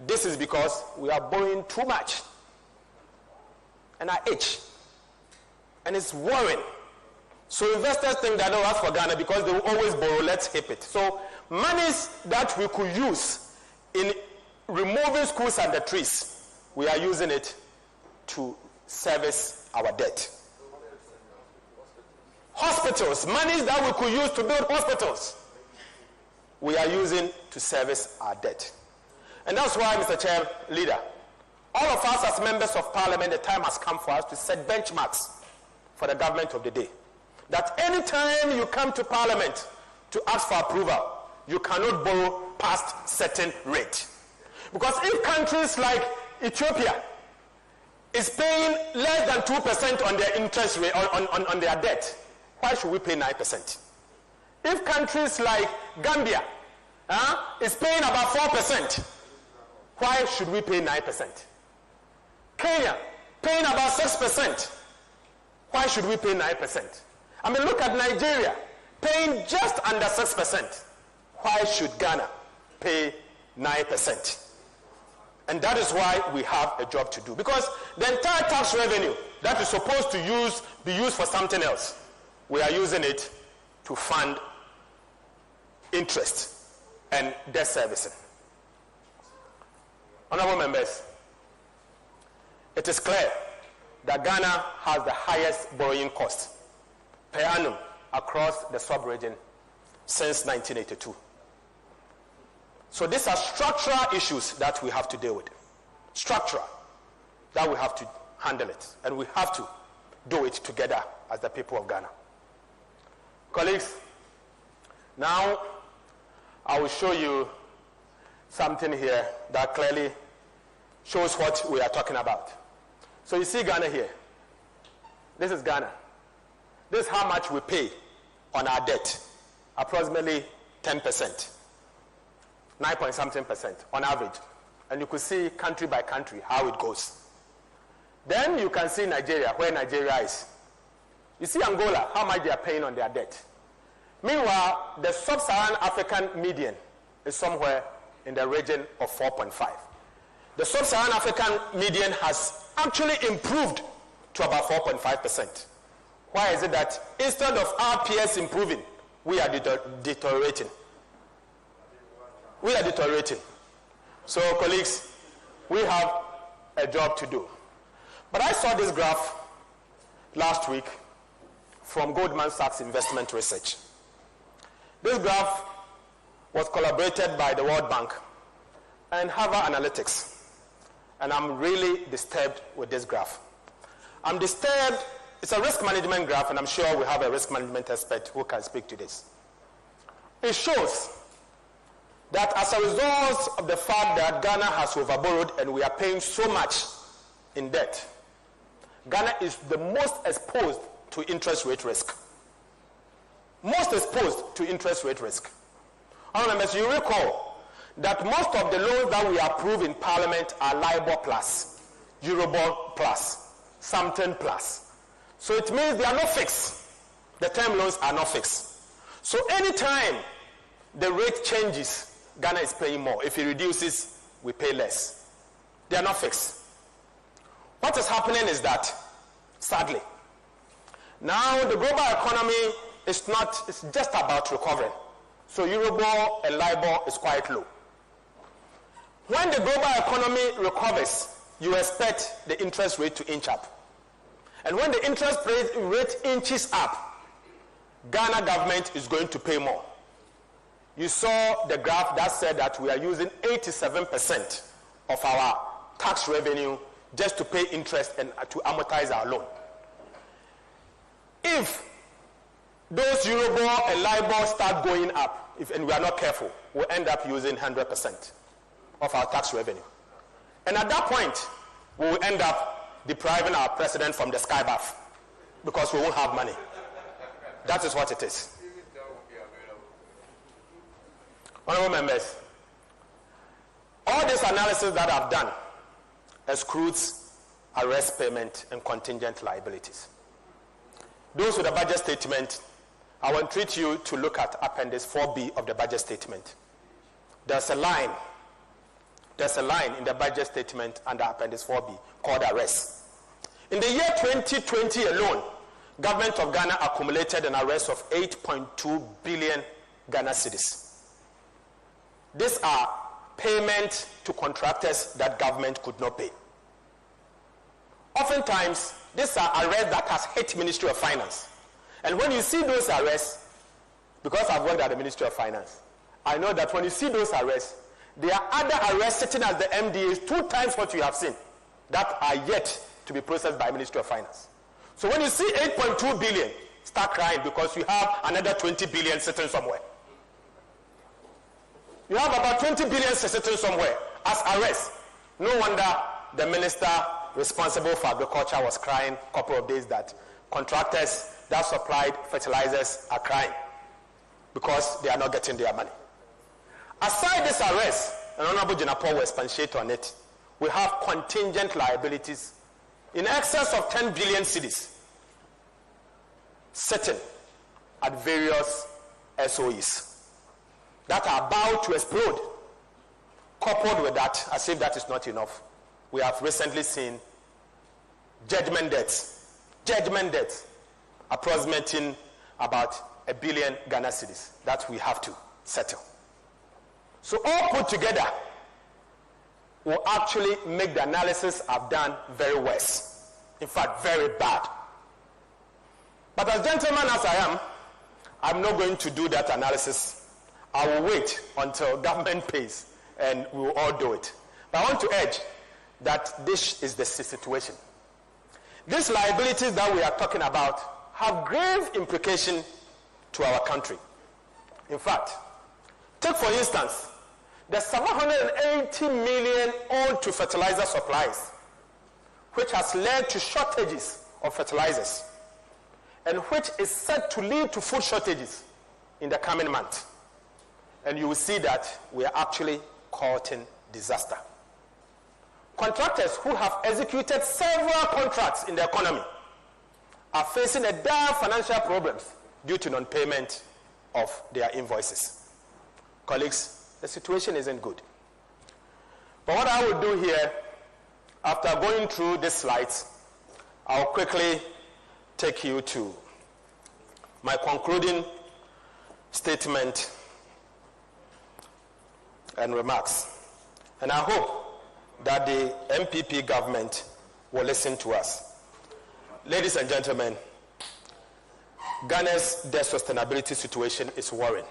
This is because we are borrowing too much. And I itch. And it's worrying. So investors think that, oh, as for Ghana, because they will always borrow, let's hip it. So monies that we could use in removing schools and the trees, we are using it to service our debt. Hospitals, monies that we could use to build hospitals, we are using to service our debt. And that's why, Mr. Chair, Leader, all of us as members of Parliament, the time has come for us to set benchmarks for the government of the day. That any time you come to Parliament to ask for approval, you cannot borrow past certain rate. Because if countries like Ethiopia is paying less than 2% on their interest rate, on their debt, why should we pay 9%? If countries like Gambia is paying about 4%, why should we pay 9%? Kenya paying about 6%, why should we pay 9%? I mean, look at Nigeria paying just under 6%. Why should Ghana pay 9%? And that is why we have a job to do. Because the entire tax revenue that is supposed to be used for something else, we are using it to fund interest and debt servicing. Honorable members, it is clear that Ghana has the highest borrowing cost per annum across the sub-region since 1982. So these are structural issues that we have to deal with. Structural, that we have to handle it. And we have to do it together as the people of Ghana. Colleagues, now I will show you something here that clearly shows what we are talking about. So you see Ghana here. This is Ghana. This is how much we pay on our debt. Approximately 10%. 9-point-something% on average. And you could see country by country how it goes. Then you can see Nigeria, where Nigeria is. You see Angola, how much they are paying on their debt. Meanwhile, the sub-Saharan African median is somewhere in the region of 4.5. The sub-Saharan African median has actually improved to about 4.5%. Why is it that instead of our peers improving, we are deteriorating? We are deteriorating. So, colleagues, we have a job to do. But I saw this graph last week from Goldman Sachs Investment Research. This graph was collaborated by the World Bank and Harvard Analytics. And I'm really disturbed with this graph. I'm disturbed. It's a risk management graph, and I'm sure we have a risk management expert who can speak to this. It shows that as a result of the fact that Ghana has overborrowed and we are paying so much in debt, Ghana is the most exposed to interest rate risk. Most exposed to interest rate risk. Honourable members, you recall that most of the loans that we approve in Parliament are LIBOR plus, Eurobond plus, something plus. So it means they are not fixed. The term loans are not fixed. So anytime the rate changes, Ghana is paying more. If it reduces, we pay less. They are not fixed. What is happening is that, sadly, now the global economy is not, it's just about recovering. So Eurobond and LIBOR is quite low. When the global economy recovers, you expect the interest rate to inch up. And when the interest rate inches up, Ghana government is going to pay more. You saw the graph that said that we are using 87% of our tax revenue just to pay interest and to amortize our loan. If those Eurobond and LIBOR start going up, and we are not careful, we'll end up using 100% of our tax revenue. And at that point, we will end up depriving our president from the sky bath because we won't have money. That is what it is. Honourable members, all this analysis that I've done excludes arrest payment and contingent liabilities. Those with the budget statement, I will entreat you to look at Appendix 4B of the budget statement. There's a line in the budget statement under Appendix 4B called arrest. In the year 2020 alone, government of Ghana accumulated an arrest of 8.2 billion Ghana cedis. These are payments to contractors that government could not pay. Oftentimes, these are arrests that has hit Ministry of Finance. And when you see those arrests, because I've worked at the Ministry of Finance, I know that when you see those arrests, there are other arrests sitting as the MDAs 2 times what you have seen that are yet to be processed by Ministry of Finance. So when you see 8.2 billion, start crying because you have another 20 billion sitting somewhere. You have about 20 billion sitting somewhere as arrests. No wonder the minister responsible for agriculture was crying a couple of days that contractors that supplied fertilizers are crying because they are not getting their money. Aside this arrest, and Honorable Jinapo will expatiate on it, we have contingent liabilities in excess of 10 billion cedis sitting at various SOEs that are about to explode. Coupled with that, as if that is not enough, we have recently seen judgment debts approximating about 1 billion Ghana cedis that we have to settle. So all put together will actually make the analysis I've done very worse. In fact, very bad. But as gentleman as I am, I'm not going to do that analysis. I will wait until government pays and we will all do it. But I want to urge that this is the situation. These liabilities that we are talking about have grave implications to our country. In fact, take for instance, the 780 million owed to fertilizer supplies, which has led to shortages of fertilizers, and which is set to lead to food shortages in the coming month. And you will see that we are actually courting disaster. Contractors who have executed several contracts in the economy are facing a dire financial problems due to non-payment of their invoices. Colleagues, the situation isn't good. But what I will do here, after going through these slides, I'll quickly take you to my concluding statement and remarks. And I hope that the MPP government will listen to us. Ladies and gentlemen, Ghana's debt sustainability situation is worrying.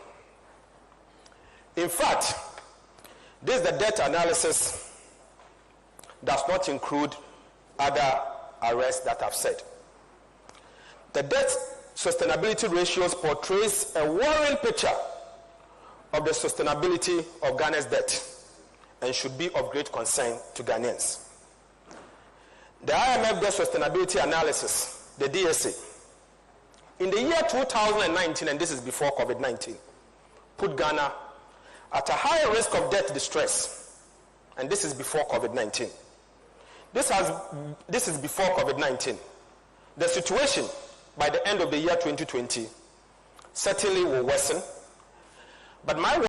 In fact, this is the debt analysis does not include other arrests that I've said. The debt sustainability ratios portrays a worrying picture of the sustainability of Ghana's debt and should be of great concern to Ghanaians. The IMF debt sustainability analysis, the DSA, in the year 2019, and this is before COVID-19, put Ghana at a higher risk of debt distress, and this is before COVID-19. This is before COVID-19. The situation by the end of the year 2020 certainly will worsen, but my